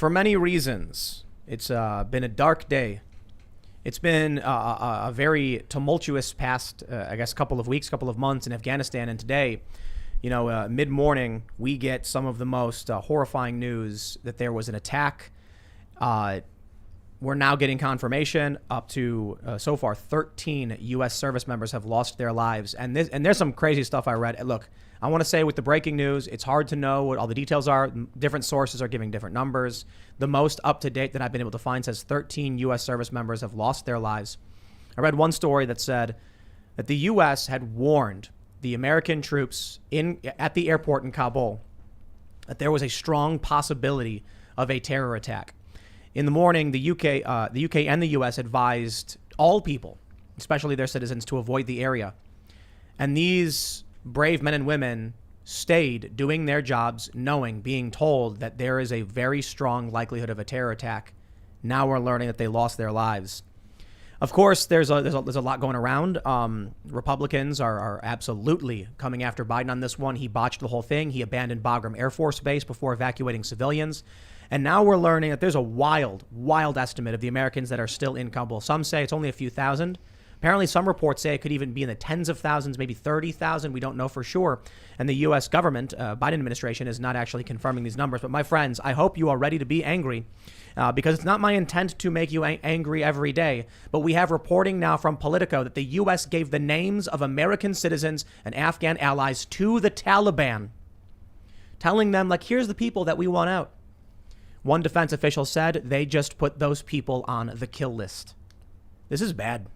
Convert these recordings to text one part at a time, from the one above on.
For many reasons, it's been a dark day. It's been a very tumultuous past, I guess, couple of weeks, couple of months in Afghanistan. And today, mid-morning, we get some of the most horrifying news that there was an attack. We're now getting confirmation up to, so far, 13 U.S. service members have lost their lives. And there's some crazy stuff I read. Look, I want to say with the breaking news, it's hard to know what all the details are. Different sources are giving different numbers. The most up-to-date that I've been able to find says 13 U.S. service members have lost their lives. I read one story that said that the U.S. had warned the American troops at the airport in Kabul that there was a strong possibility of a terror attack. In the morning, the UK and the U.S. advised all people, especially their citizens, to avoid the area. And these brave men and women stayed doing their jobs, being told that there is a very strong likelihood of a terror attack. Now we're learning that they lost their lives. Of course, there's a lot going around. Republicans are absolutely coming after Biden on this one. He botched the whole thing. He abandoned Bagram Air Force Base before evacuating civilians. And now we're learning that there's a wild estimate of the Americans that are still in Kabul. Some say it's only a few thousand. Apparently, some reports say it could even be in the tens of thousands, maybe 30,000. We don't know for sure. And the U.S. government, Biden administration, is not actually confirming these numbers. But my friends, I hope you are ready to be angry because it's not my intent to make you angry every day. But we have reporting now from Politico that the U.S. gave the names of American citizens and Afghan allies to the Taliban, telling them, here's the people that we want out. One defense official said they just put those people on the kill list. This is bad.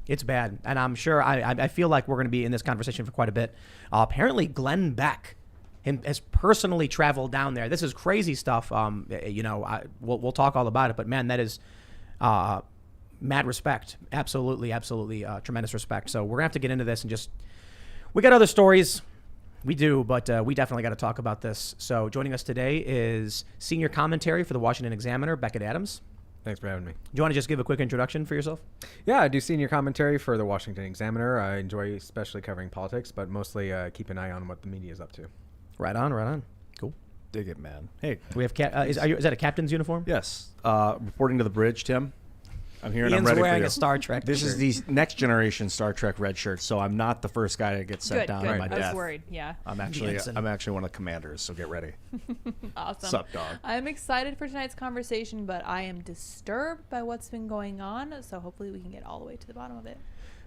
It's bad. And I'm sure I feel like we're going to be in this conversation for quite a bit. Apparently, Glenn Beck has personally traveled down there. This is crazy stuff. We'll talk all about it. But, man, that is mad respect. Absolutely, tremendous respect. So we're going to have to get into this and we got other stories. We do, but we definitely got to talk about this. So joining us today is senior commentary for the Washington Examiner, Becket Adams. Thanks for having me. Do you want to just give a quick introduction for yourself? Yeah, I do senior commentary for the Washington Examiner. I enjoy especially covering politics, but mostly keep an eye on what the media is up to. Right on. Cool. Dig it, man. Hey, we have is that a captain's uniform? Yes. Reporting to the bridge, Tim. I'm here and Ian's I'm ready wearing for you. A Star Trek This shirt. is the next generation Star Trek red shirt, so I'm not the first guy to get sent down on my death. I was worried, yeah. I'm actually one of the commanders, so get ready. Awesome. Sup, dog? I'm excited for tonight's conversation, but I am disturbed by what's been going on, so hopefully we can get all the way to the bottom of it.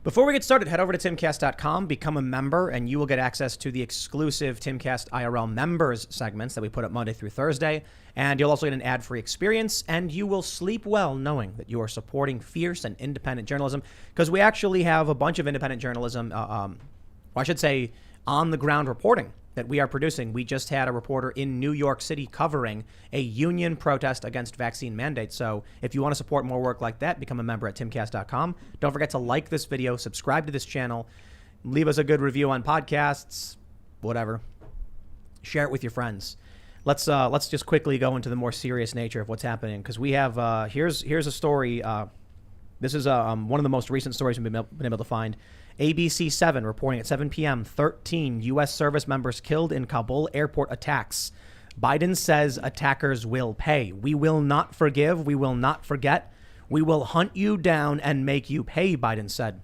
Before we get started, head over to timcast.com, become a member, and you will get access to the exclusive Timcast IRL members segments that we put up Monday through Thursday. And you'll also get an ad-free experience, and you will sleep well knowing that you are supporting fierce and independent journalism, because we actually have a bunch of independent journalism, I should say on-the-ground reporting that we are producing. We just had a reporter in New York City covering a union protest against vaccine mandates. So if you want to support more work like that, become a member at timcast.com. Don't forget to like this video, subscribe to this channel, leave us a good review on podcasts, whatever. Share it with your friends. Let's just quickly go into the more serious nature of what's happening, because we have here's a story. This is one of the most recent stories we've been able to find. ABC 7 reporting at 7 p.m. 13 U.S. service members killed in Kabul airport attacks. Biden says attackers will pay. We will not forgive. We will not forget. We will hunt you down and make you pay, Biden said.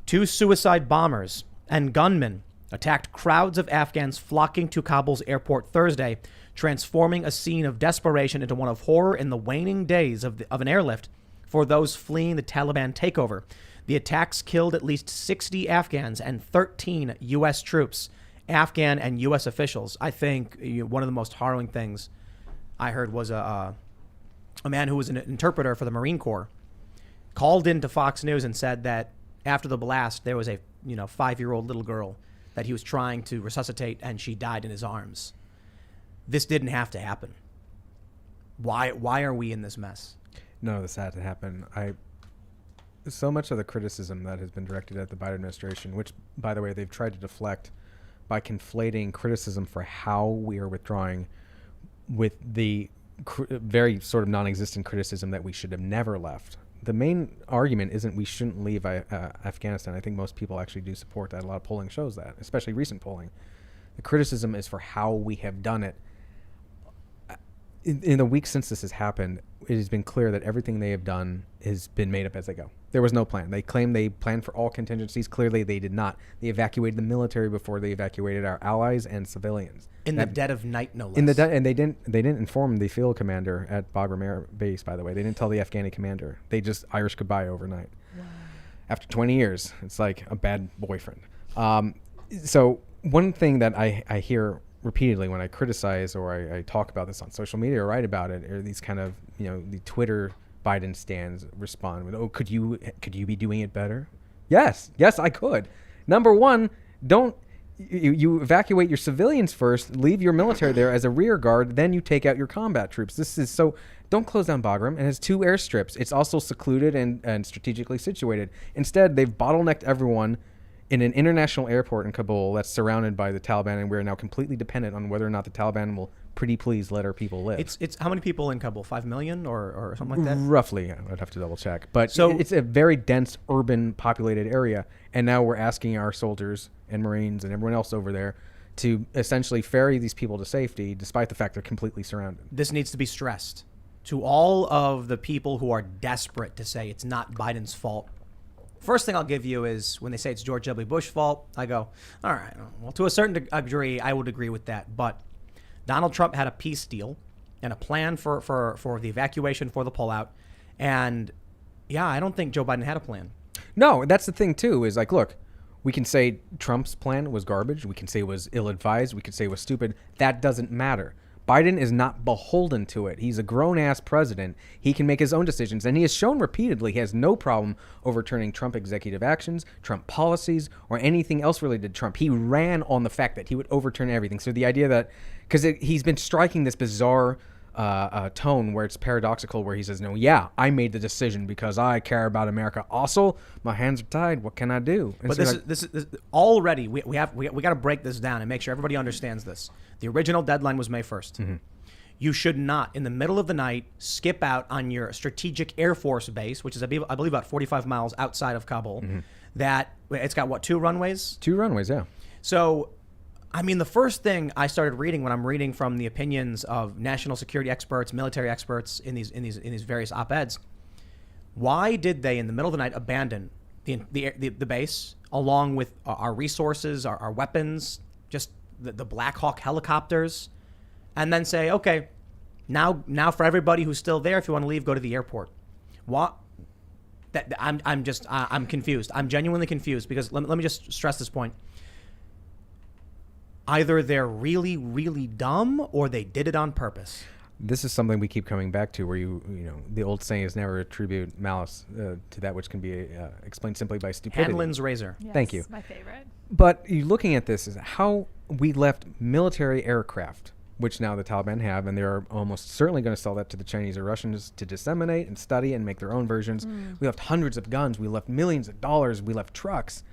2 suicide bombers and gunmen attacked crowds of Afghans flocking to Kabul's airport Thursday, transforming a scene of desperation into one of horror in the waning days of an airlift for those fleeing the Taliban takeover. The attacks killed at least 60 Afghans and 13 U.S. troops, Afghan and U.S. officials. I think one of the most harrowing things I heard was a man who was an interpreter for the Marine Corps called into Fox News and said that after the blast, there was a 5-year-old little girl that he was trying to resuscitate, and she died in his arms. This didn't have to happen. Why are we in this mess? None of this had to happen. So much of the criticism that has been directed at the Biden administration, which, by the way, they've tried to deflect by conflating criticism for how we are withdrawing with the very sort of non-existent criticism that we should have never left. The main argument isn't we shouldn't leave Afghanistan. I think most people actually do support that. A lot of polling shows that, especially recent polling. The criticism is for how we have done it. in the weeks since this has happened, it has been clear that everything they have done has been made up as they go. There was no plan. They claim they planned for all contingencies. Clearly, they did not. They evacuated the military before they evacuated our allies and civilians. In the dead of night, no less. And they didn't inform the field commander at Bagram Air Base. By the way, they didn't tell the Afghani commander. They just Irish goodbye overnight. Wow. After 20 years, it's like a bad boyfriend. So one thing that I hear repeatedly when I criticize or I talk about this on social media or write about it, are these kind of, the Twitter Biden stands respond with, "Oh, could you be doing it better?" Yes, I could. Number one, don't you evacuate your civilians first, leave your military there as a rear guard, then you take out your combat troops. Don't close down Bagram. It has 2 airstrips. It's also secluded and strategically situated. Instead, they've bottlenecked everyone in an international airport in Kabul that's surrounded by the Taliban, and we're now completely dependent on whether or not the Taliban will pretty please let our people live. It's how many people in Kabul? 5 million or something like that? Roughly, I'd have to double check. But so it's a very dense, urban, populated area, and now we're asking our soldiers and Marines and everyone else over there to essentially ferry these people to safety, despite the fact they're completely surrounded. This needs to be stressed to all of the people who are desperate to say it's not Biden's fault. First thing I'll give you is when they say it's George W. Bush's fault, I go, all right, well, to a certain degree, I would agree with that. But Donald Trump had a peace deal and a plan for the evacuation, for the pullout. And, yeah, I don't think Joe Biden had a plan. No, that's the thing, too, is like, look, we can say Trump's plan was garbage. We can say it was ill-advised. We could say it was stupid. That doesn't matter. Biden is not beholden to it. He's a grown-ass president. He can make his own decisions, and he has shown repeatedly he has no problem overturning Trump executive actions, Trump policies, or anything else related to Trump. He ran on the fact that he would overturn everything. So the idea that, because he's been striking this bizarre tone where it's paradoxical, where he says, no, yeah, I made the decision because I care about America. Also, my hands are tied. What can I do? And but so this is already, we got to break this down and make sure everybody understands this. The original deadline was May 1st. Mm-hmm. You should not, in the middle of the night, skip out on your strategic Air Force base, which is, I believe, about 45 miles outside of Kabul. Mm-hmm. That it's got, 2 runways? 2 runways, yeah. So, I mean, the first thing I started reading when I'm reading from the opinions of national security experts, military experts in these various op-eds, why did they, in the middle of the night, abandon the base along with our resources, our weapons, just the Black Hawk helicopters, and then say, okay, now for everybody who's still there, if you want to leave, go to the airport. What? I'm confused. I'm genuinely confused because let me just stress this point. Either they're really, really dumb or they did it on purpose. This is something we keep coming back to, where the old saying is never attribute malice to that which can be explained simply by stupidity. Hanlon's razor. Yes, Thank you. My favorite. But you looking at this is how we left military aircraft, which now the Taliban have, and they're almost certainly going to sell that to the Chinese or Russians to disseminate and study and make their own versions. We left hundreds of guns. We left millions of dollars. We left trucks.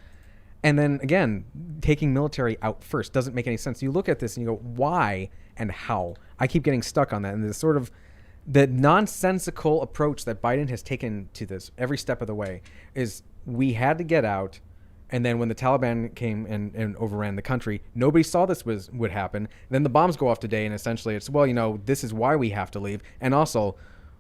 And then, again, taking military out first doesn't make any sense. You look at this and you go, why and how? I keep getting stuck on that. And the the nonsensical approach that Biden has taken to this every step of the way is we had to get out. And then when the Taliban came and overran the country, nobody saw this would happen. Then the bombs go off today, and essentially it's, this is why we have to leave. And also,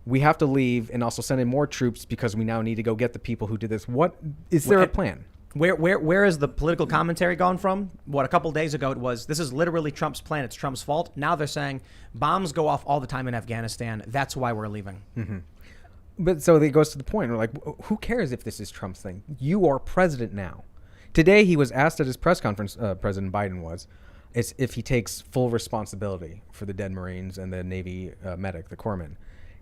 we have to leave and also send in more troops because we now need to go get the people who did this. What is there a plan? Where is the political commentary gone from? A couple days ago it was, this is literally Trump's plan. It's Trump's fault. Now they're saying bombs go off all the time in Afghanistan. That's why we're leaving. Mm-hmm. But so it goes to the point. We're like, who cares if this is Trump's thing? You are president now. Today he was asked at his press conference, President Biden was, if he takes full responsibility for the dead Marines and the Navy medic, the corpsman.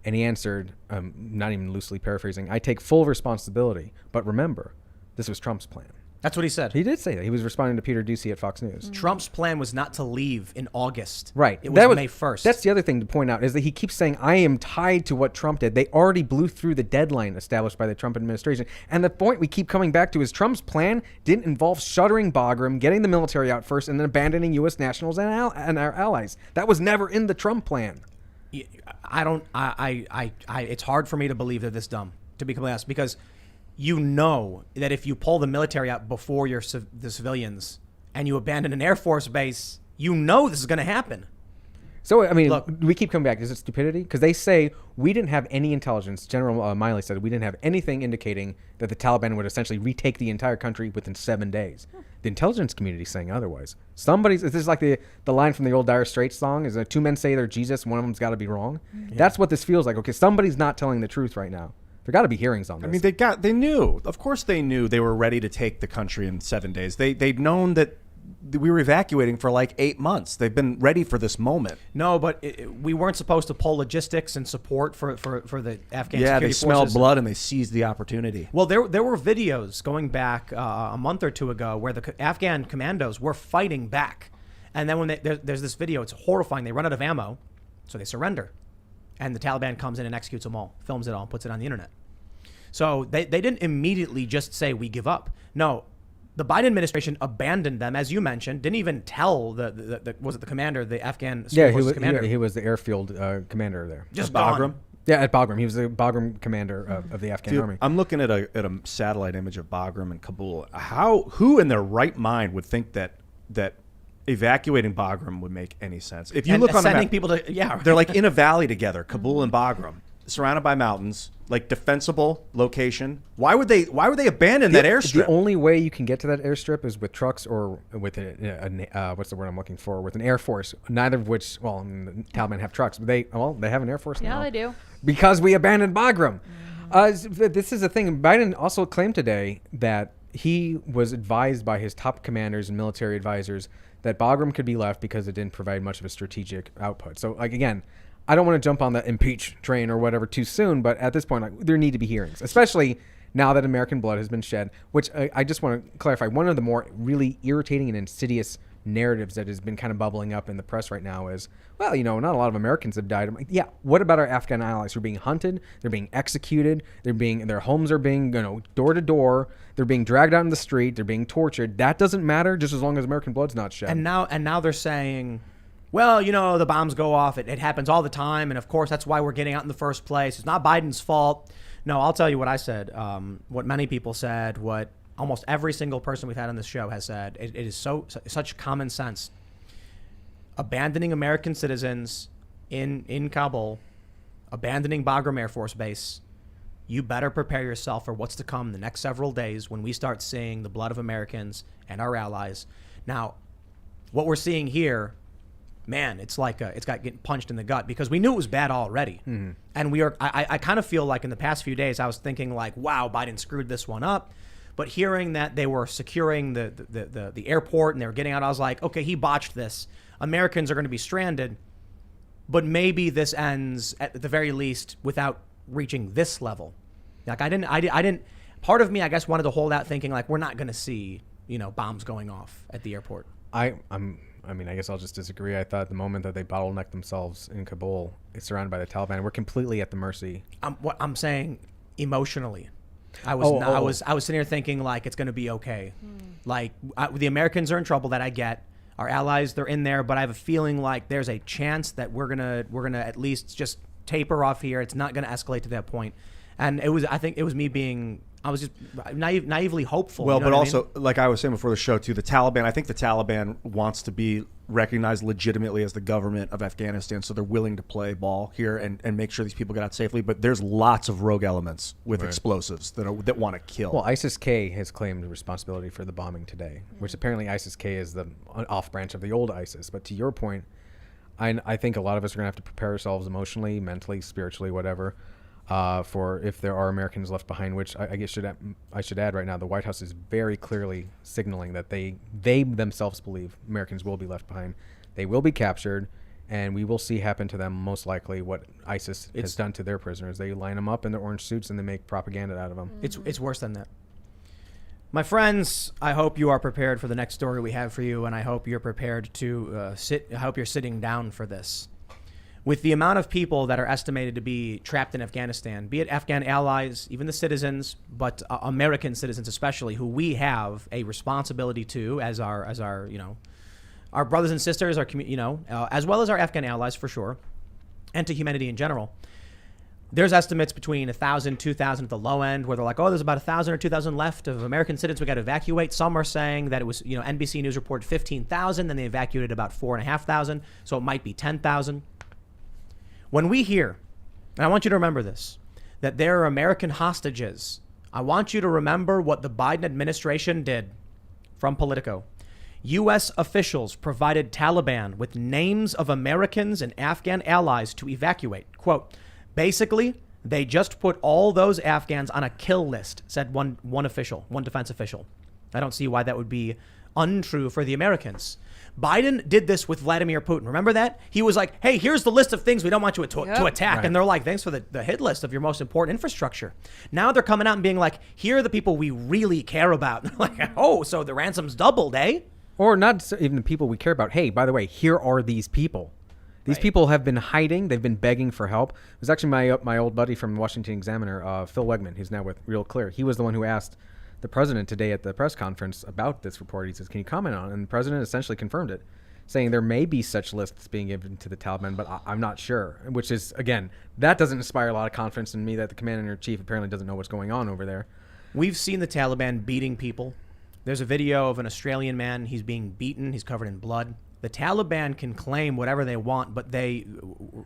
And he answered, not even loosely paraphrasing, I take full responsibility. But remember, this was Trump's plan. That's what he said. He did say that. He was responding to Peter Doocy at Fox News. Trump's plan was not to leave in August. Right. It was May 1st. That's the other thing to point out is that he keeps saying, I am tied to what Trump did. They already blew through the deadline established by the Trump administration. And the point we keep coming back to is Trump's plan didn't involve shuttering Bagram, getting the military out first, and then abandoning U.S. nationals and our allies. That was never in the Trump plan. It's hard for me to believe that this dumb, to be completely honest, because you know that if you pull the military out before the civilians and you abandon an Air Force base, you know this is going to happen. So, I mean, Look. we keep coming back. Is it stupidity? Because they say we didn't have any intelligence. General Miley said we didn't have anything indicating that the Taliban would essentially retake the entire country within 7 days. The intelligence community is saying otherwise. This is like the line from the old Dire Straits song, is that 2 men say they're Jesus, one of them's got to be wrong. Yeah. That's what this feels like. Okay, somebody's not telling the truth right now. There got to be hearings on this. I mean, they knew. Of course they knew they were ready to take the country in 7 days. They'd known that we were evacuating for like 8 months. They've been ready for this moment. No, but we weren't supposed to pull logistics and support for the Afghan security Yeah, they forces. smelled blood and they seized the opportunity. Well, there were videos going back a month or two ago where the Afghan commandos were fighting back. And then when there's this video, it's horrifying. They run out of ammo, so they surrender. And the Taliban comes in and executes them all, films it all, and puts it on the internet. So they didn't immediately just say, we give up. No. The Biden administration abandoned them, as you mentioned. Didn't even tell the commander, the Afghan forces commander. He was the airfield commander there. Just Bagram? gone. Yeah, at Bagram. He was the Bagram commander of the Afghan army. I'm looking at a satellite image of Bagram and Kabul. Who in their right mind would think that evacuating Bagram would make any sense? If you look on sending map, people to they're like in a valley together, Kabul and Bagram, surrounded by mountains, like defensible location. Why would they abandon that airstrip? The only way you can get to that airstrip is with trucks or with what's the word I'm looking for? With an air force. Neither of which, well, the Taliban have trucks, but they have an air force now. Yeah, they do. Because we abandoned Bagram. This is the thing. Biden also claimed today that he was advised by his top commanders and military advisors that Bagram could be left because it didn't provide much of a strategic output. So, like, again, I don't want to jump on the impeach train or whatever too soon, but at this point, there need to be hearings, especially now that American blood has been shed, which I just want to clarify. One of the more really irritating and insidious narratives that has been kind of bubbling up in the press right now is, well, not a lot of Americans have died. I'm like, yeah, what about our Afghan allies who are being hunted? They're being executed. Their homes are being, door to door. They're being dragged out in the street. They're being tortured. That doesn't matter just as long as American blood's not shed. And now they're saying, well, the bombs go off. It happens all the time. And of course, that's why we're getting out in the first place. It's not Biden's fault. No, I'll tell you what I said, what many people said, what almost every single person we've had on this show has said. It is such common sense. Abandoning American citizens in Kabul, abandoning Bagram Air Force Base, you better prepare yourself for what's to come the next several days when we start seeing the blood of Americans and our allies. Now, what we're seeing here, man, it's like it's got getting punched in the gut because we knew it was bad already. Mm-hmm. And I kind of feel like in the past few days, I was thinking like, wow, Biden screwed this one up. But hearing that they were securing the airport and they were getting out, I was like, okay, he botched this. Americans are going to be stranded, but maybe this ends at the very least without reaching this level. Like I didn't. Part of me, I guess, wanted to hold out, thinking like we're not going to see bombs going off at the airport. I guess I'll just disagree. I thought the moment that they bottlenecked themselves in Kabul, surrounded by the Taliban, we're completely at the mercy. What I'm saying, emotionally, I was sitting here thinking like it's going to be okay. Like the Americans are in trouble, that I get. Our allies, they're in there, but I have a feeling like there's a chance that we're gonna at least just taper off here. It's not gonna escalate to that point. And I think it was me being, I was just naively hopeful. Well, but also, like I was saying before the show too, I think the Taliban wants to be recognized legitimately as the government of Afghanistan, so they're willing to play ball here and make sure these people get out safely. But there's lots of rogue elements with explosives that want to kill. Well, ISIS-K has claimed responsibility for the bombing today, which apparently ISIS-K is the off branch of the old ISIS. But to your point, I think a lot of us are going to have to prepare ourselves emotionally, mentally, spiritually, whatever, for if there are Americans left behind, which I guess I should add right now, the White House is very clearly signaling that they themselves believe Americans will be left behind. They will be captured, and we will see happen to them most likely what ISIS has done to their prisoners. They line them up in their orange suits and they make propaganda out of them. It's worse than that. My friends, I hope you are prepared for the next story we have for you, and I hope you're prepared to I hope you're sitting down for this. With the amount of people that are estimated to be trapped in Afghanistan, be it Afghan allies, even the citizens, but American citizens especially, who we have a responsibility to as our our brothers and sisters, our as well as our Afghan allies for sure, and to humanity in general. There's estimates between 1,000, 2,000 at the low end, where they're like, oh, there's about 1,000 or 2,000 left of American citizens we got to evacuate. Some are saying that it was, NBC News reported 15,000, then they evacuated about 4,500, so it might be 10,000. When we hear, and I want you to remember this, that there are American hostages, I want you to remember what the Biden administration did. From Politico. U.S. officials provided Taliban with names of Americans and Afghan allies to evacuate. Quote, basically, they just put all those Afghans on a kill list, said one defense official. I don't see why that would be untrue for the Americans. Biden did this with Vladimir Putin. Remember that? He was like, hey, here's the list of things we don't want you to attack. Right. And they're like, thanks for the hit list of your most important infrastructure. Now they're coming out and being like, here are the people we really care about. Like, oh, so the ransom's doubled, eh? Or not even the people we care about. Hey, by the way, here are these people. These people have been hiding. They've been begging for help. It was actually my old buddy from the Washington Examiner, Phil Wegman, who's now with Real Clear. He was the one who asked the president today at the press conference about this report. He says, can you comment on it? And the president essentially confirmed it, saying there may be such lists being given to the Taliban, but I'm not sure, which is, again, that doesn't inspire a lot of confidence in me that the commander-in-chief apparently doesn't know what's going on over there. We've seen the Taliban beating people. There's a video of an Australian man. He's being beaten. He's covered in blood. The Taliban can claim whatever they want, but the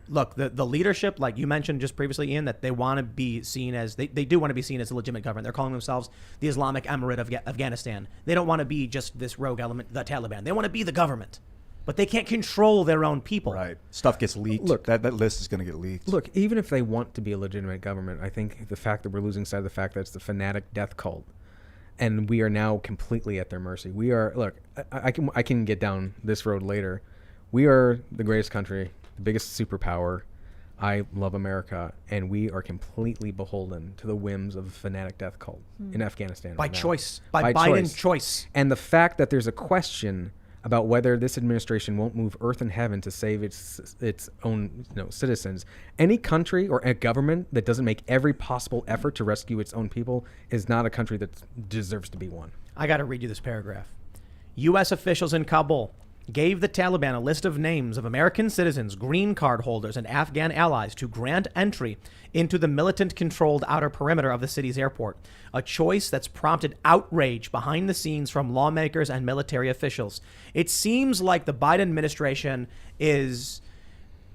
leadership, like you mentioned just previously, Ian, that they want to be seen as, they do want to be seen as a legitimate government. They're calling themselves the Islamic Emirate of Afghanistan. They don't want to be just this rogue element, the Taliban. They want to be the government, but they can't control their own people. Right. Stuff gets leaked. Look, that list is going to get leaked. Look, even if they want to be a legitimate government, I think the fact that we're losing sight of the fact that it's the fanatic death cult, and we are now completely at their mercy. We are, look, I can get down this road later. We are the greatest country, the biggest superpower. I love America, and we are completely beholden to the whims of a fanatic death cult in Afghanistan. By choice. By Biden's choice. And the fact that there's a question about whether this administration won't move earth and heaven to save its own citizens. Any country or a government that doesn't make every possible effort to rescue its own people is not a country that deserves to be one. I got to read you this paragraph. U.S. officials in Kabul gave the Taliban a list of names of American citizens, green card holders, and Afghan allies to grant entry into the militant-controlled outer perimeter of the city's airport, a choice that's prompted outrage behind the scenes from lawmakers and military officials. It seems like the Biden administration is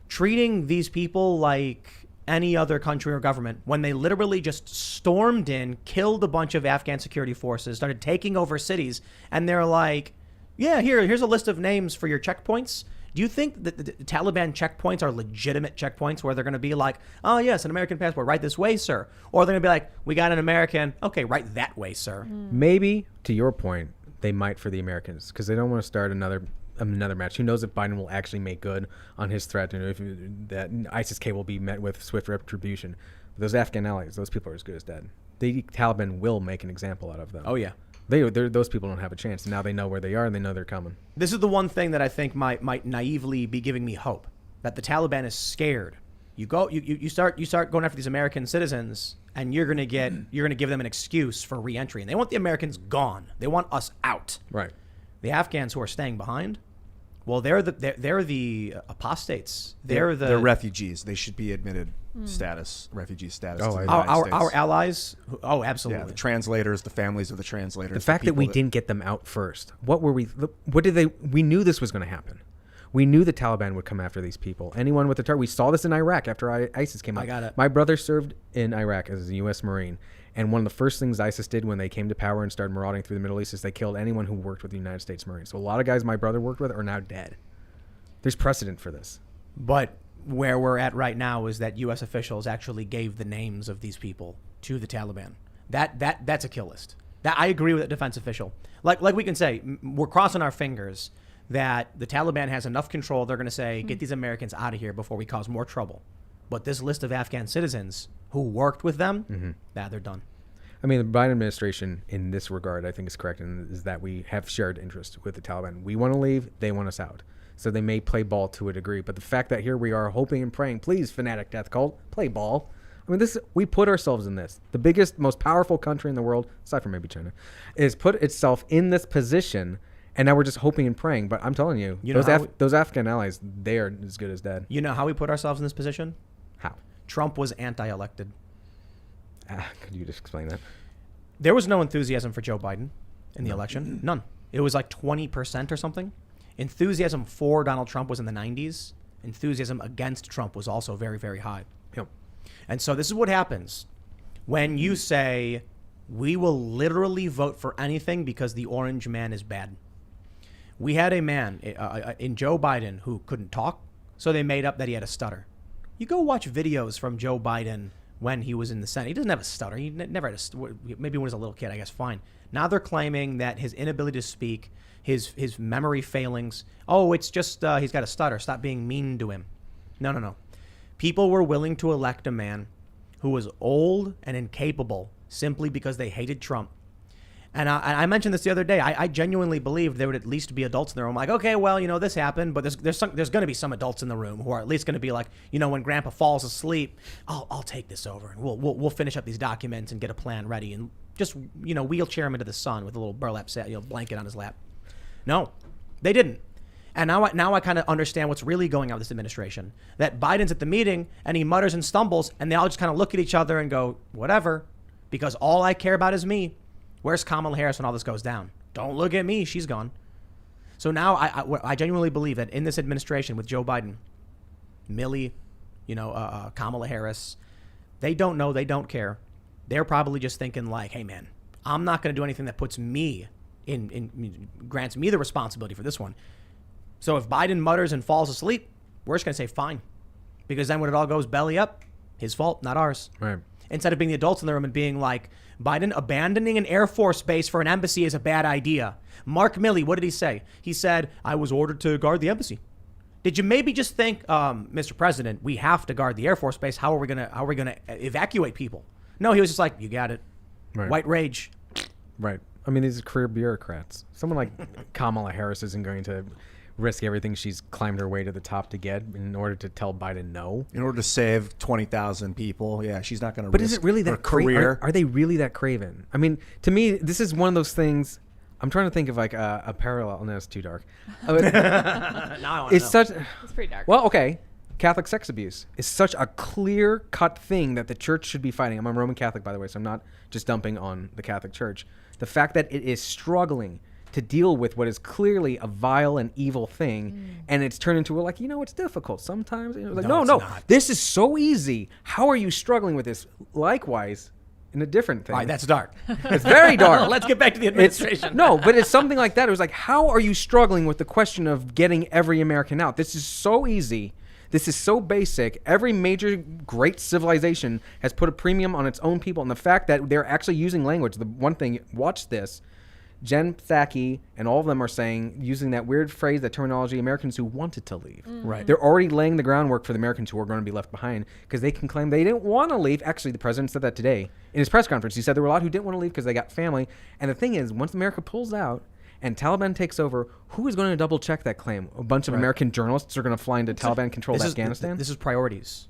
treating these people like any other country or government when they literally just stormed in, killed a bunch of Afghan security forces, started taking over cities, and they're like, yeah, here's a list of names for your checkpoints. Do you think that the Taliban checkpoints are legitimate checkpoints where they're going to be like, oh, yes, an American passport, right this way, sir? Or they're going to be like, we got an American, okay, right that way, sir. Maybe, to your point, they might for the Americans because they don't want to start another match. Who knows if Biden will actually make good on his threat that ISIS-K will be met with swift retribution. But those Afghan allies, those people are as good as dead. The Taliban will make an example out of them. Oh, yeah. Those people don't have a chance. Now they know where they are and they know they're coming. This is the one thing that I think might naively be giving me hope, that the Taliban is scared. You start going after these American citizens, and you're gonna give them an excuse for re-entry, and they want the Americans gone. They want us out. Right. The Afghans who are staying behind, well, they're the apostates. They're refugees. They should be admitted refugee status. Oh, to the United States. Our allies. Oh, absolutely. Yeah, the translators, the families of the translators. The fact that we didn't get them out first. We knew this was going to happen. We knew the Taliban would come after these people. Anyone with a target. We saw this in Iraq after ISIS came out. I got it. My brother served in Iraq as a U.S. Marine. And one of the first things ISIS did when they came to power and started marauding through the Middle East is they killed anyone who worked with the United States Marines. So a lot of guys my brother worked with are now dead. There's precedent for this. But where we're at right now is that U.S. officials actually gave the names of these people to the Taliban. That's a kill list. That I agree with a defense official. Like we can say, we're crossing our fingers that the Taliban has enough control. They're going to say, get these Americans out of here before we cause more trouble. But this list of Afghan citizens who worked with them, they're done. I mean, the Biden administration in this regard, I think is correct, and is that we have shared interest with the Taliban. We want to leave, they want us out. So they may play ball to a degree. But the fact that here we are hoping and praying, please, fanatic death cult, play ball. I mean, we put ourselves in this. The biggest, most powerful country in the world, aside from maybe China, is put itself in this position, and now we're just hoping and praying. But I'm telling you, those Afghan allies, they are as good as dead. You know how we put ourselves in this position? How? Trump was anti-elected. Could you just explain that? There was no enthusiasm for Joe Biden in the election. None. It was like 20% or something. Enthusiasm for Donald Trump was in the 90s. Enthusiasm against Trump was also very, very high. Yep. And so this is what happens when you say, we will literally vote for anything because the orange man is bad. We had a man in Joe Biden who couldn't talk, so they made up that he had a stutter. You go watch videos from Joe Biden when he was in the Senate. He doesn't have a stutter. He never had maybe when he was a little kid, I guess, fine. Now they're claiming that his inability to speak, his memory failings, it's just he's got a stutter. Stop being mean to him. No. People were willing to elect a man who was old and incapable simply because they hated Trump. And I mentioned this the other day. I genuinely believed there would at least be adults in the room. Like, okay, well, this happened, but there's going to be some adults in the room who are at least going to be like, when Grandpa falls asleep, I'll take this over and we'll finish up these documents and get a plan ready and just wheelchair him into the sun with a little burlap blanket on his lap. No, they didn't. And now I kind of understand what's really going on with this administration. That Biden's at the meeting and he mutters and stumbles, and they all just kind of look at each other and go, whatever, because all I care about is me. Where's Kamala Harris when all this goes down? Don't look at me. She's gone. So now I genuinely believe that in this administration with Joe Biden, Milley, Kamala Harris, they don't know. They don't care. They're probably just thinking like, hey, man, I'm not going to do anything that puts me grants me the responsibility for this one. So if Biden mutters and falls asleep, we're just going to say fine. Because then when it all goes belly up, his fault, not ours. Right. Instead of being the adults in the room and being like, Biden abandoning an Air Force base for an embassy is a bad idea. Mark Milley, what did he say? He said, I was ordered to guard the embassy. Did you maybe just think, Mr. President, we have to guard the Air Force base. How are we gonna evacuate people? No, he was just like, you got it. Right. White rage. Right. I mean, these are career bureaucrats. Someone like Kamala Harris isn't going to risk everything she's climbed her way to the top to get in order to tell Biden no. In order to save 20,000 people, yeah, she's not going to risk. But is it really that career? Are they really that craven? I mean, to me, this is one of those things. I'm trying to think of like a parallel. No, it's too dark. Now I want to know. Such. It's pretty dark. Well, okay. Catholic sex abuse is such a clear-cut thing that the church should be fighting. I'm a Roman Catholic, by the way, so I'm not just dumping on the Catholic Church. The fact that it is struggling to deal with what is clearly a vile and evil thing, and it's turned into it's difficult sometimes. No, this is so easy. How are you struggling with this? Likewise, in a different thing. All right, that's dark. It's very dark. Let's get back to the administration. But it's something like that. It was like, how are you struggling with the question of getting every American out? This is so easy. This is so basic. Every major great civilization has put a premium on its own people, and the fact that they're actually using language. The one thing, watch this. Jen Psaki and all of them are using that weird phrase, that terminology, Americans who wanted to leave. Mm-hmm. Right. They're already laying the groundwork for the Americans who are going to be left behind because they can claim they didn't want to leave. Actually, the president said that today in his press conference. He said there were a lot who didn't want to leave because they got family. And the thing is, once America pulls out and Taliban takes over, who is going to double check that claim? A bunch of American journalists are going to fly into Taliban-controlled Afghanistan? This is priorities.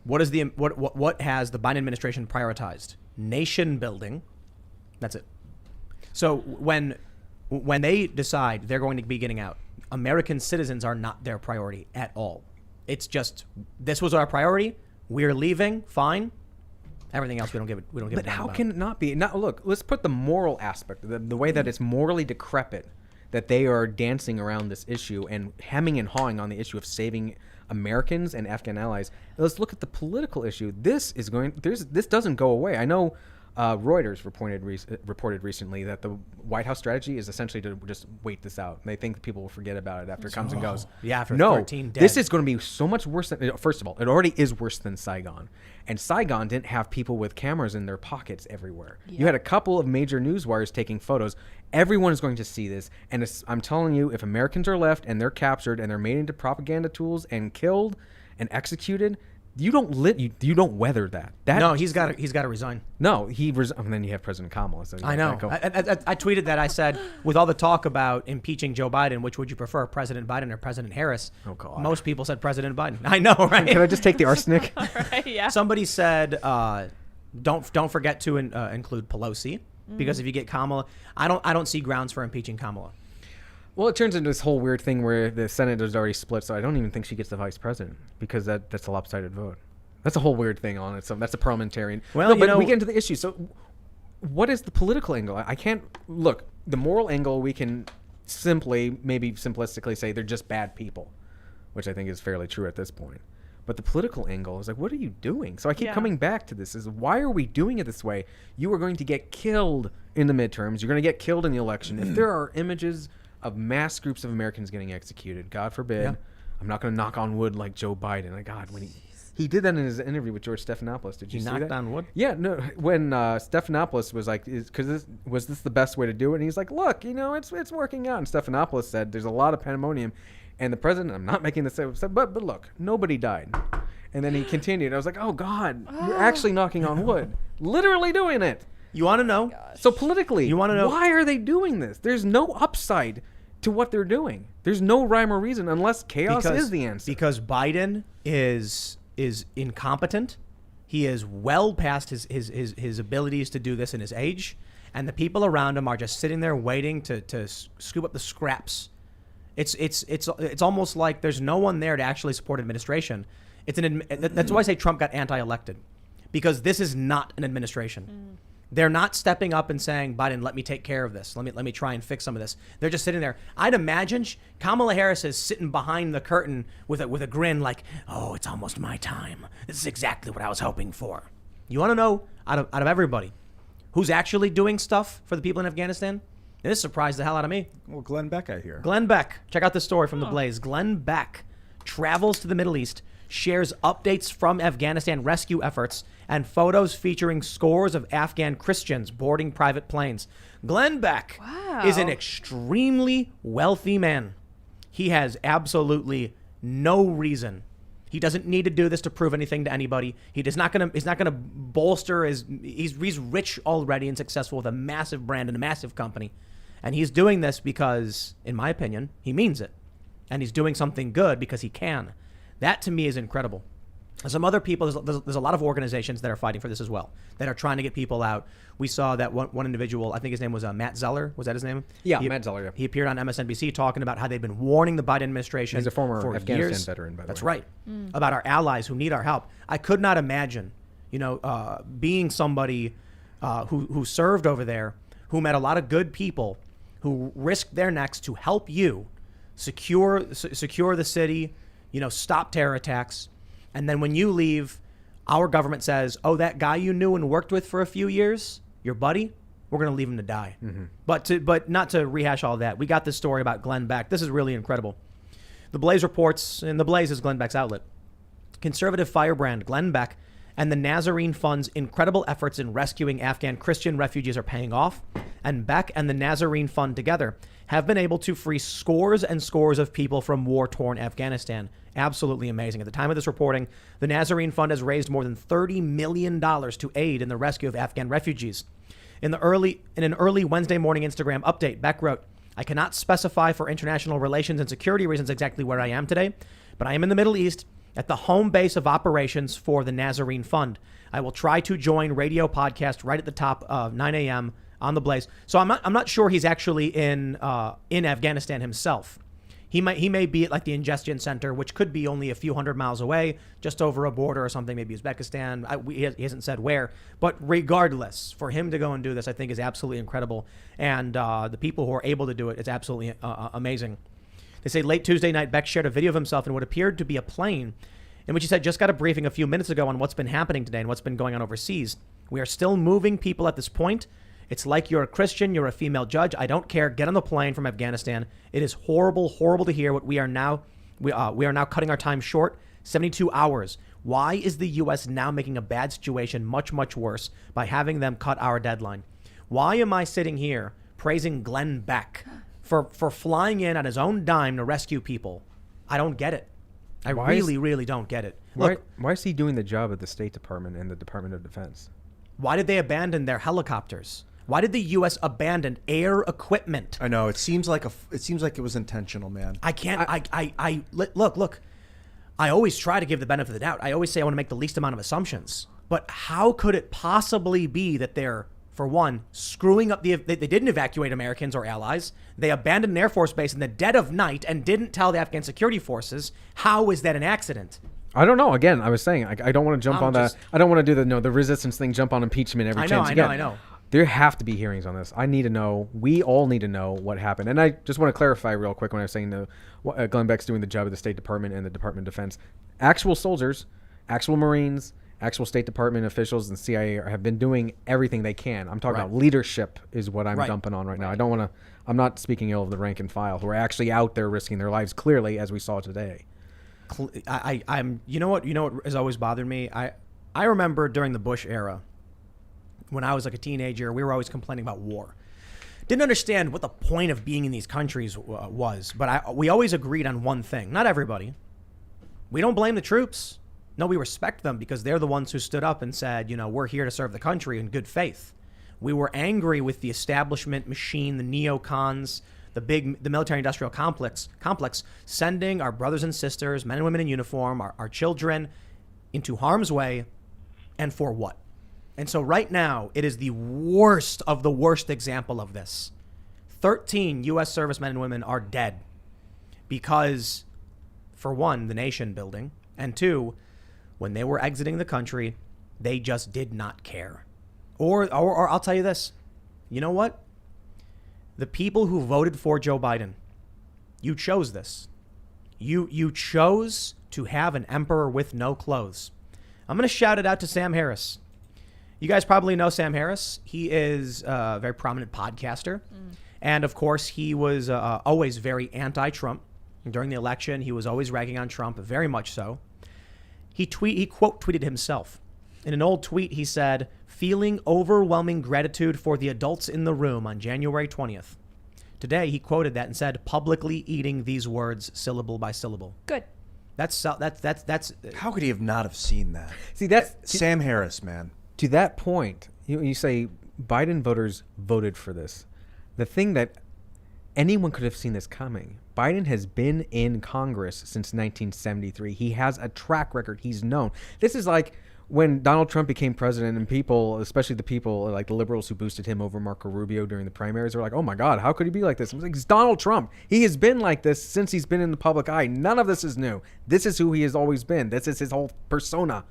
What has the Biden administration prioritized? Nation building. That's it. So when they decide they're going to be getting out, American citizens are not their priority at all. It's just, this was our priority. We're leaving. Fine. Everything else we don't give a damn about. But how can it not be? Now, look, let's put the moral aspect, the way that it's morally decrepit that they are dancing around this issue and hemming and hawing on the issue of saving Americans and Afghan allies. Let's look at the political issue. This doesn't go away. I know Reuters reported recently that the White House strategy is essentially to just wait this out. They think people will forget about it after it comes and goes. Yeah, after no, 13 dead. This is going to be so much worse than. First of all, it already is worse than Saigon, and Saigon didn't have people with cameras in their pockets everywhere. Yeah. You had a couple of major news wires taking photos. Everyone is going to see this, and I'm telling you, if Americans are left and they're captured and they're made into propaganda tools and killed and executed. You don't weather that. No, he's got to resign. No, and then you have President Kamala. So I know. I tweeted that. I said, with all the talk about impeaching Joe Biden, which would you prefer, President Biden or President Harris? Oh God. Most people said President Biden. I know, right? Can I just take the arsenic? Right, yeah. Somebody said, don't forget to include Pelosi because if you get Kamala, I don't see grounds for impeaching Kamala. Well, it turns into this whole weird thing where the Senate is already split, so I don't even think she gets the vice president because that's a lopsided vote. That's a whole weird thing on it. So that's a parliamentarian. Well, no, you but know- we get into the issue. So what is the political angle? I can't look. The moral angle, we can maybe simplistically say they're just bad people, which I think is fairly true at this point. But the political angle is like, what are you doing? So I keep coming back to this: is why are we doing it this way? You are going to get killed in the midterms. You're going to get killed in the election. If there are images of mass groups of Americans getting executed, God forbid. Yeah. I'm not going to knock on wood like Joe Biden. Like, God, when he did that in his interview with George Stephanopoulos. Did you see knocked that? on wood? Yeah, no. When Stephanopoulos was like, was this the best way to do it? And he's like, look, it's working out. And Stephanopoulos said, there's a lot of pandemonium. And the president, I'm not making this up, said, but look, nobody died. And then he continued. I was like, oh, God, you're actually knocking on wood. Literally doing it. You want to know? So politically, You wanna know- why are they doing this? There's no upside to what they're doing. There's no rhyme or reason unless chaos is the answer. Because Biden is incompetent. He is well past his abilities to do this in his age, and the people around him are just sitting there waiting to scoop up the scraps. It's almost like there's no one there to actually support administration. That's why I say Trump got anti-elected, because this is not an administration. They're not stepping up and saying, Biden, let me take care of this. Let me try and fix some of this. They're just sitting there. I'd imagine Kamala Harris is sitting behind the curtain with a grin like, oh, it's almost my time. This is exactly what I was hoping for. You want to know, out of everybody, who's actually doing stuff for the people in Afghanistan? This surprised the hell out of me. Well, Glenn Beck, I hear. Glenn Beck. Check out this story from The Blaze. Glenn Beck travels to the Middle East, shares updates from Afghanistan rescue efforts, and photos featuring scores of Afghan Christians boarding private planes. Glenn Beck is an extremely wealthy man. He has absolutely no reason. He doesn't need to do this to prove anything to anybody. He's not gonna bolster he's rich already and successful with a massive brand and a massive company. And he's doing this because, in my opinion, he means it. And he's doing something good because he can. That to me is incredible. Some other people, there's a lot of organizations that are fighting for this as well, that are trying to get people out. We saw that one individual, I think his name was Matt Zeller. Was that his name? Yeah, Matt Zeller. Yeah. He appeared on MSNBC talking about how they've been warning the Biden administration. He's a former for Afghanistan years. veteran, by the way. That's right. About our allies who need our help. I could not imagine, being somebody who served over there, who met a lot of good people, who risked their necks to help you secure the city, stop terror attacks. And then when you leave, our government says, oh, that guy you knew and worked with for a few years, your buddy, we're going to leave him to die. Mm-hmm. But not to rehash all that. We got this story about Glenn Beck. This is really incredible. The Blaze reports, and The Blaze is Glenn Beck's outlet. Conservative firebrand Glenn Beck and the Nazarene Fund's incredible efforts in rescuing Afghan Christian refugees are paying off, and Beck and the Nazarene Fund together have been able to free scores and scores of people from war-torn Afghanistan. Absolutely amazing. At the time of this reporting, the Nazarene Fund has raised more than $30 million to aid in the rescue of Afghan refugees. In an early Wednesday morning Instagram update, Beck wrote, I cannot specify for international relations and security reasons exactly where I am today, but I am in the Middle East at the home base of operations for the Nazarene Fund. I will try to join radio podcast right at the top of 9 a.m. on the Blaze. So I'm not sure he's actually in Afghanistan himself. He may be at like the ingestion center, which could be only a few hundred miles away, just over a border or something, maybe Uzbekistan. He hasn't said where. But regardless, for him to go and do this, I think is absolutely incredible. And the people who are able to do it, it's absolutely amazing. They say late Tuesday night, Beck shared a video of himself in what appeared to be a plane, in which he said, just got a briefing a few minutes ago on what's been happening today and what's been going on overseas. We are still moving people at this point. It's like you're a Christian, you're a female judge. I don't care. Get on the plane from Afghanistan. It is horrible, horrible to hear what we are now cutting our time short. 72 hours. Why is the U.S. now making a bad situation much, much worse by having them cut our deadline? Why am I sitting here praising Glenn Beck for flying in on his own dime to rescue people? I don't get it. I really don't get it. Look, why is he doing the job at the State Department and the Department of Defense? Why did they abandon their helicopters? Why did the U.S. abandon air equipment? I know it seems like it was intentional, man. I can't. Look. I always try to give the benefit of the doubt. I always say I want to make the least amount of assumptions. But how could it possibly be that they're, for one, screwing up they didn't evacuate Americans or allies. They abandoned an Air Force base in the dead of night and didn't tell the Afghan security forces. How is that an accident? I don't know. Again, I was saying I don't want to jump I'm on just- that. I don't want to do the resistance thing. Jump on impeachment every chance you get. I know. There have to be hearings on this. I need to know. We all need to know what happened. And I just want to clarify real quick when I was saying Glenn Beck's doing the job of the State Department and the Department of Defense. Actual soldiers, actual Marines, actual State Department officials and CIA have been doing everything they can. I'm talking about leadership is what I'm dumping on right now. I don't want to. I'm not speaking ill of the rank and file who are actually out there risking their lives clearly, as we saw today. I'm. You know what has always bothered me. I remember during the Bush era, when I was like a teenager, we were always complaining about war. Didn't understand what the point of being in these countries was, but we always agreed on one thing. Not everybody. We don't blame the troops. No, we respect them because they're the ones who stood up and said, we're here to serve the country in good faith. We were angry with the establishment machine, the neocons, the military-industrial complex, sending our brothers and sisters, men and women in uniform, our children into harm's way, and for what? And so right now, it is the worst of the worst example of this. 13 U.S. servicemen and women are dead because, for one, the nation building, and two, when they were exiting the country, they just did not care. Or I'll tell you this. You know what? The people who voted for Joe Biden, you chose this. You chose to have an emperor with no clothes. I'm going to shout it out to Sam Harris. You guys probably know Sam Harris. He is a very prominent podcaster. And, of course, he was always very anti-Trump. During the election, he was always ragging on Trump, very much so. He quote tweeted himself. In an old tweet, he said, "Feeling overwhelming gratitude for the adults in the room on January 20th. Today, he quoted that and said, publicly eating these words syllable by syllable." Good. That's How could he have not have seen that? See, that's Sam Harris, man. to that point. You say Biden voters voted for this. The thing that anyone could have seen this coming. Biden has been in Congress since 1973. He has a track record. He's known. This is like when Donald Trump became president and people, especially the people like the liberals who boosted him over Marco Rubio during the primaries, were like, oh my God, how could he be like this? I was like, it's Donald Trump. He has been like this since he's been in the public eye. None of this is new. This is who he has always been. This is his whole persona.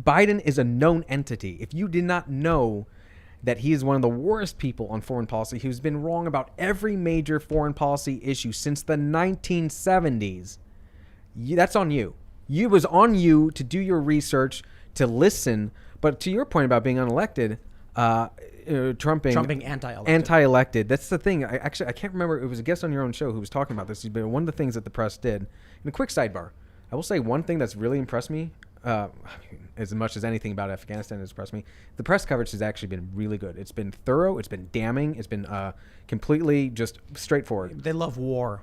Biden is a known entity. If you did not know that he is one of the worst people on foreign policy, who's been wrong about every major foreign policy issue since the 1970s, that's on you. It was on you to do your research, to listen. But to your point about being unelected, trumping anti-elected. That's the thing. I can't remember. It was a guest on your own show who was talking about this. But one of the things that the press did, and a quick sidebar, I will say one thing that's really impressed me, as much as anything about Afghanistan has impressed me, the press coverage has actually been really good. It's been thorough. It's been damning. It's been completely just straightforward. They love war.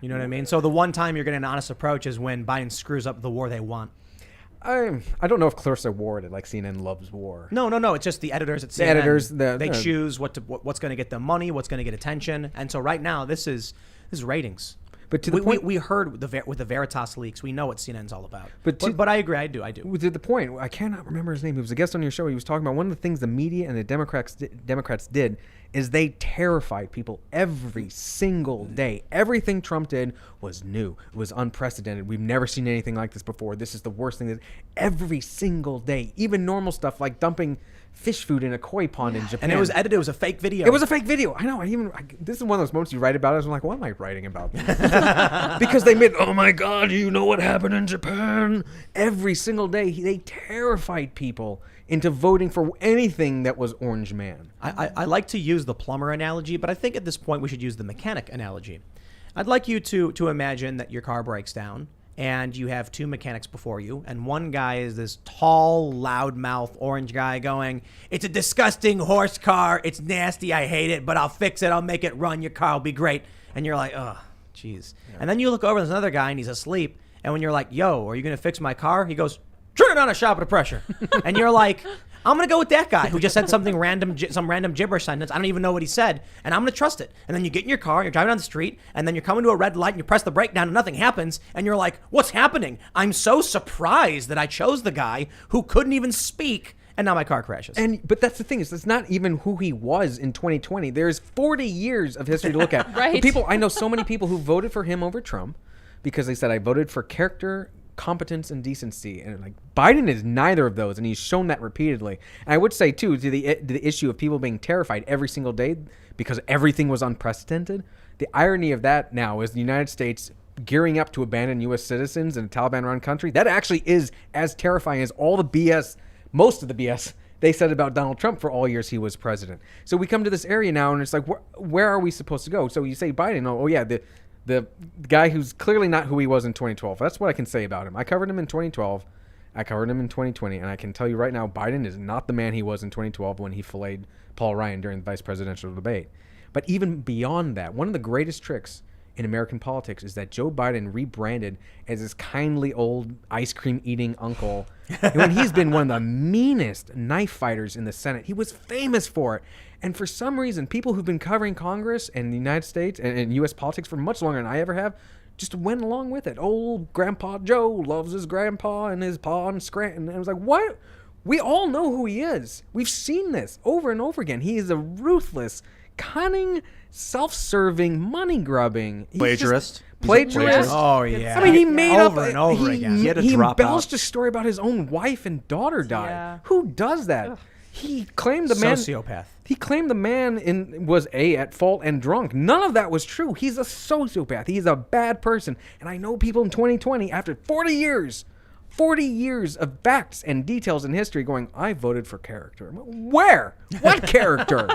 You know what I mean? So the one time you're getting an honest approach is when Biden screws up the war they want. I don't know if Clarissa Ward at like CNN loves war. No. It's just the editors at CNN. The editors, they choose what's going to get them money, what's going to get attention, and so right now this is ratings. But to the point, we heard with the Veritas leaks, we know what CNN's all about. But I agree, I do. To the point, I cannot remember his name. He was a guest on your show. He was talking about one of the things the media and the Democrats did is they terrified people every single day. Everything Trump did was new. It was unprecedented. We've never seen anything like this before. This is the worst thing. Every single day, even normal stuff like dumping fish food in a koi pond in Japan. And it was edited. It was a fake video. It was a fake video. I know. This is one of those moments you write about it. I'm like, what am I writing about? Because they made, oh my God, you know what happened in Japan? Every single day, they terrified people into voting for anything that was Orange Man. I like to use the plumber analogy, but I think at this point we should use the mechanic analogy. I'd like you to imagine that your car breaks down and you have two mechanics before you, and one guy is this tall, loudmouth orange guy going, "It's a disgusting horse car. It's nasty. I hate it, but I'll fix it. I'll make it run. Your car will be great." And you're like, oh, jeez. Yeah. And then you look over, there's another guy, and he's asleep. And when you're like, "Yo, are you going to fix my car?" He goes, "Turn it on a shop at a pressure." And you're like, I'm going to go with that guy who just said something random, some random gibberish sentence. I don't even know what he said, and I'm going to trust it. And then you get in your car, you're driving down the street, and then you're coming to a red light, and you press the brake down, and nothing happens, and you're like, what's happening? I'm so surprised that I chose the guy who couldn't even speak, and now my car crashes. But that's the thing, is it's not even who he was in 2020. There's 40 years of history to look at. Right. I know so many people who voted for him over Trump because they said, I voted for character, competence and decency. And like Biden is neither of those, and he's shown that repeatedly. And I would say too, to the issue of people being terrified every single day because everything was unprecedented. The irony of that now is the United States gearing up to abandon U.S. citizens in a Taliban-run country. That actually is as terrifying as all the BS, most of the BS they said about Donald Trump for all years he was president. So we come to this area now, and it's like, where are we supposed to go? So you say Biden, oh yeah, the guy who's clearly not who he was in 2012. That's what I can say about him. I covered him in 2012. I covered him in 2020, and I can tell you right now, Biden is not the man he was in 2012 when he filleted Paul Ryan during the vice presidential debate. But even beyond that, one of the greatest tricks in American politics is that Joe Biden rebranded as this kindly old ice cream eating uncle when he's been one of the meanest knife fighters in the Senate. He was famous for it. And for some reason, people who've been covering Congress and the United States and U.S. politics for much longer than I ever have just went along with it. Old Grandpa Joe loves his grandpa and his pa in Scranton. And I was like, what? We all know who he is. We've seen this over and over again. He is a ruthless, cunning, self-serving, money-grubbing Plagiarist. Plagiarist. Oh yeah. I mean, he made over up and over again. He had to he drop embellished out. a story about his own wife and daughter died. Yeah. Who does that? He claimed the man. Sociopath. He claimed the man was at fault and drunk. None of that was true. He's a sociopath. He's a bad person. And I know people in 2020, after 40 years of facts and details in history going, I voted for character. Where? What character?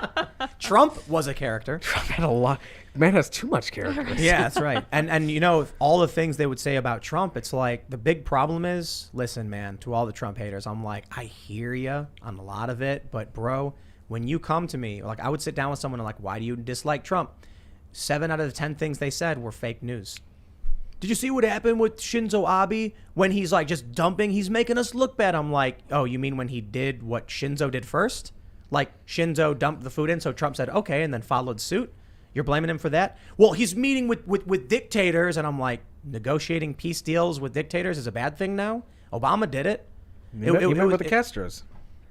Trump was a character. Trump had a lot. Man has too much character. Yeah, that's right. And you know, all the things they would say about Trump, it's like the big problem is, listen, man, to all the Trump haters, I'm like, I hear you on a lot of it, but bro, when you come to me, like I would sit down with someone and like, why do you dislike Trump? 7 out of the 10 things they said were fake news. Did you see what happened with Shinzo Abe when he's like just dumping? He's making us look bad. I'm like, oh, you mean when he did what Shinzo did first? Like Shinzo dumped the food in, so Trump said, okay, and then followed suit? You're blaming him for that? Well, he's meeting with dictators, and I'm like, negotiating peace deals with dictators is a bad thing now? Obama did it. You met with the Castros.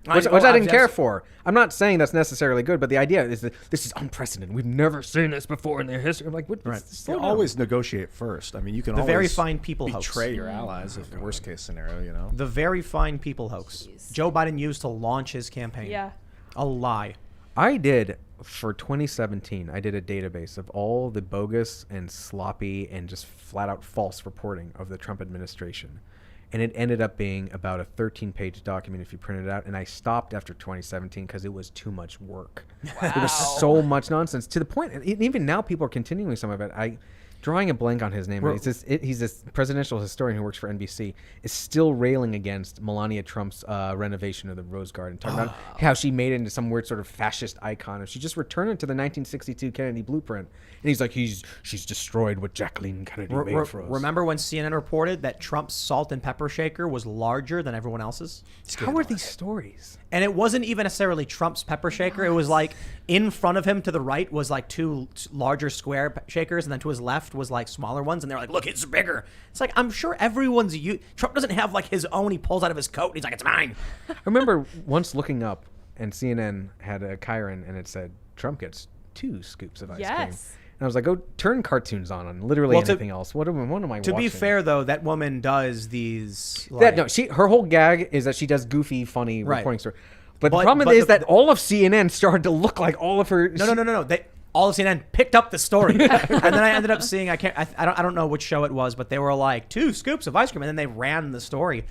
Which I I didn't care for. I'm not saying that's necessarily good, but the idea is that this is unprecedented. We've never seen this before in their history. I'm like, what? Right. Slow You down. always negotiate first. I mean, you can The always very fine people hoax. betray your allies if the worst case scenario, you know. The very fine people hoax. Jeez. Joe Biden used to launch his campaign. Yeah. A lie. I did, for 2017, I did a database of all the bogus and sloppy and just flat out false reporting of the Trump administration. And it ended up being about a 13-page document if you print it out. And I stopped after 2017 because it was too much work. Wow. There was so much nonsense to the point. And even now, people are continuing some of it. Drawing a blank on his name. He's this presidential historian who works for NBC. Is still railing against Melania Trump's renovation of the Rose Garden, talking about how she made it into some weird sort of fascist icon, and she just returned it to the 1962 Kennedy blueprint. And he's like, she's destroyed what Jacqueline Kennedy made for us. Remember when CNN reported that Trump's salt and pepper shaker was larger than everyone else's? How are these stories? And it wasn't even necessarily Trump's pepper shaker. It was like in front of him to the right was like 2 larger square shakers, and then to his left was like smaller ones. And they're like, look, it's bigger. It's like, I'm sure everyone's Trump doesn't have like his own. He pulls out of his coat and he's like, it's mine. I remember once looking up, and CNN had a Chiron, and it said, Trump gets 2 scoops of ice cream. Yes. And I was like, go turn cartoons on literally anything else. What am I watching? To be fair, though, that woman does these. Like, her whole gag is that she does goofy, funny Right. reporting stories. But the problem is that all of CNN started to look like all of her. No. All of CNN picked up the story, and then I ended up seeing. I don't know which show it was, but they were like 2 scoops of ice cream, and then they ran the story.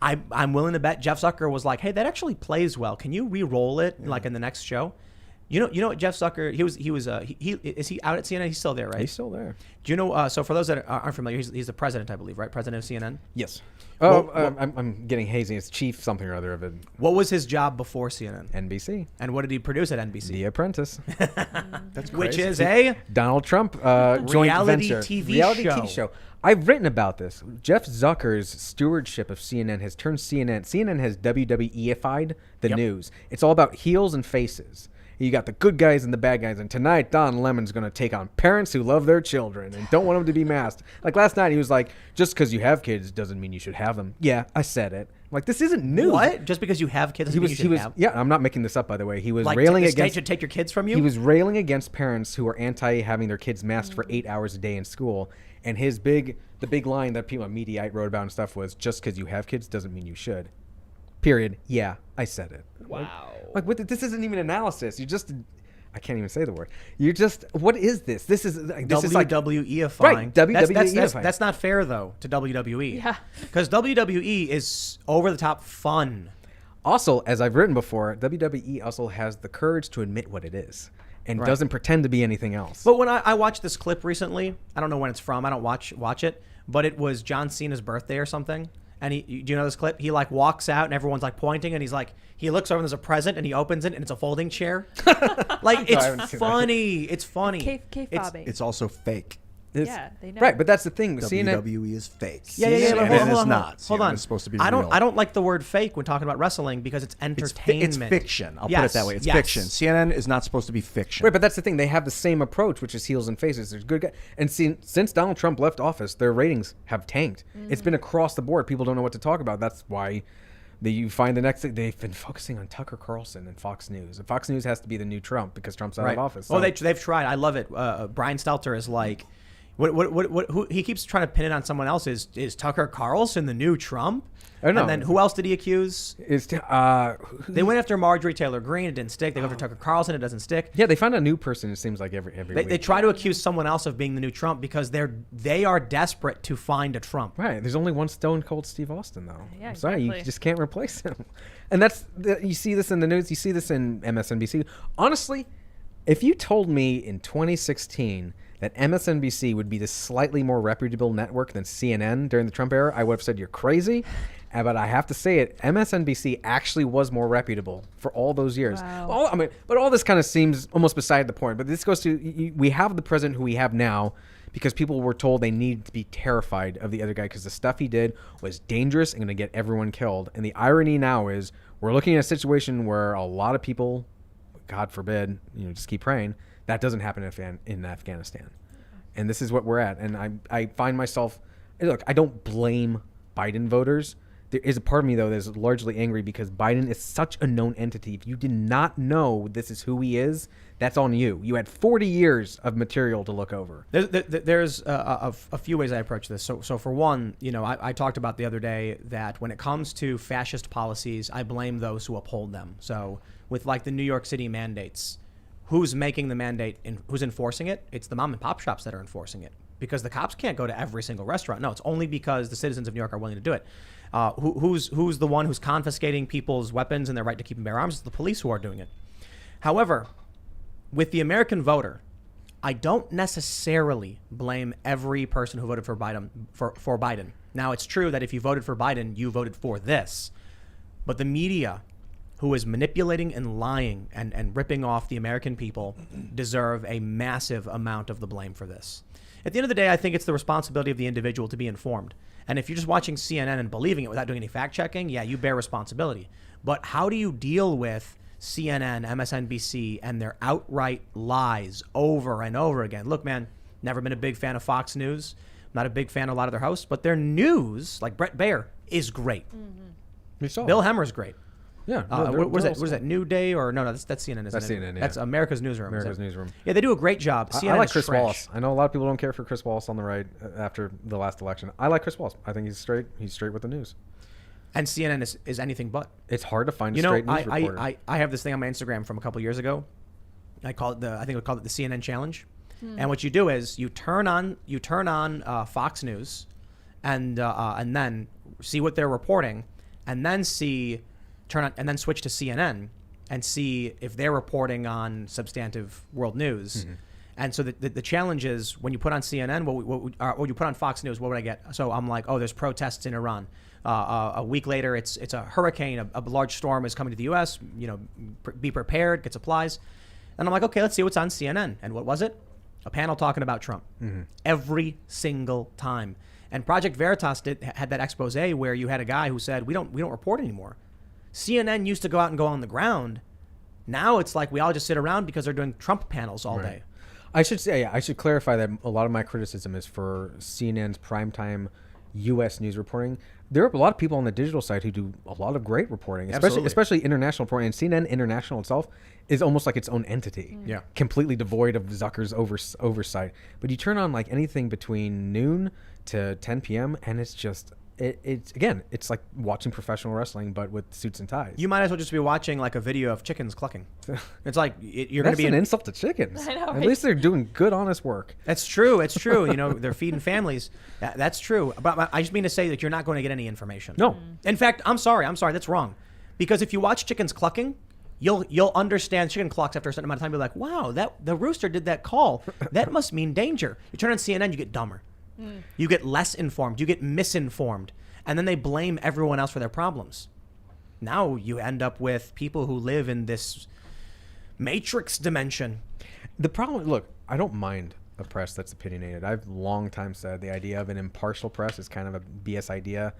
I'm willing to bet Jeff Zucker was like, hey, that actually plays well. Can you re-roll it like in the next show? You know what Jeff Zucker? Is he out at CNN? He's still there, right? He's still there. Do you know? So for those that aren't familiar, he's the president, I believe, right? President of CNN. Yes. Well, I'm getting hazy. It's chief something or other of it. What was his job before CNN? NBC. And what did he produce at NBC? The Apprentice. That's Which crazy. is a Donald Trump joint reality venture. TV show. I've written about this. Jeff Zucker's stewardship of CNN has turned CNN has WWE-ified the Yep. news. It's all about heels and faces. You got the good guys and the bad guys. And tonight, Don Lemon's going to take on parents who love their children and don't want them to be masked. Like last night, he was like, just because you have kids doesn't mean you should have them. Yeah, I said it. Like, this isn't new. What? Just because you have kids doesn't mean you should have? Yeah, I'm not making this up, by the way. He was Like, railing the state against... should take your kids from you? He was railing against parents who are anti having their kids masked for 8 hours a day in school. And the big line that people on Mediaite wrote about and stuff was, just because you have kids doesn't mean you should. Period. Yeah, I said it. Wow. Like what, this isn't even analysis. You just... I can't even say the word. You just... What is this? This is like... WWE-ifying. Right, WWE-ifying. That's not fair, though, to WWE. Yeah. Because WWE is over-the-top fun. Also, as I've written before, WWE also has the courage to admit what it is and Right. doesn't pretend to be anything else. But when I watched this clip recently, I don't know when it's from. I don't watch it. But it was John Cena's birthday or something. And do you know this clip? He like walks out and everyone's like pointing and he's like, he looks over and there's a present and he opens it and it's a folding chair. Like, I haven't it's seen funny. It's funny. K-fobbing. It's also fake. Yeah, they know. Right, but that's the thing. CNN, WWE is fake. Yeah. But CNN hold is on. not. Hold CNN on. is supposed to be I real. don't like the word fake when talking about wrestling because it's entertainment. It's fiction. I'll put Yes, it that way. It's yes. fiction. CNN is not supposed to be fiction. right, but that's the thing. They have the same approach, which is heels and faces. There's good guys. And since Donald Trump left office, their ratings have tanked. It's been across the board. People don't know what to talk about. That's why you find the next thing. They've been focusing on Tucker Carlson and Fox News. And Fox News has to be the new Trump because Trump's out of office. Oh, So- they've tried. I love it. Brian Stelter is like, who he keeps trying to pin it on someone else. Is Tucker Carlson the new Trump? I don't know. And then who else did he accuse? They went after Marjorie Taylor Greene. It didn't stick. They go after Tucker Carlson. It doesn't stick. Yeah, they found a new person. It seems like every They week. try to accuse someone else of being the new Trump because they are desperate to find a Trump. Right. There's only one stone cold Steve Austin, though. Yeah, I'm sorry, you exactly. just can't replace him. And you see this in the news. You see this in MSNBC. Honestly, if you told me in 2016 that MSNBC would be the slightly more reputable network than CNN during the Trump era, I would have said you're crazy. But I have to say it, MSNBC actually was more reputable for all those years. Wow. But all this kind of seems almost beside the point. But this goes to, we have the president who we have now because people were told they needed to be terrified of the other guy because the stuff he did was dangerous and going to get everyone killed. And the irony now is we're looking at a situation where a lot of people, God forbid, just keep praying, that doesn't happen in Afghanistan. And this is what we're at. And I find myself, look, I don't blame Biden voters. There is a part of me, though, that is largely angry because Biden is such a known entity. If you did not know this is who he is, that's on you. You had 40 years of material to look over. There's a few ways I approach this. So for one, I talked about the other day that when it comes to fascist policies, I blame those who uphold them. So with like the New York City mandates, who's making the mandate and who's enforcing it? It's the mom and pop shops that are enforcing it because the cops can't go to every single restaurant. No, it's only because the citizens of New York are willing to do it. Who's the one who's confiscating people's weapons and their right to keep and bear arms? It's the police who are doing it. However, with the American voter, I don't necessarily blame every person who voted for Biden for Biden. Now, it's true that if you voted for Biden, you voted for this. But the media, who is manipulating and lying and ripping off the American people, deserve a massive amount of the blame for this. At the end of the day, I think it's the responsibility of the individual to be informed. And if you're just watching CNN and believing it without doing any fact checking, yeah, you bear responsibility. But how do you deal with CNN, MSNBC, and their outright lies over and over again? Look, man, never been a big fan of Fox News. Not a big fan of a lot of their hosts, but their news, like Brett Baer, is great. Bill Hemmer's great. Yeah. What is that? New Day or no? That's CNN, isn't That's it? CNN, yeah. That's America's Newsroom. America's Newsroom. Yeah, they do a great job. CNN I like is Chris trash. Wallace. I know a lot of people don't care for Chris Wallace on the right after the last election. I like Chris Wallace. I think he's straight. He's straight with the news. And CNN is anything but. It's hard to find a straight news reporter. I have this thing on my Instagram from a couple years ago. I think we called it the CNN challenge. And what you do is you turn on Fox News, and then see what they're reporting, and then and then switch to CNN and see if they're reporting on substantive world news. And so the challenge is when you put on CNN, what you put on Fox News, what would I get? So I'm like, oh, there's protests in Iran. A week later, it's a hurricane, a large storm is coming to the U.S. Be prepared, get supplies. And I'm like, okay, let's see what's on CNN. And what was it? A panel talking about Trump every single time. And Project Veritas had that expose where you had a guy who said, we don't report anymore. CNN used to go out and go on the ground Now it's like we all just sit around because they're doing Trump panels all day. I should say, I should clarify that a lot of my criticism is for CNN's primetime U.S. news reporting. There are a lot of people on the digital side who do a lot of great reporting, especially international reporting. And CNN International itself is almost like its own entity, completely devoid of Zucker's oversight. But you turn on like anything between noon to 10 p.m. and it's just it's like watching professional wrestling but with suits and ties. You might as well just be watching like a video of chickens clucking. It's like you're going to be an insult to chickens. I know, At right? least they're doing good, honest work. That's true. It's true. You know, they're feeding families. That's true. But I just mean to say that you're not going to get any information. No. In fact, I'm sorry. That's wrong. Because if you watch chickens clucking, you'll understand chicken clucks after a certain amount of time. You're like, wow, the rooster did that call. That must mean danger. You turn on CNN, you get dumber. You get less informed. You get misinformed. And then they blame everyone else for their problems. Now you end up with people who live in this matrix dimension. The problem, look, I don't mind a press that's opinionated. I've long time said the idea of an impartial press is kind of a BS idea.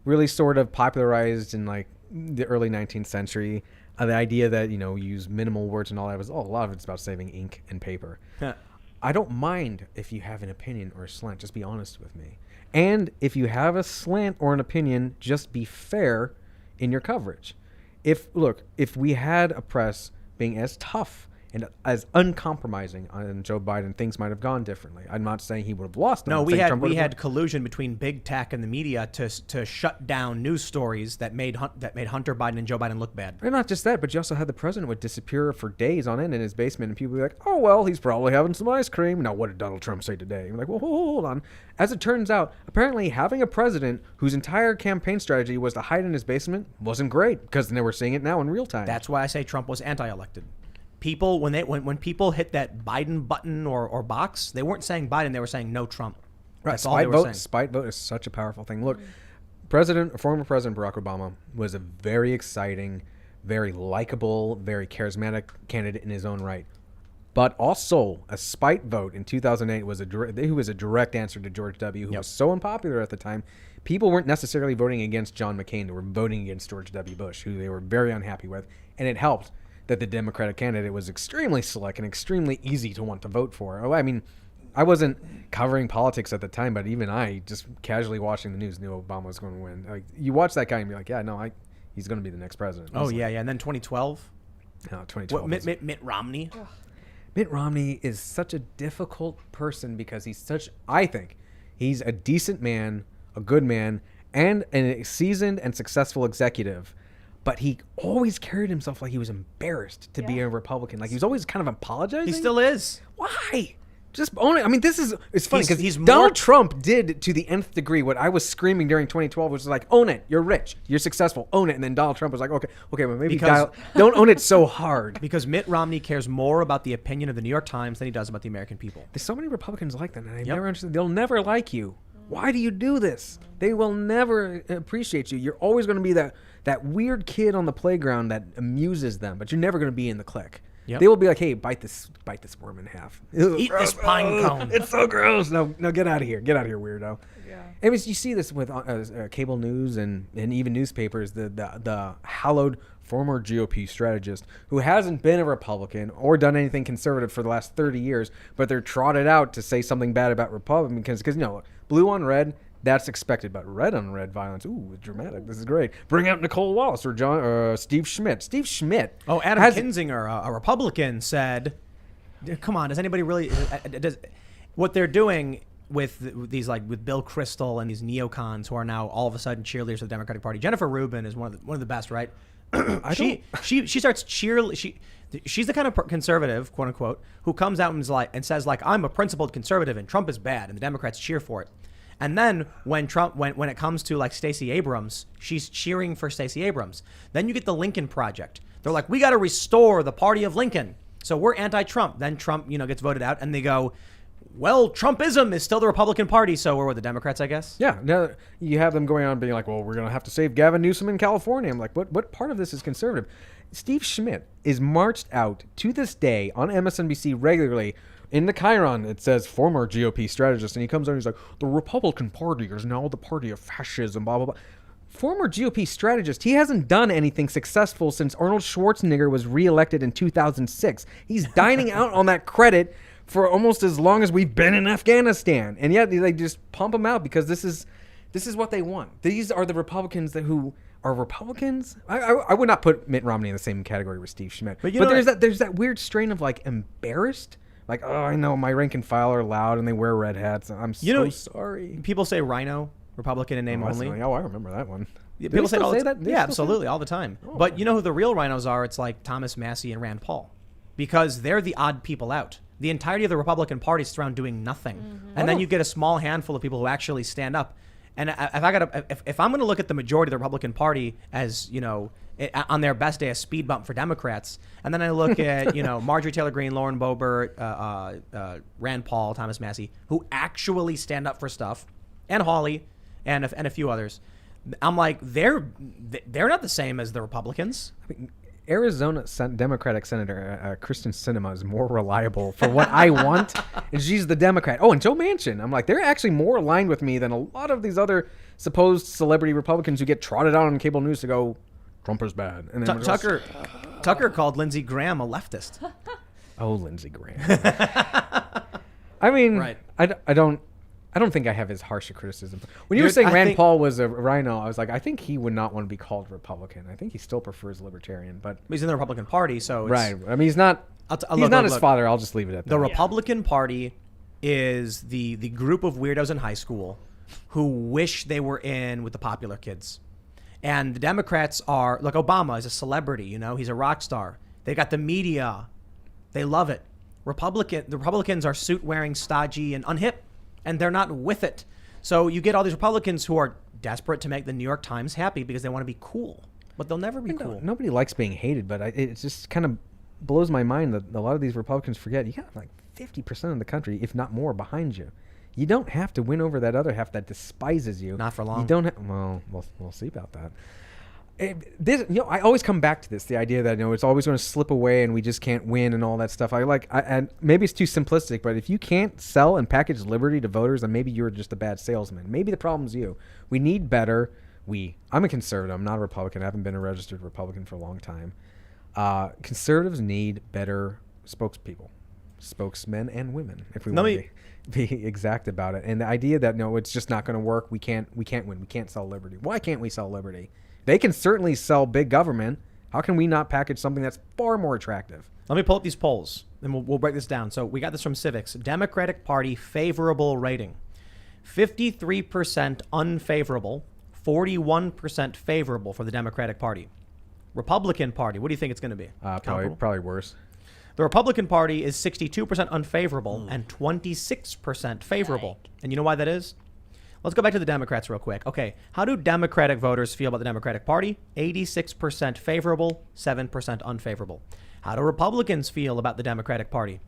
Really sort of popularized in like the early 19th century. The idea that, you use minimal words and all that was, a lot of it's about saving ink and paper. Yeah. I don't mind if you have an opinion or a slant. Just be honest with me. And if you have a slant or an opinion, just be fair in your coverage. If we had a press being as tough and as uncompromising on Joe Biden, things might have gone differently. I'm not saying he would have lost. No, we had collusion between big tech and the media to shut down news stories that made Hunter Biden and Joe Biden look bad. And not just that, but you also had the president would disappear for days on end in his basement, and people would be like, "Oh well, he's probably having some ice cream." Now, what did Donald Trump say today? I'm like, "Well, hold on." As it turns out, apparently having a president whose entire campaign strategy was to hide in his basement wasn't great, because they were seeing it now in real time. That's why I say Trump was anti-elected. People, when people hit that Biden button or box, they weren't saying Biden, they were saying no Trump. Right. That's all they were saying. Spite vote is such a powerful thing. Look, former President Barack Obama was a very exciting, very likable, very charismatic candidate in his own right. But also, a spite vote in 2008 was a direct answer to George W., who was so unpopular at the time. People weren't necessarily voting against John McCain. They were voting against George W. Bush, who they were very unhappy with. And it helped that the Democratic candidate was extremely slick and extremely easy to want to vote for. Oh, I mean, I wasn't covering politics at the time, but even I, just casually watching the news, knew Obama was going to win. Like, you watch that guy and be like, yeah, no, he's going to be the next president. Oh, yeah. And then 2012? No, 2012. Mitt Romney? Ugh. Mitt Romney is such a difficult person because I think he's a decent man, a good man, and a seasoned and successful executive. But he always carried himself like he was embarrassed to be a Republican. Like he was always kind of apologizing. He still is. Why? Just own it. I mean, it's funny because Donald Donald Trump did to the nth degree what I was screaming during 2012, which was like, own it. You're rich. You're successful. Own it. And then Donald Trump was like, okay, well, maybe don't own it so hard. Because Mitt Romney cares more about the opinion of the New York Times than he does about the American people. There's so many Republicans like that, and I never understood. They'll never like you. Why do you do this? They will never appreciate you. You're always going to be that weird kid on the playground that amuses them, but you're never going to be in the clique. Yep. They will be like, hey, bite this worm in half. Eat this pine cone. It's so gross. No, get out of here. Get out of here, weirdo. Yeah. I mean, you see this with cable news and even newspapers, the hallowed former GOP strategist who hasn't been a Republican or done anything conservative for the last 30 years, but they're trotted out to say something bad about Republicans because, blue on red, that's expected, but red on red violence, ooh, dramatic. This is great. Bring out Nicole Wallace or Steve Schmidt. Steve Schmidt. Oh, Adam Kinzinger, a Republican, said, come on, does anybody really... what they're doing with these, like, with Bill Kristol and these neocons who are now all of a sudden cheerleaders of the Democratic Party. Jennifer Rubin is one of the best, right? She starts she's the kind of conservative, quote unquote, who comes out and says like, I'm a principled conservative and Trump is bad, and the Democrats cheer for it. And then when it comes to like Stacey Abrams, she's cheering for Stacey Abrams. Then you get the Lincoln Project. They're like, we got to restore the party of Lincoln. So we're anti-Trump. Then Trump, gets voted out, and they go, well, Trumpism is still the Republican Party, so we're with the Democrats, I guess. Yeah. Now you have them going on being like, well, we're going to have to save Gavin Newsom in California. I'm like, what part of this is conservative? Steve Schmidt is marched out to this day on MSNBC regularly. In the Chiron, it says former GOP strategist, and he comes out and he's like, the Republican Party is now the party of fascism, blah, blah, blah. former GOP strategist. He hasn't done anything successful since Arnold Schwarzenegger was reelected in 2006. He's dining out on that credit for almost as long as we've been in Afghanistan. And yet they just pump him out because this is what they want. These are the Republicans who are Republicans. I would not put Mitt Romney in the same category with Steve Schmidt. But there's that weird strain of like embarrassed. Like, oh, I know my rank and file are loud and they wear red hats. I'm so sorry. People say Rhino, Republican in name only. Oh, I remember that one. People say that. Yeah, absolutely, all the time. Oh. But you know who the real rhinos are? It's like Thomas Massie and Rand Paul, because they're the odd people out. The entirety of the Republican Party is around doing nothing, and then you get a small handful of people who actually stand up. And if I'm going to look at the majority of the Republican Party as, you know, on their best day, a speed bump for Democrats, and then I look at, you know, Marjorie Taylor Greene, Lauren Boebert, Rand Paul, Thomas Massie, who actually stand up for stuff, and Hawley, and a few others, I'm like, they're not the same as the Republicans. I mean, Arizona Democratic Senator Kristen Sinema is more reliable for what I want, and she's the Democrat. Oh, and Joe Manchin. I'm like, they're actually more aligned with me than a lot of these other supposed celebrity Republicans who get trotted out on cable news to go, Trump is bad. And then Tucker called Lindsey Graham a leftist. Oh, Lindsey Graham. I mean, right. I don't think I have as harsh a criticism. When you were saying Rand Paul was a rhino, I was like, I think he would not want to be called Republican. I think he still prefers libertarian, but he's in the Republican Party, so it's, right. I mean, he's not. He's not his father. I'll just leave it at that. The Republican Party is the group of weirdos in high school who wish they were in with the popular kids, and the Democrats are like Obama is a celebrity. You know, he's a rock star. They got the media. They love it. The Republicans are suit-wearing, stodgy, and unhip. And they're not with it. So you get all these Republicans who are desperate to make the New York Times happy because they want to be cool. But they'll never be cool. Nobody likes being hated, but it just kind of blows my mind that a lot of these Republicans forget you got like 50% of the country, if not more, behind you. You don't have to win over that other half that despises you. Not for long. You don't well, we'll see about that. I always come back to this, the idea that, you know, it's always going to slip away and we just can't win and all that stuff. And maybe it's too simplistic, but if you can't sell and package liberty to voters, then maybe you're just a bad salesman. Maybe the problem's you. We need better. I'm a conservative. I'm not a Republican. I haven't been a registered Republican for a long time. Conservatives need better spokesmen and women, if we want to be exact about it. And the idea that, no, it's just not going to work. We can't win. We can't sell liberty. Why can't we sell liberty? They can certainly sell big government. How can we not package something that's far more attractive? Let me pull up these polls, and we'll break this down. So we got this from Civics. Democratic Party favorable rating. 53% unfavorable, 41% favorable for the Democratic Party. Republican Party, what do you think it's going to be? Probably worse. The Republican Party is 62% unfavorable and 26% favorable. And you know why that is? Let's go back to the Democrats real quick. Okay, how do Democratic voters feel about the Democratic Party? 86% favorable, 7% unfavorable. How do Republicans feel about the Democratic Party?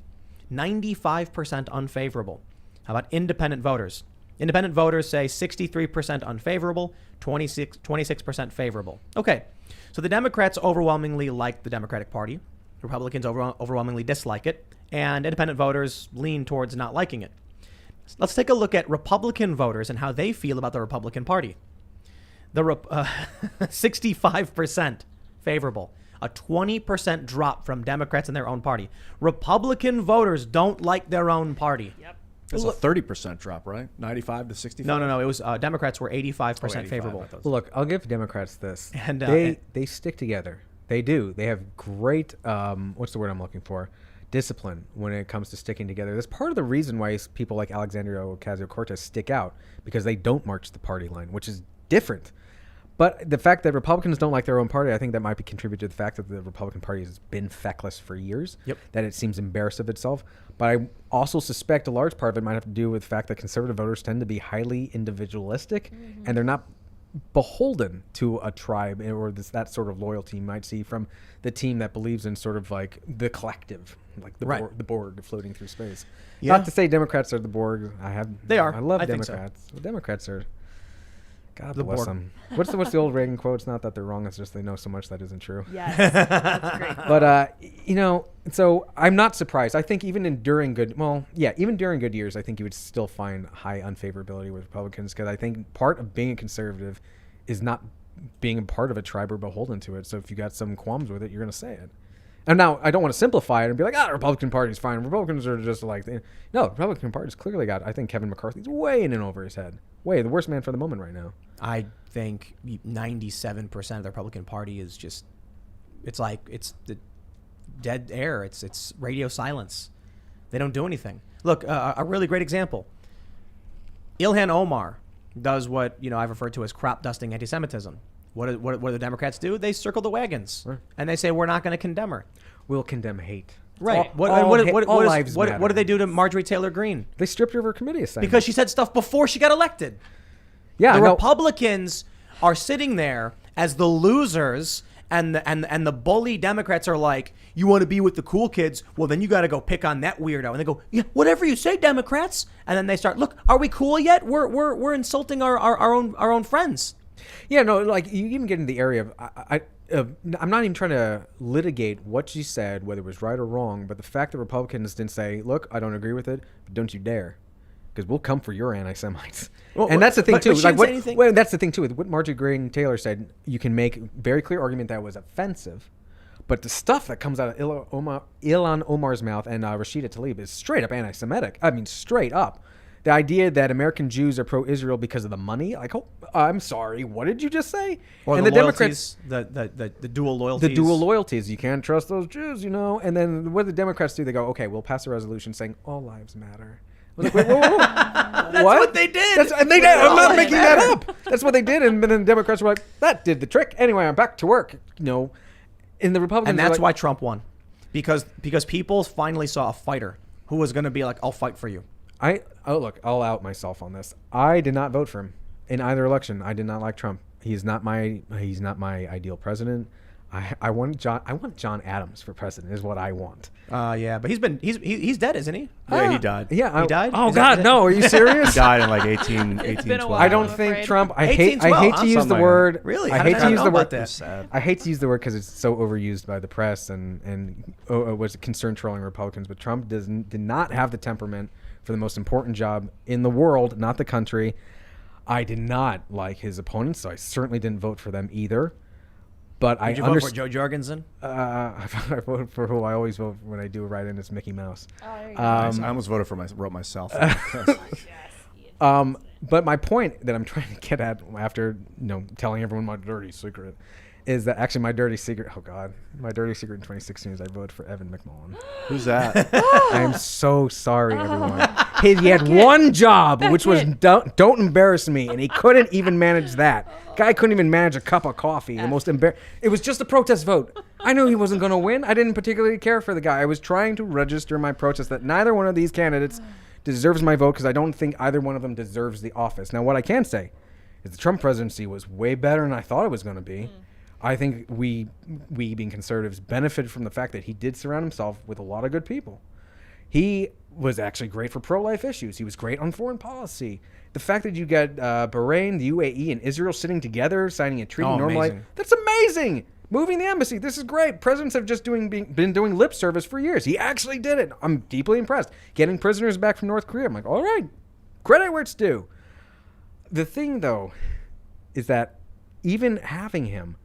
95% unfavorable. How about independent voters? Independent voters say 63% unfavorable, 26% favorable. Okay, so the Democrats overwhelmingly like the Democratic Party. Republicans overwhelmingly dislike it. And independent voters lean towards not liking it. Let's take a look at Republican voters and how they feel about the Republican Party. 65% favorable, a 20% drop from Democrats in their own party. Republican voters don't like their own party. Yep. It's a 30% drop, right? 95 to 65? No. It was Democrats were 85% favorable. Well, look, I'll give Democrats this. And they stick together. They do. They have great, what's the word I'm looking for? Discipline when it comes to sticking together. That's part of the reason why people like Alexandria Ocasio-Cortez stick out, because they don't march the party line, which is different. But the fact that Republicans don't like their own party, I think that might be contributed to the fact that the Republican Party has been feckless for years, that it seems embarrassed of itself. But I also suspect a large part of it might have to do with the fact that conservative voters tend to be highly individualistic, and they're not beholden to a tribe or that sort of loyalty you might see from the team that believes in sort of like the collective, like the Borg floating through space. Not to say Democrats are the Borg. They are. I love I Democrats. So. Well, Democrats are. God the bless Borg. them. What's the old Reagan quote? It's not that they're wrong. It's just they know so much that isn't true. Yes, that's great. But so I'm not surprised. I think even during good years, I think you would still find high unfavorability with Republicans, because I think part of being a conservative is not being a part of a tribe or beholden to it. So if you got some qualms with it, you're going to say it. And now I don't want to simplify it and be like, the Republican Party's fine. Republicans are just like, no, the Republican Party's clearly got, I think Kevin McCarthy's way in and over his head. Way the worst man for the moment right now. I think 97% of the Republican Party is just, it's the dead air. It's radio silence. They don't do anything. Look, a really great example. Ilhan Omar does what, I've referred to as crop dusting anti-Semitism. What do the Democrats do? They circle the wagons, right, and they say we're not going to condemn her. We'll condemn hate. Right. All lives What matter. did they do to Marjorie Taylor Greene? They stripped her of her committee assignment. Because she said stuff before she got elected. Yeah, the no. Republicans are sitting there as the losers, and the bully Democrats are like, you want to be with the cool kids? Well, then you got to go pick on that weirdo. And they go, yeah, whatever you say, Democrats. And then they start, look, are we cool yet? We're insulting our own friends. Yeah, no, like you even get in the area of I'm not even trying to litigate what she said, whether it was right or wrong, but the fact that Republicans didn't say, look, I don't agree with it, but don't you dare, because we'll come for your anti-Semites. Well, and that's the thing, too. But she didn't say anything. Well, that's the thing, too. With what Marjorie Greene Taylor said, you can make a very clear argument that was offensive, but the stuff that comes out of Ilhan Omar's mouth and Rashida Tlaib is straight up anti-Semitic. I mean, straight up. The idea that American Jews are pro-Israel because of the money, like, oh, I'm sorry, what did you just say? Or and the Democrats, the dual loyalties. the dual loyalties. You can't trust those Jews, And then what do the Democrats do? They go, okay, we'll pass a resolution saying all lives matter. I was like, wait, whoa. That's what they did. And they did. I'm not making that up. That's what they did. And then the Democrats were like, that did the trick. Anyway, I'm back to work. And the Republicans, And that's why Trump won, because people finally saw a fighter who was going to be like, I'll fight for you. I'll out myself on this. I did not vote for him in either election. I did not like Trump. He's not my ideal president. I want John Adams for president is what I want. Yeah, but he's dead, isn't he? Yeah, he died. Yeah, He died? Oh Is that- no, are you serious? He died in like 1812. I don't I'm think afraid. Trump. I 1812, hate to use the something like word. Really? I How hate did to I use know the about word. this? Sad. I hate to use the word because it's so overused by the press and was concerned trolling Republicans. But Trump did not have the temperament for the most important job in the world, not the country. I did not like his opponents, so I certainly didn't vote for them either. But Did you vote for Joe Jorgensen? I voted for who I always vote when I do a write-in. It's Mickey Mouse. Oh, there you I almost voted for wrote myself. But my point that I'm trying to get at after telling everyone my dirty secret is that actually my dirty secret in 2016 is I voted for Evan McMullen. Who's that? I am so sorry, everyone. He had one job, which was don't embarrass me, and he couldn't even manage that. Guy couldn't even manage a cup of coffee. It was just a protest vote. I knew he wasn't going to win. I didn't particularly care for the guy. I was trying to register my protest that neither one of these candidates deserves my vote because I don't think either one of them deserves the office. Now, what I can say is the Trump presidency was way better than I thought it was going to be. I think we being conservatives benefited from the fact that he did surround himself with a lot of good people. He was actually great for pro-life issues. He was great on foreign policy. The fact that you got Bahrain, the UAE, and Israel sitting together, signing a treaty normally, that's amazing. Moving the embassy, this is great. Presidents have just been doing lip service for years. He actually did it. I'm deeply impressed. Getting prisoners back from North Korea, I'm like, all right, credit where it's due. The thing, though, is that even having him,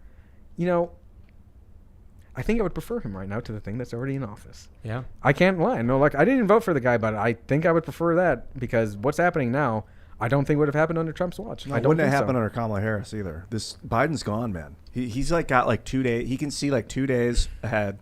I think I would prefer him right now to the thing that's already in office. Yeah. I can't lie. No, I didn't vote for the guy, but I think I would prefer that because what's happening now, I don't think would have happened under Trump's watch. No, it wouldn't have happened under Kamala Harris either. Biden's gone, man. He's got 2 days. He can see 2 days ahead.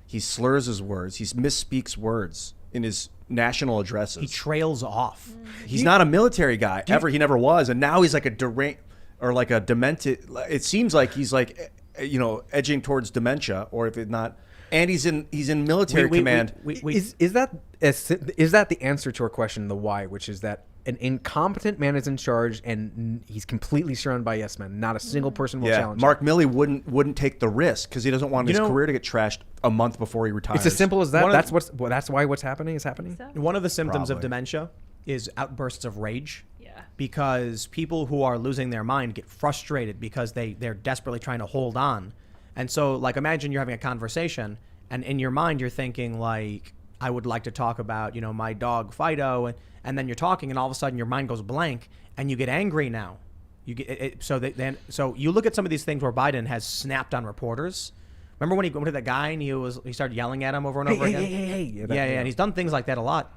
He slurs his words. He misspeaks words in his national addresses. He trails off. He's not a military guy ever. He never was, and now he's like a deranged or like a demented. It seems like he's edging towards dementia, or if it's not. And he's in military command. Is that the answer to our question, the why, which is that an incompetent man is in charge and he's completely surrounded by yes men. Not a single person will challenge Mark him. Milley wouldn't take the risk because he doesn't want his career to get trashed a month before he retires. It's as simple as that. That's why what's happening is happening. One of the symptoms of Probably. dementia is outbursts of rage. Yeah. Because people who are losing their mind get frustrated because they're desperately trying to hold on. And so, imagine you're having a conversation, and in your mind you're thinking, I would like to talk about, my dog Fido, and then you're talking, and all of a sudden your mind goes blank, and you get angry now. You get it, so you look at some of these things where Biden has snapped on reporters. Remember when he went to that guy and he started yelling at him over and over again? Hey. Yeah, and he's done things like that a lot.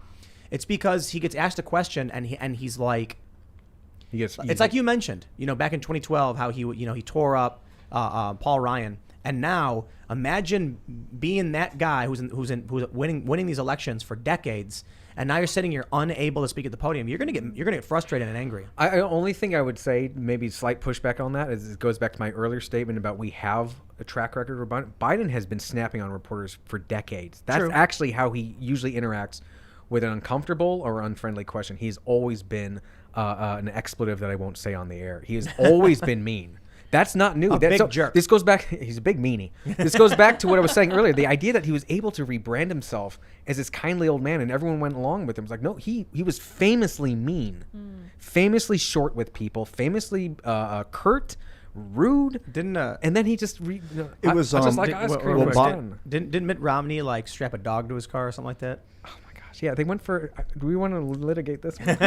It's because he gets asked a question and he's like, it's like you mentioned, back in 2012, how he tore up Paul Ryan, and now imagine being that guy who's winning these elections for decades, and now you're sitting here unable to speak at the podium. You're gonna get frustrated and angry. I only thing I would say, maybe slight pushback on that, is it goes back to my earlier statement about we have a track record of Biden. Biden has been snapping on reporters for decades. That's True. actually how he usually interacts with an uncomfortable or unfriendly question. He's always been an expletive that I won't say on the air. He has always been mean. That's not new. Big jerk. This goes back. He's a big meanie. This goes back to what I was saying earlier. The idea that he was able to rebrand himself as this kindly old man, and everyone went along with him. It was like, no, he was famously mean, famously short with people, famously curt, rude. And then he just It was, just like us. Didn't Mitt Romney like strap a dog to his car or something like that? Oh my gosh! Yeah, they went for. Do we want to litigate this one?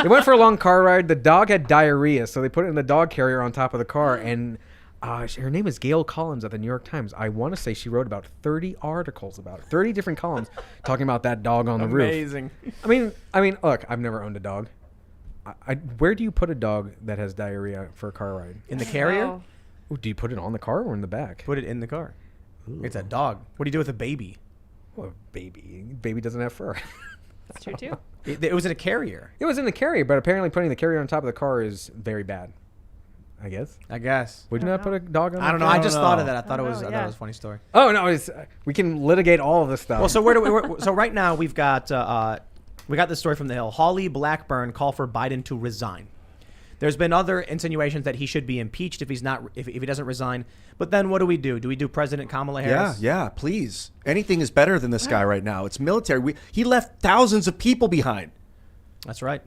They went for a long car ride. The dog had diarrhea, so they put it in the dog carrier on top of the car. And her name is Gail Collins at the New York Times. I want to say she wrote about 30 articles about it, 30 different columns talking about that dog on the roof. Amazing. I mean, look, I've never owned a dog. Where do you put a dog that has diarrhea for a car ride? In the carrier? Oh. Ooh, do you put it on the car or in the back? Put it in the car. Ooh. It's a dog. What do you do with a baby? Well, baby doesn't have fur. That's true too. It was in a carrier. It was in the carrier, but apparently putting the carrier on top of the car is very bad. I guess. Would you not put a dog on? I don't know. I just thought of that. I thought it was a funny story. Oh no, we can litigate all of this stuff. Well, so right now we've got this story from the Hill. Hawley Blackburn call for Biden to resign. There's been other insinuations that he should be impeached if he doesn't resign. But then what do? Do we do President Kamala Harris? Yeah, please. Anything is better than this guy right now. It's military. He left thousands of people behind. That's right.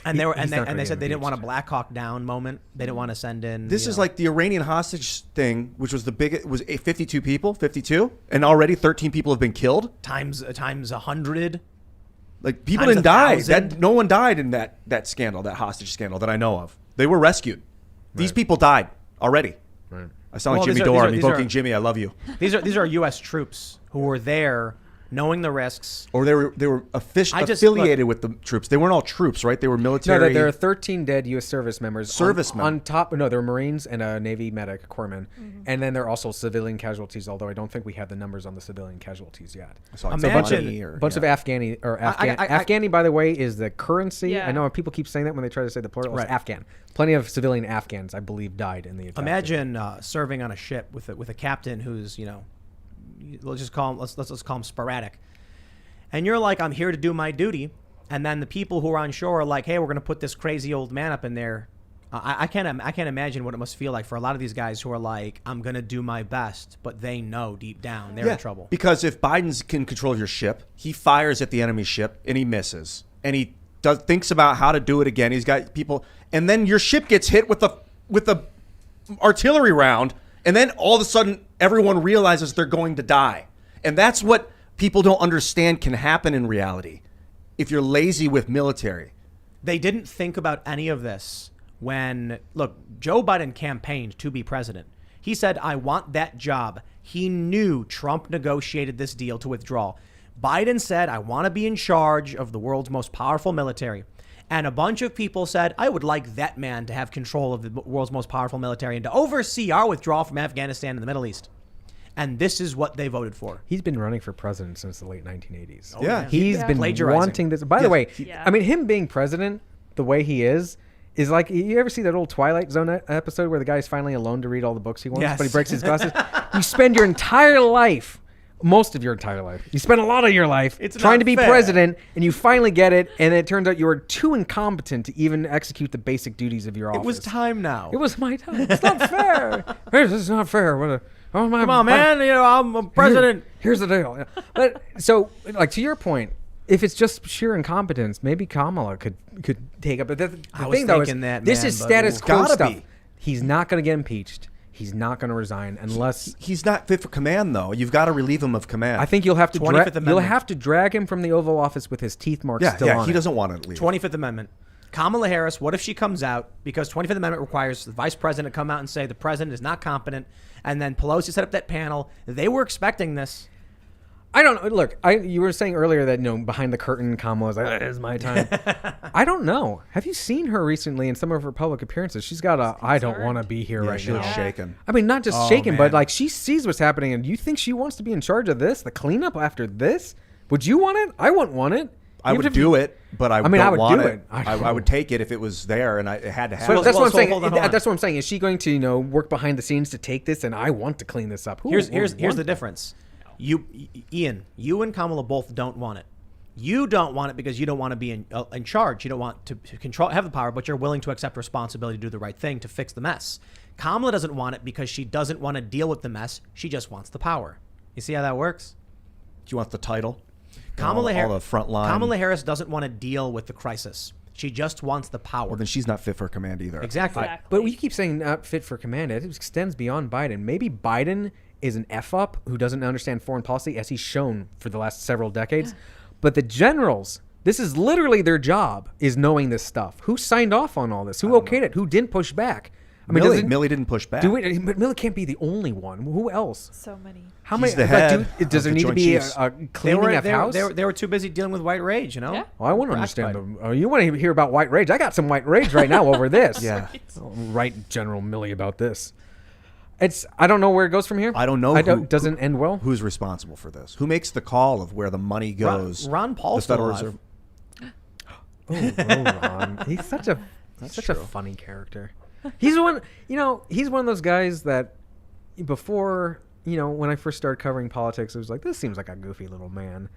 And they said they didn't want a Black Hawk Down moment. They didn't want to send in. This is like the Iranian hostage thing, which was the biggest. Was 52 people, 52, and already 13 people have been killed. Times 100. Like people didn't die. No one died in that scandal, that hostage scandal that I know of. They were rescued. These people died already. Right. I sound like Jimmy Dore. I'm evoking Jimmy. I love you. These are U.S. troops who were there, knowing the risks. Or they were affiliated with the troops. They weren't all troops, right? They were military. No, there are 13 dead U.S. service members. On top, no, there were Marines and a Navy medic, corpsman. Mm-hmm. And then there are also civilian casualties, although I don't think we have the numbers on the civilian casualties yet. Imagine a bunch of Afghani, by the way, is the currency. Yeah. I know people keep saying that when they try to say the plural. Right. It's Afghan. Plenty of civilian Afghans, I believe, died in the attack. Imagine serving on a ship with a captain who's, let's just call him sporadic. And you're like, I'm here to do my duty. And then the people who are on shore are like, hey, we're going to put this crazy old man up in there. I can't imagine what it must feel like for a lot of these guys who are like, I'm going to do my best, but they know deep down they're in trouble. Because if Biden can control your ship, he fires at the enemy ship and he misses. And he thinks about how to do it again. He's got people. And then your ship gets hit with a artillery round. And then all of a sudden, everyone realizes they're going to die. And that's what people don't understand can happen in reality if you're lazy with military. They didn't think about any of this when, look, Joe Biden campaigned to be president. He said, I want that job. He knew Trump negotiated this deal to withdraw. Biden said, I want to be in charge of the world's most powerful military. And a bunch of people said, I would like that man to have control of the world's most powerful military and to oversee our withdrawal from Afghanistan and the Middle East. And this is what they voted for. He's been running for president since the late 1980s. Oh, yeah. He's been wanting this. By the way, Yeah. I mean, him being president the way he is like, you ever see that old Twilight Zone episode where the guy's finally alone to read all the books he wants, Yes. but he breaks his glasses? You spend your entire life, most of your entire life, you spend a lot of your life trying to be president, and you finally get it, and it turns out you are too incompetent to even execute the basic duties of your office. It was time now. It was my time. It's not fair. This is not fair. Come on, man. I'm a president. Here's the deal. But so, like, to your point, if it's just sheer incompetence, maybe Kamala could take up. But the thing, though, is this is status quo stuff. He's not going to get impeached. He's not going to resign unless he's not fit for command, though. You've got to relieve him of command. I think you'll have to drag him from the Oval Office with his teeth marks still on. He doesn't want to leave. 25th Amendment. Kamala Harris, what if she comes out, because 25th Amendment requires the vice president to come out and say the president is not competent, and then Pelosi set up that panel. They were expecting this. I don't know. Look, you were saying earlier that, behind the curtain, Kamala's like, it's my time. I don't know. Have you seen her recently in some of her public appearances? She's got I don't want to be here right she now. looks shaken. I mean, not just shaken, but man. like she sees what's happening, and you think she wants to be in charge of this, the cleanup after this? Would you want it? I wouldn't want it. I would do it, but I mean, I don't would want do it. it. I would take it if it was there and it had to happen. So that's what I'm saying. hold on. That's what I'm saying. Is she going to, work behind the scenes to take this? And I want to clean this up. Here's the difference. Ian, you and Kamala both don't want it. You don't want it because you don't want to be in charge. You don't want to have the power, but you're willing to accept responsibility to do the right thing to fix the mess. Kamala doesn't want it because she doesn't want to deal with the mess. She just wants the power. You see how that works? She wants the title. Kamala all the front line. Kamala Harris doesn't want to deal with the crisis. She just wants the power. Well, then she's not fit for command either. Exactly. But you keep saying not fit for command. It extends beyond Biden. Maybe Biden is an F-up who doesn't understand foreign policy, as he's shown for the last several decades. But the generals, this is literally their job, is knowing this stuff. Who signed off on all this? Who okayed it? Who didn't push back? I mean, Millie didn't push back. But Millie can't be the only one. Who else? So many. How He's many? the head Does there of the need to Joint be Chiefs. a cleaning of house? They were too busy dealing with white rage, Yeah. Well, I want to understand. You want to hear about white rage? I got some white rage right now over this. Yeah. Write General Milley about this. I don't know where it goes from here. I don't know. Doesn't end well. Who's responsible for this? Who makes the call of where the money goes? Ron Paul's the Federal still Reserve. Ron. He's such a funny character. He's one. He's one of those guys that before, when I first started covering politics, it was like, this seems like a goofy little man,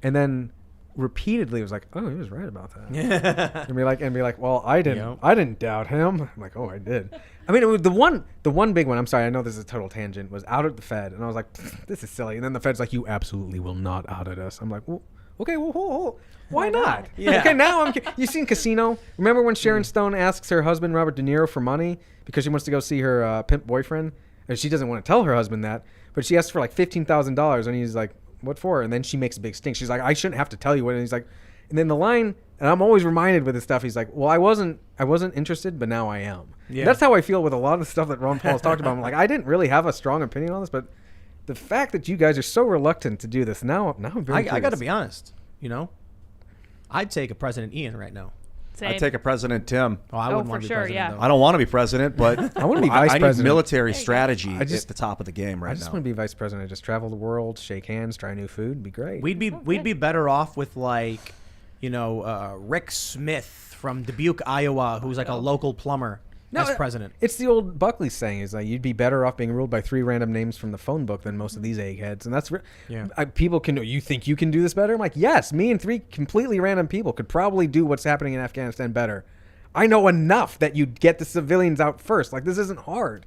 and then repeatedly it was like, oh, he was right about that. Yeah. and be like, well, I didn't doubt him. I'm like, oh, I did. I mean, it was the one big one. I'm sorry, I know this is a total tangent. Was out at the Fed, and I was like, this is silly. And then the Fed's like, you absolutely will not audit us. I'm like, well, okay, well, why not? Yeah. Okay, now you seen Casino? Remember when Sharon Stone asks her husband Robert De Niro for money because she wants to go see her pimp boyfriend, and she doesn't want to tell her husband that, but she asks for like $15,000, and he's like, what for? And then she makes a big stink. She's like, I shouldn't have to tell you what. And he's like, and then the line, and I'm always reminded with this stuff, he's like, well, I wasn't interested, but now I am. Yeah. That's how I feel with a lot of the stuff that Ron Paul has talked about. I'm like, I didn't really have a strong opinion on this, but the fact that you guys are so reluctant to do this now I'm very curious. I got to be honest. I'd take a President Ian right now. Same. I'd take a President Tim. Oh, I Oh, wouldn't for want to be sure, president, yeah. though. I don't want to be president, but I want to be vice I need president. military There you go. strategy I just- at the top of the game right I just now. want to be vice president. Just travel the world, shake hands, try new food. Be great. We'd be better off with Rick Smith from Dubuque, Iowa, who's like a local plumber as president. It's the old Buckley saying, is like, you'd be better off being ruled by 3 random names from the phone book than most of these eggheads. And that's Yeah. people can. You think you can do this better? I'm like, yes. Me and 3 completely random people could probably do what's happening in Afghanistan better. I know enough that you'd get the civilians out first. Like, this isn't hard.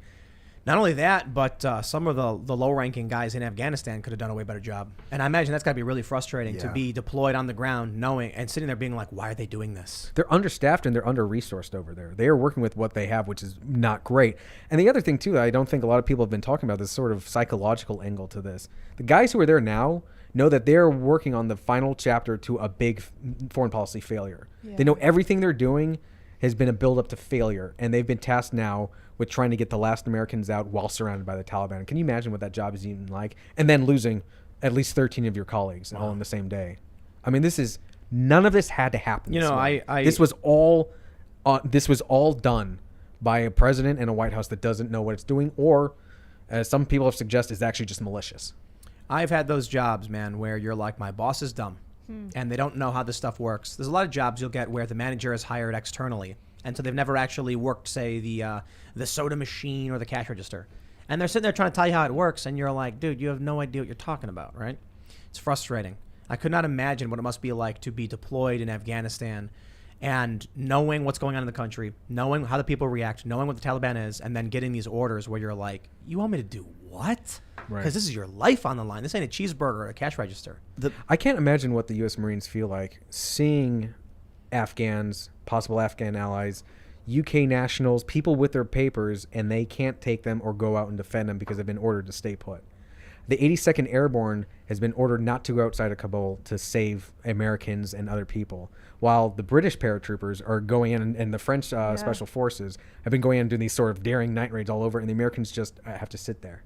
Not only that, but some of the low-ranking guys in Afghanistan could have done a way better job. And I imagine that's got to be really frustrating to Yeah. be deployed on the ground, knowing and sitting there being like, "Why are they doing this?" They're understaffed and they're under-resourced over there. They are working with what they have, which is not great. And the other thing, too, that I don't think a lot of people have been talking about, this sort of psychological angle to this. The guys who are there now know that they're working on the final chapter to a big foreign policy failure. Yeah. They know everything they're doing has been a build-up to failure, and they've been tasked now with trying to get the last Americans out while surrounded by the Taliban. Can you imagine what that job is even like? And then losing at least 13 of your colleagues all in the same day. I mean, none of this had to happen. You this know, way. I this was all done by a president and a White House that doesn't know what it's doing, or as some people have suggested, is actually just malicious. I've had those jobs, man, where you're like, my boss is dumb and they don't know how this stuff works. There's a lot of jobs you'll get where the manager is hired externally, and so they've never actually worked, say, the soda machine or the cash register. And they're sitting there trying to tell you how it works, and you're like, dude, you have no idea what you're talking about, right? It's frustrating. I could not imagine what it must be like to be deployed in Afghanistan and knowing what's going on in the country, knowing how the people react, knowing what the Taliban is, and then getting these orders where you're like, you want me to do what? Right. Because this is your life on the line. This ain't a cheeseburger or a cash register. I can't imagine what the U.S. Marines feel like seeing Afghans, possible Afghan allies, UK nationals, people with their papers, and they can't take them or go out and defend them because they've been ordered to stay put. The 82nd Airborne has been ordered not to go outside of Kabul to save Americans and other people, while the British paratroopers are going in, and the French special forces have been going in and doing these sort of daring night raids all over, and the Americans just have to sit there.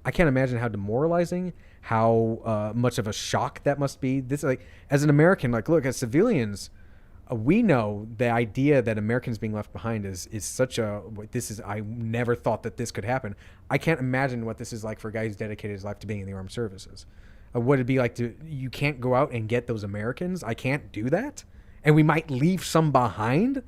I can't imagine how demoralizing, how much of a shock that must be. This, like, as an American, like, look, as civilians, we know the idea that Americans being left behind is such a, I never thought that this could happen. I can't imagine what this is like for a guy who's dedicated his life to being in the armed services. What it'd be like you can't go out and get those Americans. I can't do that. And we might leave some behind.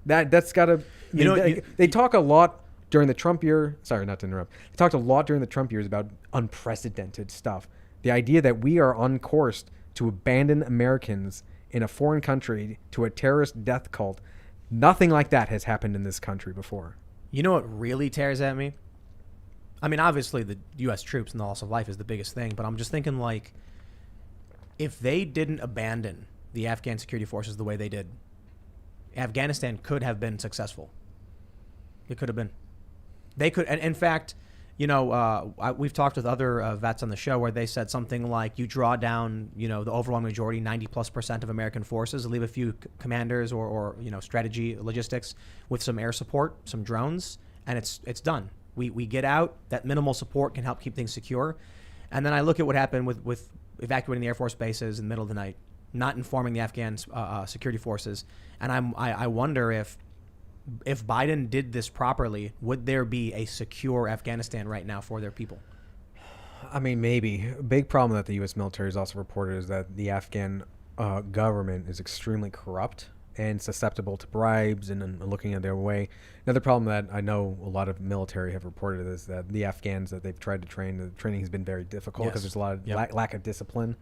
That's gotta, they talk a lot during the Trump year. Sorry, not to interrupt. They talked a lot during the Trump years about unprecedented stuff. The idea that we are on course to abandon Americans in a foreign country to a terrorist death cult. Nothing like that has happened in this country before. You know what really tears at me? I mean, obviously the U.S. troops and the loss of life is the biggest thing, but I'm just thinking, like, if they didn't abandon the Afghan security forces the way they did, Afghanistan could have been successful. It could have been. They could, and in fact, you know, we've talked with other vets on the show where they said something like, you draw down, you know, the overwhelming majority, 90+% of American forces, leave a few commanders or you know, strategy, logistics with some air support, some drones, and it's done. We get out. That minimal support can help keep things secure. And then I look at what happened with evacuating the Air Force bases in the middle of the night, not informing the Afghan security forces. And I wonder if Biden did this properly, would there be a secure Afghanistan right now for their people? I mean, maybe. A big problem that the U.S. military has also reported is that the Afghan government is extremely corrupt and susceptible to bribes and looking at their way. Another problem that I know a lot of military have reported is that the Afghans that they've tried to train, the training has been very difficult because there's a lot of lack of discipline.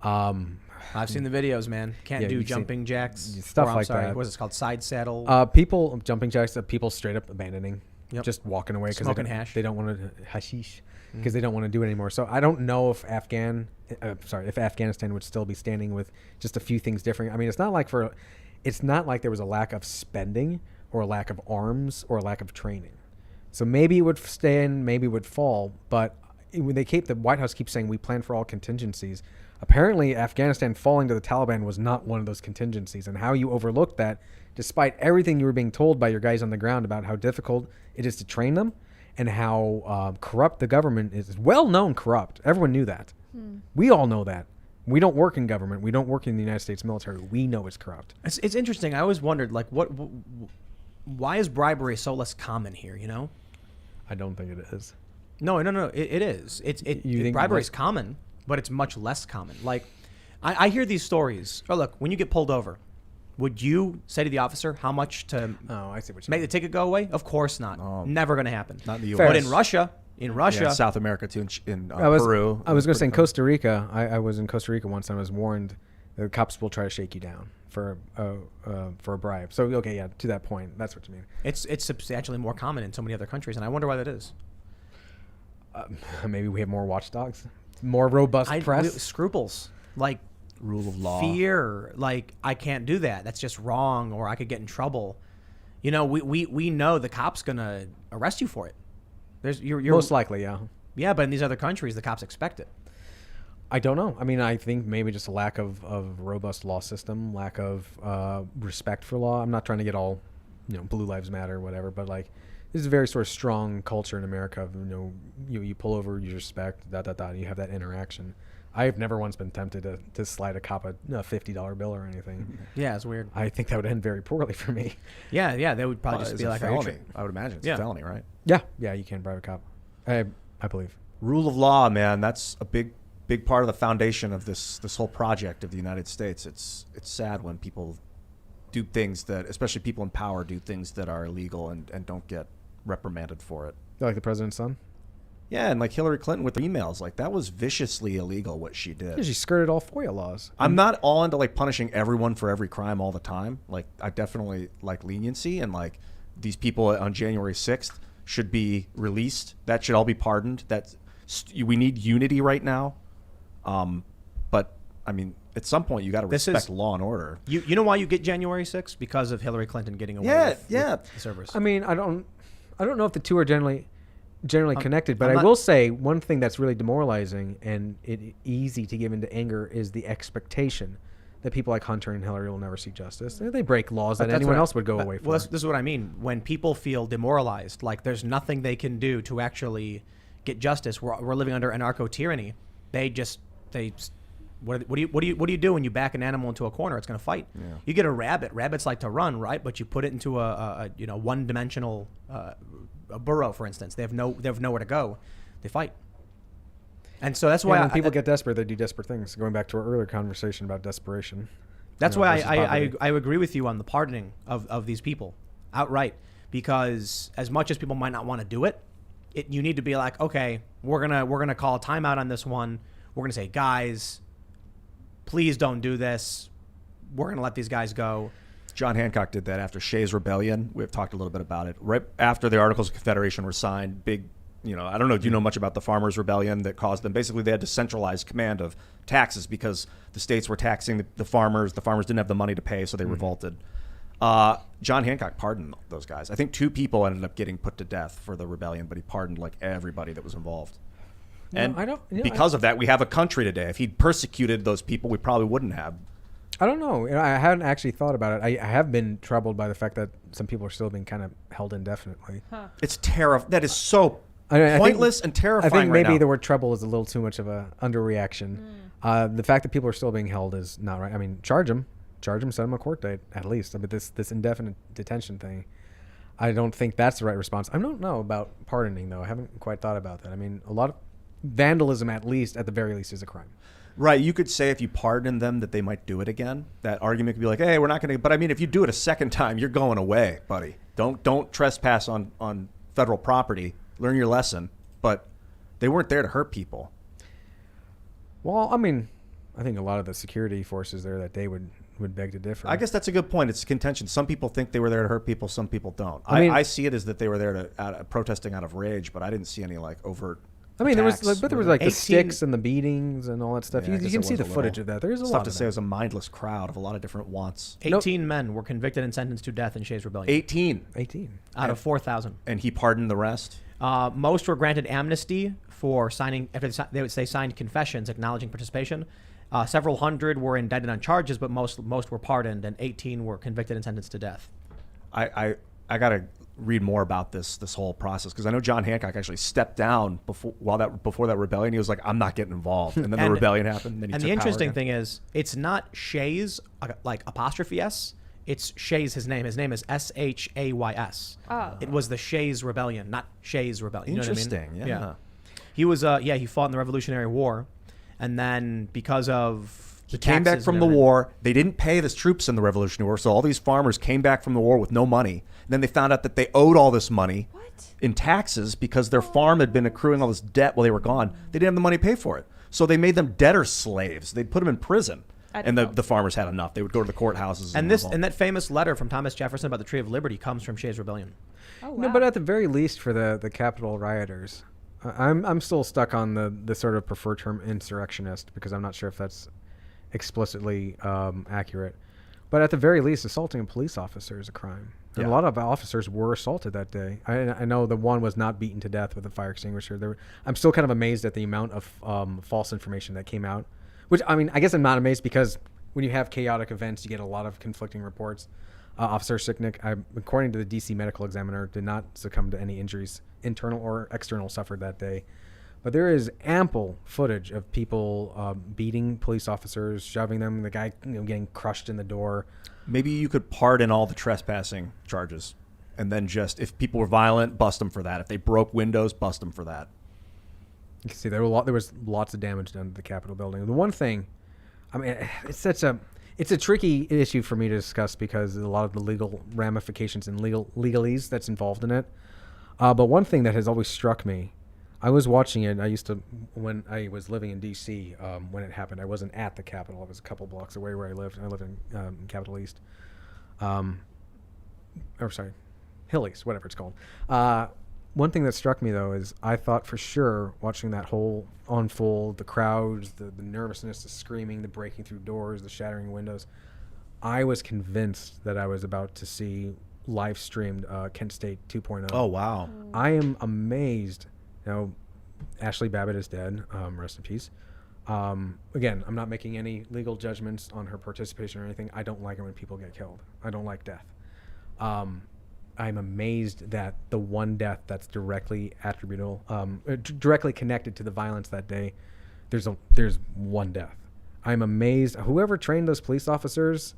I've seen the videos, man. Can't do jumping jacks. Stuff like that. What is it called? Side saddle? People, jumping jacks, people straight up abandoning, just walking away because they don't want to, hashish, because they don't want to do it anymore. So I don't know if if Afghanistan would still be standing with just a few things different. I mean, it's not like there was a lack of spending or a lack of arms or a lack of training. So maybe it would stand, maybe it would fall. But when the White House keeps saying we plan for all contingencies, apparently Afghanistan falling to the Taliban was not one of those contingencies. And how you overlooked that, despite everything you were being told by your guys on the ground about how difficult it is to train them and how corrupt the government is. Well-known corrupt. Everyone knew that. We all know that. We don't work in government. We don't work in the United States military. We know it's corrupt. It's interesting. I always wondered, like, why is bribery so less common here, you know? I don't think it is. No, it is. Bribery is common, but it's much less common. Like, I hear these stories. Oh, look, when you get pulled over, would you say to the officer how much to I see what you make the ticket go away? Of course not. Never going to happen. Not in the U.S. But in Russia, South America too, in Peru. I was going to say in Costa Rica. I was in Costa Rica once and I was warned the cops will try to shake you down for a bribe. So, okay, yeah, to that point, that's what you mean. It's substantially more common in so many other countries, and I wonder why that is. Maybe we have more watchdogs, more robust press. Scruples, like rule of law. Fear, like, I can't do that. That's just wrong, or I could get in trouble. You know, we know the cop's going to arrest you for it. You're most likely, yeah. Yeah, but in these other countries, the cops expect it. I don't know. I mean, I think maybe just a lack of robust law system, lack of respect for law. I'm not trying to get all, Blue Lives Matter or whatever, but like this is a very sort of strong culture in America of, you pull over, you respect, you have that interaction. I have never once been tempted to slide a cop a $50 bill or anything. Yeah, it's weird. I think that would end very poorly for me. Yeah, they would probably just be like a felony. I would imagine it's a felony, right? Yeah, you can't bribe a cop. I believe. Rule of law, man, that's a big part of the foundation of this whole project of the United States. It's sad when people do things that, especially people in power, do things that are illegal and don't get reprimanded for it. Like the president's son? Yeah, and like Hillary Clinton with the emails, like that was viciously illegal what she did. Yeah, she skirted all FOIA laws. I'm not all into like punishing everyone for every crime all the time. Like I definitely like leniency, and like these people on January 6th should be released. That should all be pardoned. We need unity right now. But I mean, at some point you got to respect law and order. You know why you get January 6th? Because of Hillary Clinton getting away with the servers. I mean, I don't know if the two are generally. generally connected. But I'm I not- will say one thing that's really demoralizing and easy to give into anger is the expectation that people like Hunter and Hillary will never see justice. They break laws that But that's anyone what I- else would go but- away for. Well, this is what I mean. When people feel demoralized, like there's nothing they can do to actually get justice. We're living under anarcho tyranny. What do you do when you back an animal into a corner? It's going to fight. Yeah. You get a rabbit. Rabbits like to run, right? But you put it into a one-dimensional a burrow, for instance. They have nowhere to go. They fight. And so that's why when people get desperate, they do desperate things. Going back to our earlier conversation about desperation. That's you know, why versus I poverty. agree with you on the pardoning of these people outright, because as much as people might not want to do it, you need to be like, okay, we're gonna call a timeout on this one. We're gonna say, guys, please don't do this. We're gonna let these guys go. John Hancock did that after Shays Rebellion. We've talked a little bit about it. Right after the Articles of Confederation were signed, I don't know, do you know much about the Farmers' Rebellion that caused them? Basically, they had to centralize command of taxes because the states were taxing the farmers. The farmers didn't have the money to pay, so they revolted. John Hancock pardoned those guys. I think 2 people ended up getting put to death for the rebellion, but he pardoned like everybody that was involved. And because of that, we have a country today. If he'd persecuted those people, we probably wouldn't have. I don't know. I haven't actually thought about it. I have been troubled by the fact that some people are still being kind of held indefinitely. It's terrifying. That is so I pointless think, and terrifying. I think right maybe now. the word trouble is a little too much of a underreaction. The fact that people are still being held is not right. I mean, charge them, set them a court date at least. But this indefinite detention thing, I don't think that's the right response. I don't know about pardoning though. I haven't quite thought about that. I mean, a lot of vandalism, at the very least, is a crime. Right, you could say if you pardon them that they might do it again. That argument could be like, hey, we're not going to. But I mean, if you do it a second time, you're going away, buddy. Don't trespass on federal property. Learn your lesson. But they weren't there to hurt people. Well, I mean, I think a lot of the security forces there that day would beg to differ. I guess that's a good point. It's contention. Some people think they were there to hurt people. Some people don't. I mean- I see it as that they were there to protesting out of rage, but I didn't see any like overt. I mean, there was attacks. like the 18 sticks and the beatings and all that stuff. Yeah, I you guess can it see was the a footage little- of that. There is a It's lot tough to of say. that. It was a mindless crowd of a lot of different wants. 18 men were convicted and sentenced to death in Shays Rebellion 18, 18. out of 4,000. and he pardoned the rest. Most were granted amnesty for signing, after they would say signed confessions acknowledging participation. Several hundred were indicted on charges, but most were pardoned, and 18 were convicted and sentenced to death. I got to read more about this whole process because I know John Hancock actually stepped down before that rebellion. He was like, I'm not getting involved, and then the rebellion happened. Then he And took the power interesting again. thing is, it's not Shays, like apostrophe S. It's Shays. His name is Shays. Oh. It was the Shays Rebellion, not Shays Rebellion. You know what I mean? Interesting, yeah. He was. He fought in the Revolutionary War, and then because of He came back from the war. They didn't pay the troops in the Revolutionary War, so all these farmers came back from the war with no money. And then they found out that they owed all this money in taxes because their farm had been accruing all this debt while they were gone. They didn't have the money to pay for it. So they made them debtor slaves. They'd put them in prison. And the farmers had enough. They would go to the courthouses. And that famous letter from Thomas Jefferson about the Tree of Liberty comes from Shays Rebellion. Oh, wow. No, but at the very least, for the Capitol rioters, I'm still stuck on the sort of preferred term insurrectionist because I'm not sure if that's explicitly accurate. But at the very least, assaulting a police officer is a crime. And Yeah. a lot of officers were assaulted that day. I know the one was not beaten to death with a fire extinguisher. I'm still kind of amazed at the amount of false information that came out. Which, I mean, I guess I'm not amazed because when you have chaotic events, you get a lot of conflicting reports. Officer Sicknick, according to the D.C. Medical Examiner, did not succumb to any injuries, internal or external, suffered that day. But there is ample footage of people beating police officers, shoving them, the guy getting crushed in the door. Maybe you could pardon all the trespassing charges. And then just, if people were violent, bust them for that. If they broke windows, bust them for that. You can see there was lots of damage done to the Capitol building. The one thing, I mean, it's a tricky issue for me to discuss because of a lot of the legal ramifications and legalese that's involved in it. But one thing that has always struck me, I was watching it. When I was living in D.C. When it happened, I wasn't at the Capitol. I was a couple blocks away where I lived. I lived in Capitol East, Hill East, whatever it's called. One thing that struck me, though, is I thought for sure watching that whole unfold, the crowds, the nervousness, the screaming, the breaking through doors, the shattering windows, I was convinced that I was about to see live streamed Kent State 2.0. Oh, wow. I am amazed Now, Ashley Babbitt is dead. Rest in peace. Again, I'm not making any legal judgments on her participation or anything. I don't like it when people get killed. I don't like death. I'm amazed that the one death that's directly attributable, directly connected to the violence that day, there's one death. I'm amazed. Whoever trained those police officers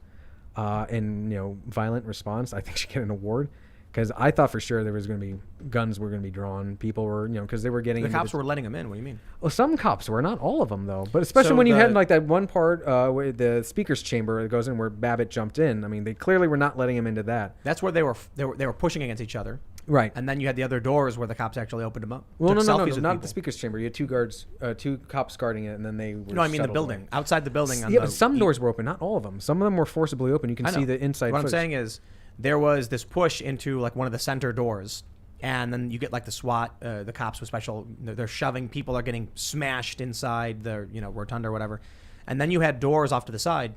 in violent response, I think should get an award. Because I thought for sure there was going to be guns were going to be drawn. People were, because they were getting. The cops were letting them in. What do you mean? Well, some cops were, not all of them though. But especially So when you had like that one part where the speaker's chamber that goes in where Babbitt jumped in. I mean, they clearly were not letting him into that. That's where they were pushing against each other. Right. And then you had the other doors where the cops actually opened them up. Well, took no, selfies with not people. the speaker's chamber. You had two cops guarding it, and then they were. No, I mean the shuttled building. away. Outside the building. Yeah, but some doors were open, not all of them. Some of them were forcibly open. You can I know. see the inside. What I'm footage. saying is, there was this push into like one of the center doors, and then you get like the SWAT, the cops with special. They're shoving people are getting smashed inside the rotunda or whatever, and then you had doors off to the side.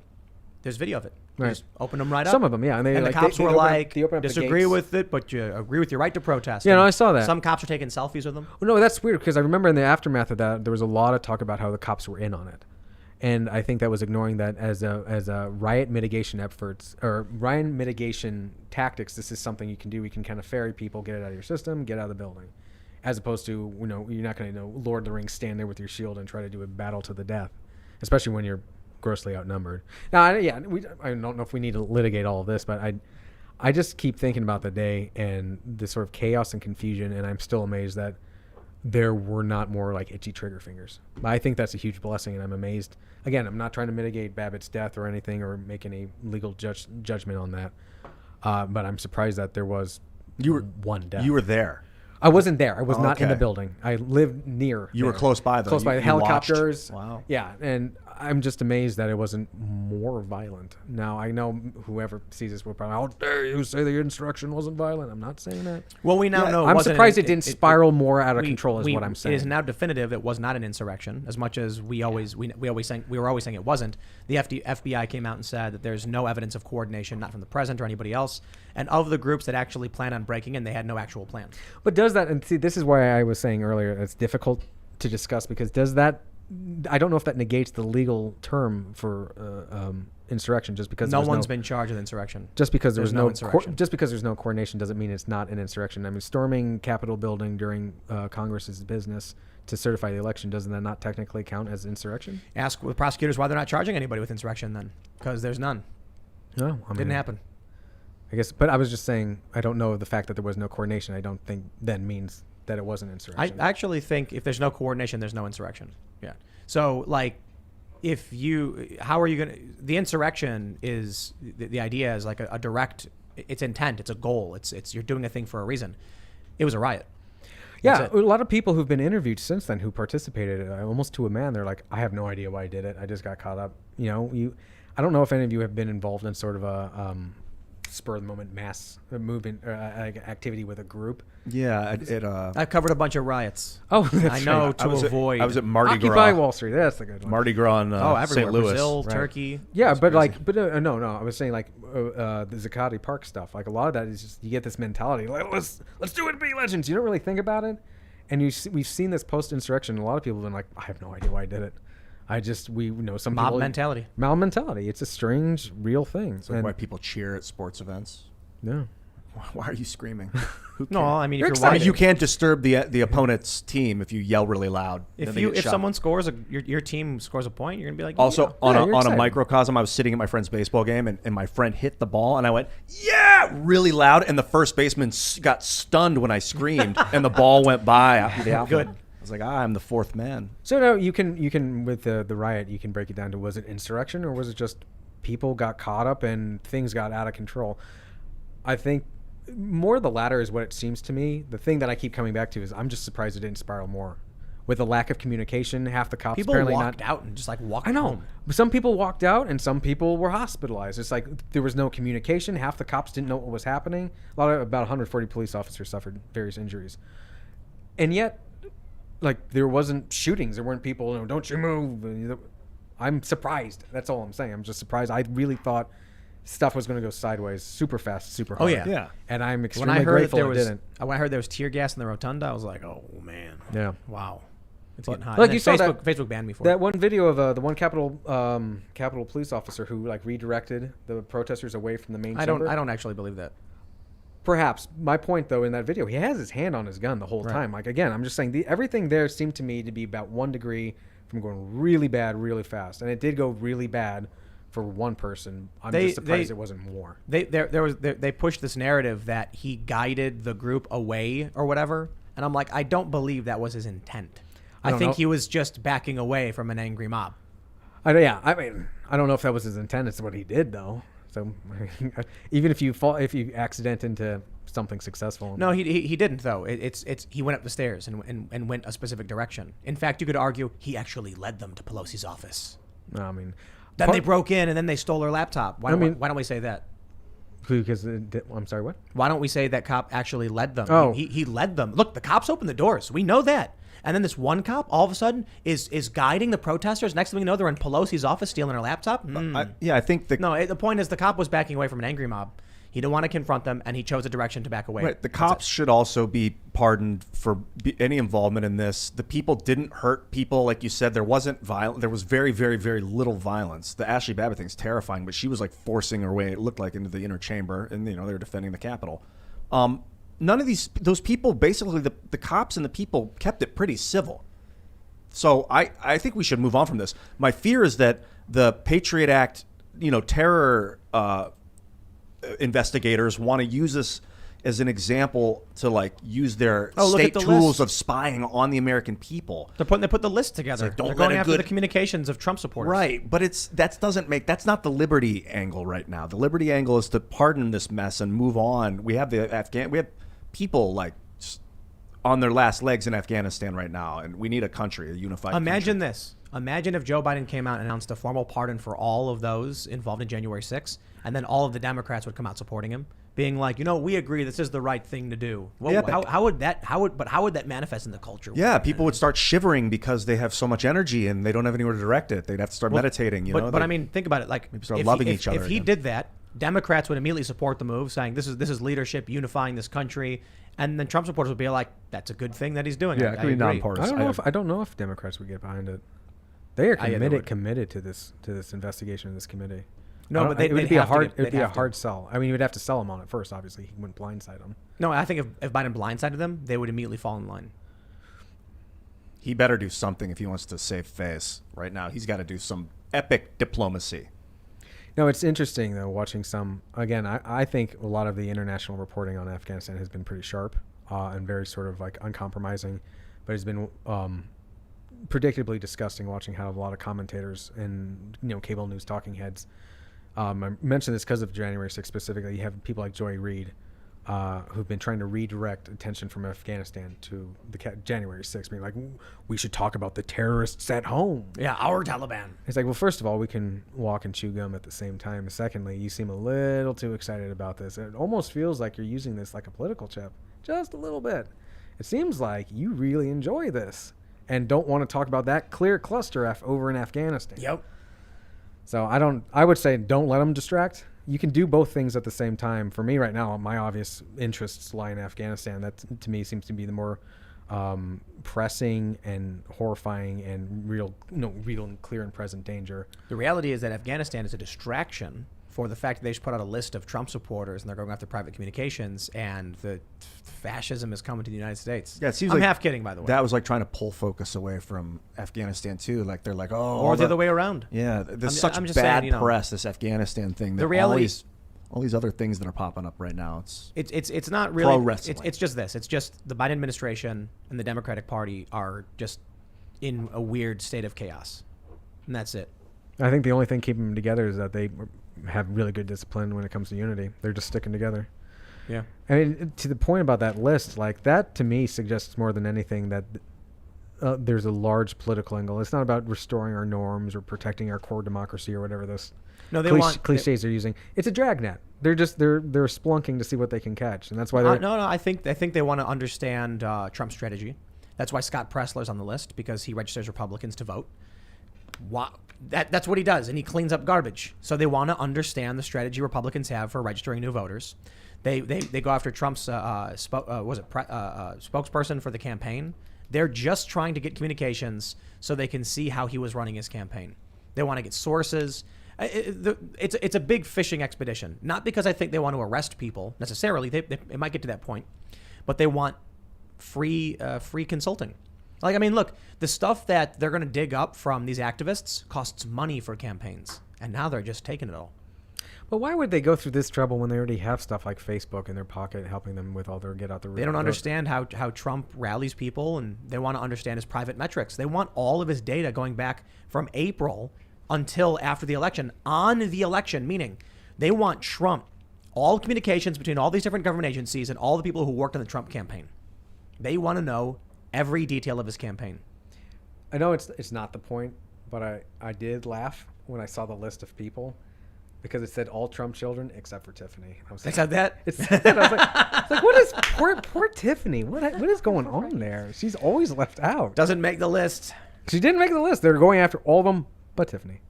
There's video of it. You Right. just open them right up. Some of them, yeah, and the cops were open up- like, they open up the disagree gates. with it, but you agree with your right to protest. Yeah, no, And I saw that. Some cops are taking selfies with them. Well, no, that's weird because I remember in the aftermath of that there was a lot of talk about how the cops were in on it, and I think that was ignoring that as a riot mitigation efforts or riot mitigation tactics. This is something you can do. We can kind of ferry people, get it out of your system, get out of the building, as opposed to you're not going to Lord of the Rings stand there with your shield and try to do a battle to the death, especially when you're grossly outnumbered. Now, I don't know if we need to litigate all of this, but I just keep thinking about the day and the sort of chaos and confusion, and I'm still amazed that there were not more like itchy trigger fingers. I think that's a huge blessing, and I'm amazed. Again, I'm not trying to mitigate Babbitt's death or anything or make any legal judgment on that, but I'm surprised that there was one death. You were there. I wasn't there. I was not in the okay. building. I lived near. You were there. close by, though. Close by. The You helicopters. watched. Wow. Yeah, and I'm just amazed that it wasn't more violent. Now, I know whoever sees this will probably, how dare you say the insurrection wasn't violent. I'm not saying that. Well, we now know. I'm surprised it didn't spiral more out of control is what I'm saying. It is now definitive it was not an insurrection, as much as we were always saying it wasn't. The FBI came out and said that there's no evidence of coordination, not from the president or anybody else, and of the groups that actually planned on breaking in, they had no actual plan. But does that, and see, this is why I was saying earlier it's difficult to discuss, because does that, I don't know if that negates the legal term for insurrection, just because No one's been charged with insurrection. just because there was There's no no insurrection. just because there's no coordination doesn't mean it's not an insurrection. I mean, storming Capitol building during Congress's business to certify the election, doesn't that not technically count as insurrection? Ask the prosecutors why they're not charging anybody with insurrection then, because there's none. No, I mean, Didn't happen. I guess, but I was just saying, I don't know the fact that there was no coordination. I don't think then means that it wasn't I insurrection. actually think if there's no coordination, there's no insurrection. Yeah. So like, how are you gonna? The insurrection is the idea is like a direct. It's intent. It's a goal. It's you're doing a thing for a reason. It was a riot. Yeah, That's a it. lot of people who've been interviewed since then who participated, almost to a man, they're like, I have no idea why I did it. I just got caught up. I don't know if any of you have been involved in sort of a spur of the moment mass movement activity with a group. Yeah, I've covered a bunch of riots. Oh, that's I know right. to avoid. I was at Mardi Occupy Gras. Wall Street. That's the good one. Mardi Gras in everywhere. St. Louis. Brazil, Right. Turkey. Yeah, That's but crazy. no. I was saying the Zuccotti Park stuff. Like a lot of that is just you get this mentality like let's do it, be legends. You don't really think about it, and we've seen this post-insurrection. A lot of people have been like, I have no idea why I did it. Some Mob people, mentality. Mob mentality. It's a strange, real thing. It's like why people cheer at sports events. Yeah. Why are you screaming? Who No, cares? I mean, You're if you're excited. I watching, mean, you can't disturb the opponent's team if you yell really loud. if someone scores your team scores a point, you're gonna be like, Also, yeah. on you're a excited. microcosm, I was sitting at my friend's baseball game, and my friend hit the ball, and I went, yeah, really loud, and the first baseman got stunned when I screamed, and the ball went by after the outfield. Good. I was like, I'm the fourth man. So now you can with the riot, you can break it down to, was it insurrection or was it just people got caught up and things got out of control? I think more the latter is what it seems to me. The thing that I keep coming back to is I'm just surprised it didn't spiral more. With the lack of communication, half the cops people apparently walked not out and just like walked I know. home. Some people walked out and some people were hospitalized. It's like there was no communication. Half the cops didn't know what was happening. About 140 police officers suffered various injuries. And yet, like, there wasn't shootings. There weren't people, don't you move. I'm surprised. That's all I'm saying. I'm just surprised. I really thought stuff was going to go sideways super fast, super Oh, hard. yeah. And I'm When extremely I heard grateful that there it was, didn't. when I heard there was tear gas in the rotunda, I was like, oh man, Yeah. wow, it's But- getting hot. like And you then saw Facebook banned me for That it. one video of the one Capitol police officer who like redirected the protesters away from the main I chamber. don't actually believe that. Perhaps. My point, though, in that video, he has his hand on his gun the whole Right. time. Like, again, I'm just saying everything there seemed to me to be about 1 degree from going really bad really fast. And it did go really bad for one person. I'm just surprised it wasn't more. They pushed this narrative that he guided the group away or whatever, and I'm like, I don't believe that was his intent. I don't think know. he was just backing away from an angry mob. I mean, I don't know if that was his intent. It's what he did, though. So even if you accident into something successful. No, he didn't though. He went up the stairs and went a specific direction. In fact, you could argue he actually led them to Pelosi's office. No, I mean, Then they broke in and then they stole her laptop. Why don't we say that? because I'm sorry, what? Why don't we say that cop actually led them? Oh. He led them. Look, the cops opened the doors. We know that. And then this one cop, all of a sudden, is guiding the protesters. Next thing we know, they're in Pelosi's office stealing her laptop. I think The point is the cop was backing away from an angry mob. He didn't want to confront them, and he chose a direction to back away. Right. The cops should also be pardoned for any involvement in this. The people didn't hurt people, like you said. There wasn't violence. There was very, very, very little violence. The Ashley Babbitt thing's terrifying, but she was like forcing her way. It looked like into the inner chamber, and they were defending the Capitol. None of those people, basically, the cops and the people kept it pretty civil. So I think we should move on from this. My fear is that the Patriot Act, terror investigators want to use this as an example to like use their state tools list of spying on the American people. They put the list together. It's like, don't They're let going a after good- the communications of Trump supporters. Right, but that's not the liberty angle right now. The liberty angle is to pardon this mess and move on. We have we have people like on their last legs in Afghanistan right now, and we need a country, a unified Imagine country. this. Imagine if Joe Biden came out and announced a formal pardon for all of those involved in January 6th, and then all of the Democrats would come out supporting him, being like, we agree this is the right thing to do. Well, Yeah, but- how would that manifest in the culture? Yeah, people would start shivering because they have so much energy and they don't have anywhere to direct it. They'd have to start meditating. But I mean, think about it. Like, Maybe start loving each other If he again. did that, Democrats would immediately support the move, saying this is leadership unifying this country, and then Trump supporters would be like, that's a good thing that he's doing. Yeah, I it could be agree. nonpartisan. I don't know if Democrats would get behind it. They are Yeah, they would. committed to this investigation of this committee. No, but it would be a hard to. hard sell. I mean, you would have to sell him on it first. Obviously, he wouldn't blindside him. No, I think if Biden blindsided them, they would immediately fall in line. He better do something if he wants to save face. Right now, he's got to do some epic diplomacy. No, it's interesting though watching some. Again, I think a lot of the international reporting on Afghanistan has been pretty sharp and very sort of like uncompromising, but it's been predictably disgusting watching how a lot of commentators and cable news talking heads. I mentioned this because of January 6th specifically. You have people like Joy Reid who've been trying to redirect attention from Afghanistan to the January 6th, being like, we should talk about the terrorists at home. Yeah, our Taliban. It's like, well, first of all, we can walk and chew gum at the same time. Secondly, you seem a little too excited about this. It almost feels like you're using this like a political chip, just a little bit. It seems like you really enjoy this and don't want to talk about that clear cluster F over in Afghanistan. Yep. So I would say don't let them distract. You can do both things at the same time. For me right now, my obvious interests lie in Afghanistan. That to me seems to be the more pressing and horrifying and real and clear and present danger. The reality is that Afghanistan is a distraction for the fact that they just put out a list of Trump supporters and they're going after private communications, and the fascism is coming to the United States. Yeah, it seems I'm like half kidding, by the way. That was like trying to pull focus away from Afghanistan too. Like they're like, or the other way around. Yeah, there's such I'm just bad saying, press, this Afghanistan thing. The reality, all these other things that are popping up right now. It's not really. Pro wrestling. It's just this. It's just the Biden administration and the Democratic Party are just in a weird state of chaos, and that's it. I think the only thing keeping them together is that they have really good discipline when it comes to unity. They're just sticking together. Yeah. I mean, to the point about that list, like that to me suggests more than anything that there's a large political angle. It's not about restoring our norms or protecting our core democracy or whatever those cliches they're using. It's a dragnet. They're splunking to see what they can catch, and that's why they're no. I think they want to understand Trump's strategy. That's why Scott Pressler's on the list, because he registers Republicans to vote. That's what he does, and he cleans up garbage. So they want to understand the strategy Republicans have for registering new voters. They go after Trump's spokesperson for the campaign. They're just trying to get communications so they can see how he was running his campaign. They want to get sources. It's a big fishing expedition. Not because I think they want to arrest people necessarily. It might get to that point, but they want free consulting. Like, I mean, look, the stuff that they're going to dig up from these activists costs money for campaigns, and now they're just taking it all. But why would they go through this trouble when they already have stuff like Facebook in their pocket helping them with all their get out the They don't understand how Trump rallies people, and they want to understand his private metrics. They want all of his data going back from April until after the election, on the election, meaning they want Trump, all communications between all these different government agencies and all the people who worked on the Trump campaign. They want to know every detail of his campaign. I know it's not the point, but I did laugh when I saw the list of people because it said all Trump children except for Tiffany. I was They said that? It said that. I was like, what is poor Tiffany? What is going on there? She's always left out. Doesn't make the list. She didn't make the list. They're going after all of them but Tiffany.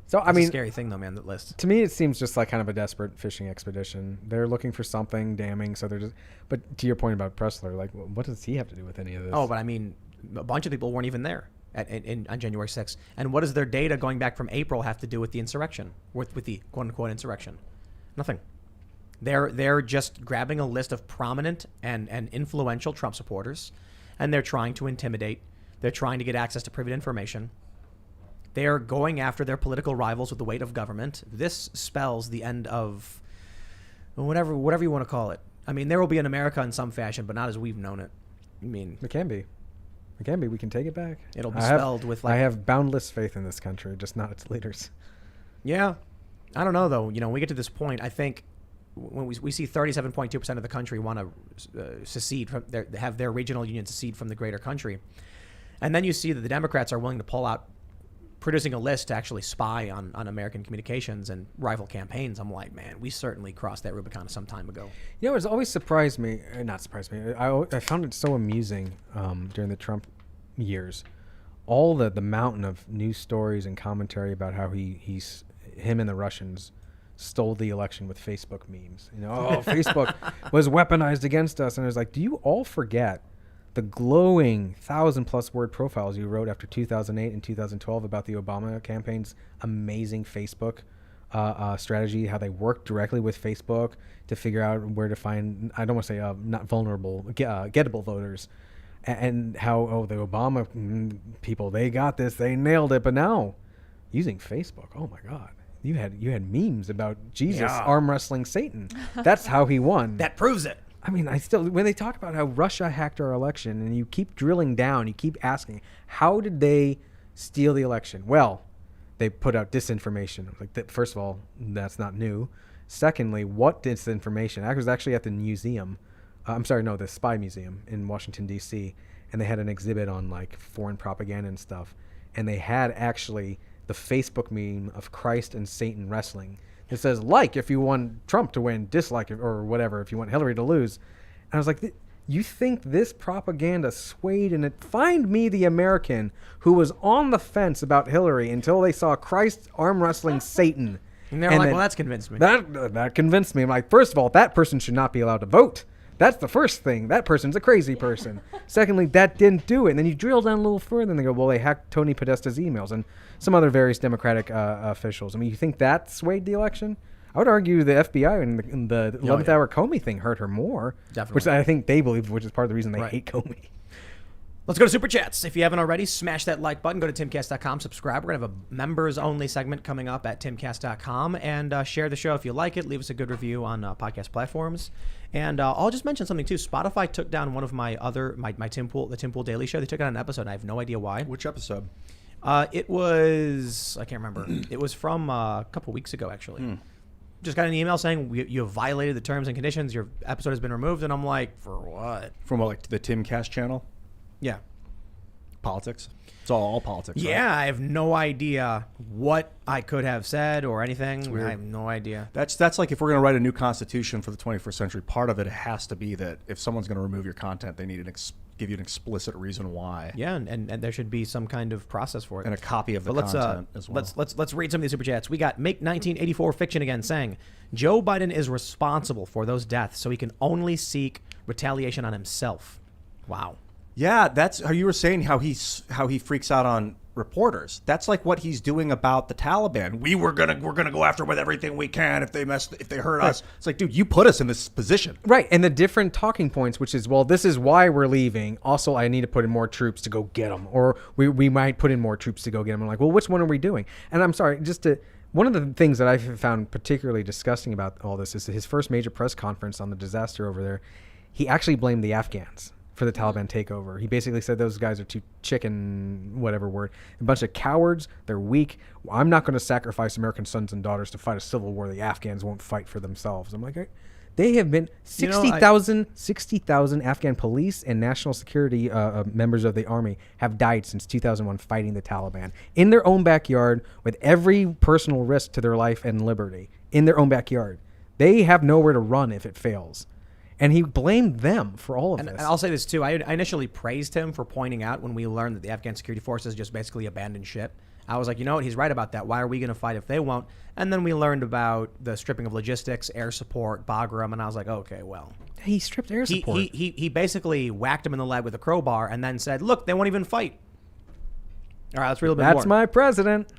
So I mean, a scary thing though, man. That list. To me, it seems just like kind of a desperate fishing expedition. They're looking for something damning, so they're just. But to your point about Pressler, like, what does he have to do with any of this? Oh, but I mean, a bunch of people weren't even there on January 6th. And what does their data going back from April have to do with the insurrection, with the quote unquote insurrection? Nothing. They're just grabbing a list of prominent and influential Trump supporters, and they're trying to intimidate. They're trying to get access to private information. They are going after their political rivals with the weight of government. This spells the end of whatever you want to call it. I mean, there will be an America in some fashion, but not as we've known it. I mean, it can be. It can be. We can take it back. It'll be spelled with like. I have boundless faith in this country, just not its leaders. Yeah, I don't know though. You know, when we get to this point, I think when we see 37.2% of the country want to secede from have their regional union secede from the greater country, and then you see that the Democrats are willing to pull out. Producing a list to actually spy on American communications and rival campaigns. I'm like, man, we certainly crossed that Rubicon some time ago. You know, it's always surprised me, not surprised me, I found it so amusing during the Trump years, all the mountain of news stories and commentary about how him and the Russians stole the election with Facebook memes. You know, oh, Facebook was weaponized against us. And I was like, do you all forget the glowing 1,000+ word profiles you wrote after 2008 and 2012 about the Obama campaign's amazing Facebook strategy, how they worked directly with Facebook to figure out where to find, I don't want to say not vulnerable, gettable voters, and how, the Obama people, they got this, they nailed it. But now, using Facebook, oh my God. You had memes about Jesus arm wrestling Satan. That's how he won. That proves it. I mean, when they talk about how Russia hacked our election, and you keep drilling down, you keep asking, how did they steal the election? Well, they put out disinformation. Like, first of all, that's not new. Secondly, what disinformation? I was actually at the museum. The Spy Museum in Washington, D.C., and they had an exhibit on like foreign propaganda and stuff. And they had actually the Facebook meme of Christ and Satan wrestling. It says, like, if you want Trump to win, dislike or whatever, if you want Hillary to lose. And I was like, you think this propaganda swayed in it? Find me the American who was on the fence about Hillary until they saw Christ arm wrestling Satan. And they're like, well, that's convinced me. That convinced me. I'm like, first of all, that person should not be allowed to vote. That's the first thing. That person's a crazy person. Secondly, that didn't do it. And then you drill down a little further and they go, well, they hacked Tony Podesta's emails and some other various Democratic officials. I mean, you think that swayed the election? I would argue the FBI and the 11th hour Comey thing hurt her more. Definitely. Which I think they believe, which is part of the reason they hate Comey. Let's go to Super Chats. If you haven't already, smash that like button. Go to timcast.com, subscribe. We're going to have a members-only segment coming up at timcast.com. And share the show if you like it. Leave us a good review on podcast platforms. And I'll just mention something, too. Spotify took down one of my Tim Pool Daily Show. They took out an episode, and I have no idea why. Which episode? It was, I can't remember. It was from a couple weeks ago, actually. Just got an email saying you have violated the terms and conditions. Your episode has been removed. And I'm like, for what? From what, like the Timcast channel? Yeah. Politics? It's all politics. Yeah, right? I have no idea what I could have said or anything. I have no idea. That's like if we're going to write a new constitution for the 21st century, part of it has to be that if someone's going to remove your content, they need an give you an explicit reason why. Yeah, and there should be some kind of process for it. And a copy of the But content as well. let's read some of these super chats. We got Make 1984 Fiction again saying, Joe Biden is responsible for those deaths, so he can only seek retaliation on himself. Wow. Yeah, that's how you were saying how he freaks out on reporters. That's like what he's doing about the Taliban. We're gonna go after with everything we can if they hurt us. It's like, dude, you put us in this position. Right, and the different talking points, which is, well, this is why we're leaving. Also, I need to put in more troops to go get them, or we might put in more troops to go get them. I'm like, well, which one are we doing? And I'm sorry, one of the things that I found particularly disgusting about all this is his first major press conference on the disaster over there. He actually blamed the Afghans for the Taliban takeover. He basically said those guys are too chicken, whatever word, a bunch of cowards. They're weak. I'm not going to sacrifice American sons and daughters to fight a civil war. The Afghans won't fight for themselves. I'm like, they have been 60,000 Afghan police and national security members of the army have died since 2001 fighting the Taliban in their own backyard with every personal risk to their life and liberty in their own backyard. They have nowhere to run if it fails. And he blamed them for all of this. And I'll say this too. I initially praised him for pointing out when we learned that the Afghan security forces just basically abandoned ship. I was like, you know what? He's right about that. Why are we going to fight if they won't? And then we learned about the stripping of logistics, air support, Bagram, and I was like, okay, well. He stripped air support. He basically whacked him in the leg with a crowbar and then said, look, they won't even fight. All right, let's read a little bit more. That's my president.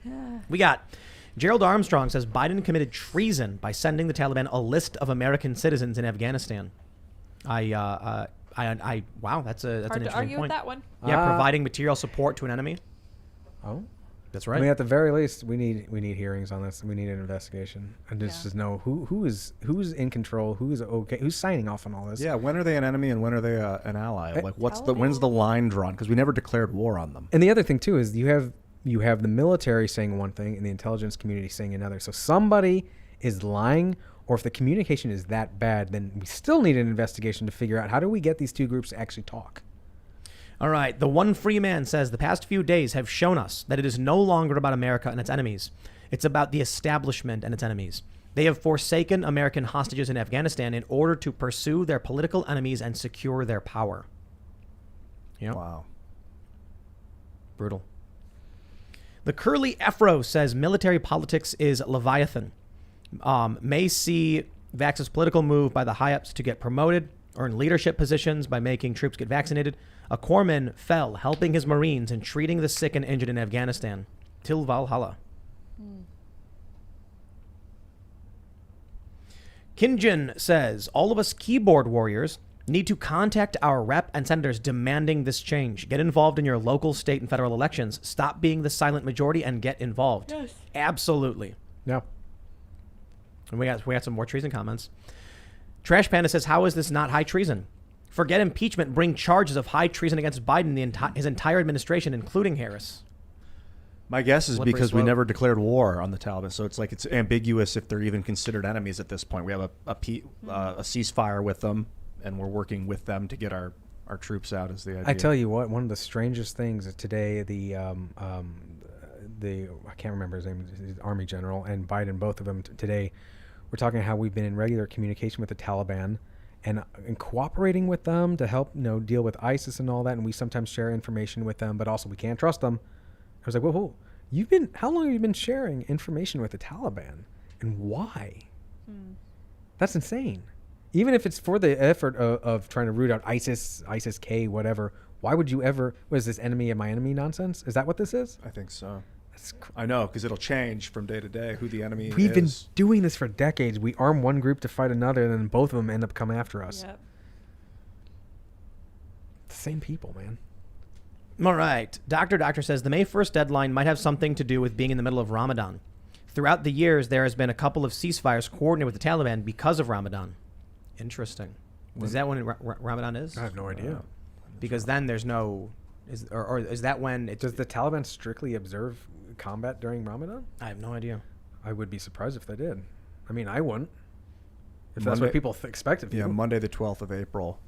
We got Gerald Armstrong says Biden committed treason by sending the Taliban a list of American citizens in Afghanistan. Wow, that's an Hard to interesting argue point. with that one. Yeah, providing material support to an enemy. Oh, that's right. I mean, at the very least, we need hearings on this. We need an investigation, and just know who's in control, who's okay, who's signing off on all this. Yeah, when are they an enemy and when are they an ally? Like, when's the line drawn? Because we never declared war on them. And the other thing too is you have the military saying one thing and the intelligence community saying another. So somebody is lying. Or if the communication is that bad, then we still need an investigation to figure out how do we get these two groups to actually talk. All right. The One Free Man says the past few days have shown us that it is no longer about America and its enemies. It's about the establishment and its enemies. They have forsaken American hostages in Afghanistan in order to pursue their political enemies and secure their power. Yeah. Wow. Brutal. The Curly Afro says military politics is Leviathan. May see Vax's political move by the high-ups to get promoted, earn leadership positions by making troops get vaccinated. A corpsman fell helping his Marines and treating the sick and injured in Afghanistan. Till Valhalla. Kinjin says, all of us keyboard warriors need to contact our rep and senators demanding this change. Get involved in your local, state, and federal elections. Stop being the silent majority and get involved. Yes. Absolutely. Yeah. And we got some more treason comments. Trash Panda says, how is this not high treason? Forget impeachment. Bring charges of high treason against Biden, his entire administration, including Harris. My guess is Slippery because we slope. never declared war on the Taliban, so it's like it's ambiguous if they're even considered enemies at this point. We have a ceasefire with them, and we're working with them to get our troops out. Is the idea? I tell you what, one of the strangest things is today, the I can't remember his name, his Army general, and Biden, both of them today, we're talking how we've been in regular communication with the Taliban and cooperating with them to help deal with ISIS and all that, and we sometimes share information with them, but also we can't trust them. I was like, whoa, how long have you been sharing information with the Taliban, and why? That's insane. Even if it's for the effort of trying to root out ISIS-K, whatever, why would you ever, what is this, enemy of my enemy nonsense? Is that what this is? I think so. I know, because it'll change from day to day who the enemy We've been is. doing this for decades. We arm one group to fight another, and then both of them end up coming after us. Yep. The same people, man. All right. Doctor says the May 1st deadline might have something to do with being in the middle of Ramadan. Throughout the years, there has been a couple of ceasefires coordinated with the Taliban because of Ramadan. Interesting. Is that when Ramadan is? I have no idea. Because then there's no... Or is that when... Does the Taliban strictly observe combat during Ramadan? I have no idea. I would be surprised if they did. I mean, I wouldn't. If that's what people expect of you. Yeah, Monday the 12th of April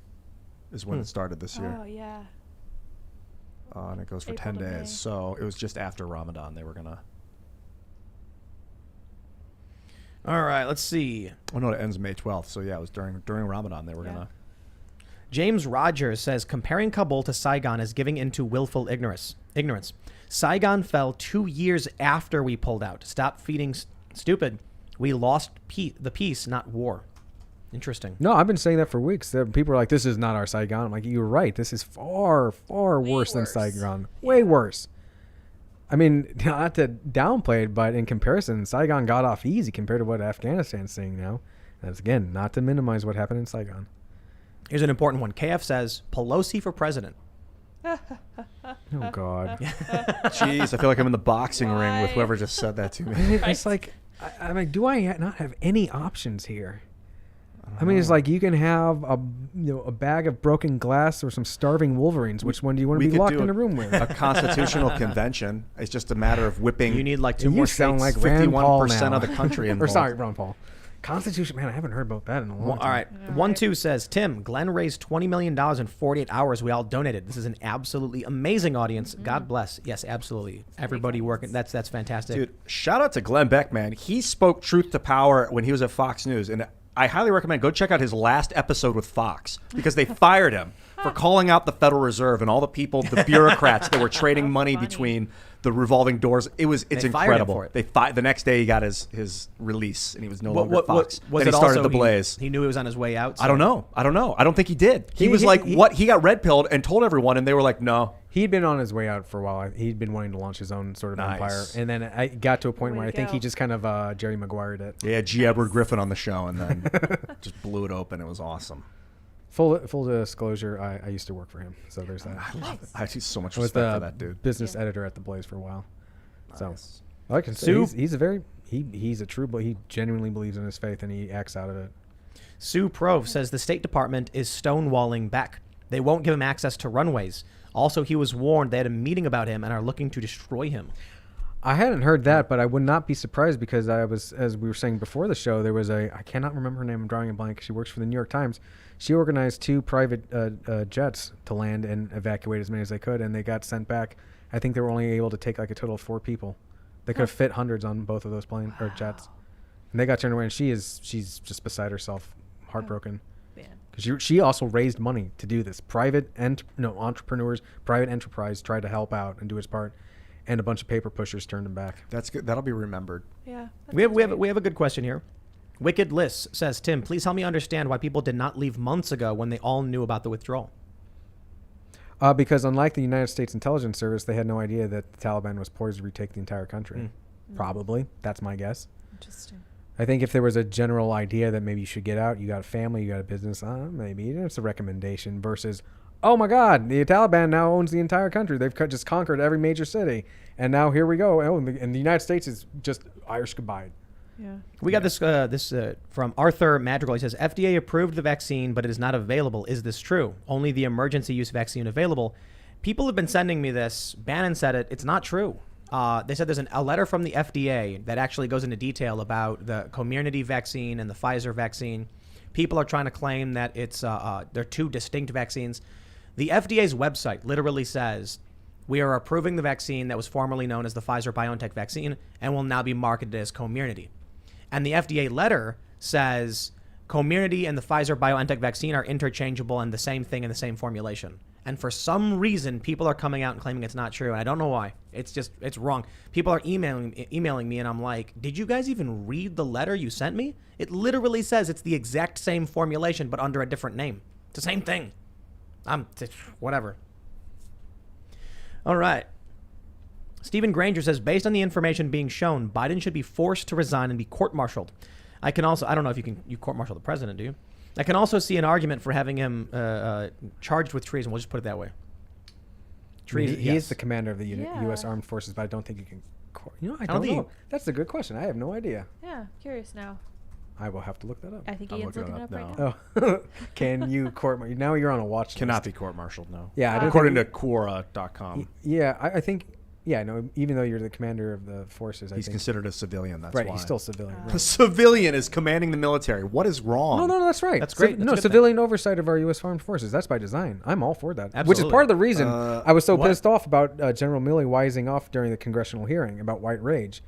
is when it started this year. Oh, yeah. And it goes for April 10 to May. days. So it was just after Ramadan they were going to... All right, let's see. Oh, no, it ends May 12th. So, yeah, it was during Ramadan they were going to... James Rogers says, comparing Kabul to Saigon is giving into willful ignorance. Saigon fell 2 years after we pulled out. Stop feeding stupid. We lost the peace, not war. Interesting. No, I've been saying that for weeks. People are like, this is not our Saigon. I'm like, you're right. This is far, far worse than Saigon. Way worse. I mean, not to downplay it, but in comparison, Saigon got off easy compared to what Afghanistan's seeing now. That's, again, not to minimize what happened in Saigon. Here's an important one. KF says, Pelosi for president. Oh, God. Jeez, I feel like I'm in the boxing ring with whoever just said that to me. It's like, I'm like, do I not have any options here? I mean, it's like you can have a bag of broken glass or some starving Wolverines. Which one do you want to be locked in a room with? A constitutional convention. It's just a matter of whipping. You need like two more sound states. like Rand Paul 51% now. of the country Or involved. sorry, Ron Paul. Constitution, man, I haven't heard about that in a long time. All right. 1-2 says, Tim, Glenn raised $20 million in 48 hours. We all donated. This is an absolutely amazing audience. God bless. Yes, absolutely. Everybody working. That's fantastic. Dude, shout out to Glenn Beck, man. He spoke truth to power when he was at Fox News. And I highly recommend go check out his last episode with Fox because they fired him for calling out the Federal Reserve and all the people, the bureaucrats that were trading money between the revolving doors. It's incredible. The next day he got his release and he was no longer at Fox. Was then it he started also the Blaze. He knew he was on his way out. So. I don't know. I don't think he did. He got red pilled and told everyone, and they were like, no. He'd been on his way out for a while. He'd been wanting to launch his own sort of empire. And then I got to a point where I think he just kind of Jerry Maguire'd it. Yeah, G. Edward Griffin on the show and then just blew it open. It was awesome. Full disclosure, I used to work for him. So there's that. I love it. I see so much I was respect for the that dude. business editor at the Blaze for a while. So Nice. I can say he's a very he's a true, but he genuinely believes in his faith and he acts out of it. Sue Prove says the State Department is stonewalling Beck. They won't give him access to runways. Also, he was warned they had a meeting about him and are looking to destroy him. I hadn't heard that, but I would not be surprised because as we were saying before the show, there was I cannot remember her name, I'm drawing a blank. She works for the New York Times. She organized 2 private jets to land and evacuate as many as they could, and they got sent back. I think they were only able to take like a total of 4 people. They could have fit hundreds on both of those planes or jets. And they got turned away, and she's just beside herself, heartbroken. Because she also raised money to do this. Entrepreneurs, private enterprise tried to help out and do its part, and a bunch of paper pushers turned them back. That's good. That'll be remembered. Yeah. We have a good question here. Wicked Liss says, Tim, please help me understand why people did not leave months ago when they all knew about the withdrawal. Because unlike the United States Intelligence Service, they had no idea that the Taliban was poised to retake the entire country. Probably. That's my guess. Interesting. I think if there was a general idea that maybe you should get out, you got a family, you got a business, maybe it's a recommendation versus, oh my God, the Taliban now owns the entire country. They've just conquered every major city. And now here we go. Oh, and the United States is just Irish goodbye. Yeah. We got this from Arthur Madrigal. He says, FDA approved the vaccine, but it is not available. Is this true? Only the emergency use vaccine available. People have been sending me this. Bannon said it. It's not true. They said there's a letter from the FDA that actually goes into detail about the Comirnaty vaccine and the Pfizer vaccine. People are trying to claim that they're 2 distinct vaccines. The FDA's website literally says, we are approving the vaccine that was formerly known as the Pfizer-BioNTech vaccine and will now be marketed as Comirnaty. And the FDA letter says Comirnaty and the Pfizer-BioNTech vaccine are interchangeable and the same thing in the same formulation. And for some reason, people are coming out and claiming it's not true. And I don't know why. It's wrong. People are emailing me, and I'm like, did you guys even read the letter you sent me? It literally says it's the exact same formulation, but under a different name. It's the same thing. Whatever. All right. Stephen Granger says, based on the information being shown, Biden should be forced to resign and be court-martialed. I don't know if you court-martial the president, do you? I can also see an argument for having him charged with treason. We'll just put it that way. Treason. He is the commander of the U.S. Armed Forces, but I don't think you can. I don't know. That's a good question. I have no idea. Yeah, curious now. I will have to look that up. I think Ian's looking it up right now. Oh, can you court? Now you're on a watch list. Cannot be court-martialed, no. Yeah, according to Quora.com. Yeah, I think. Yeah, no. Even though you're the commander of the forces, he's considered a civilian. That's right. Why. He's still civilian. Right. A civilian is commanding the military. What is wrong? No, that's right. That's great. That's civilian oversight of our U.S. Armed Forces. That's by design. I'm all for that. Absolutely. Which is part of the reason I was so pissed off about General Milley wising off during the congressional hearing about white rage.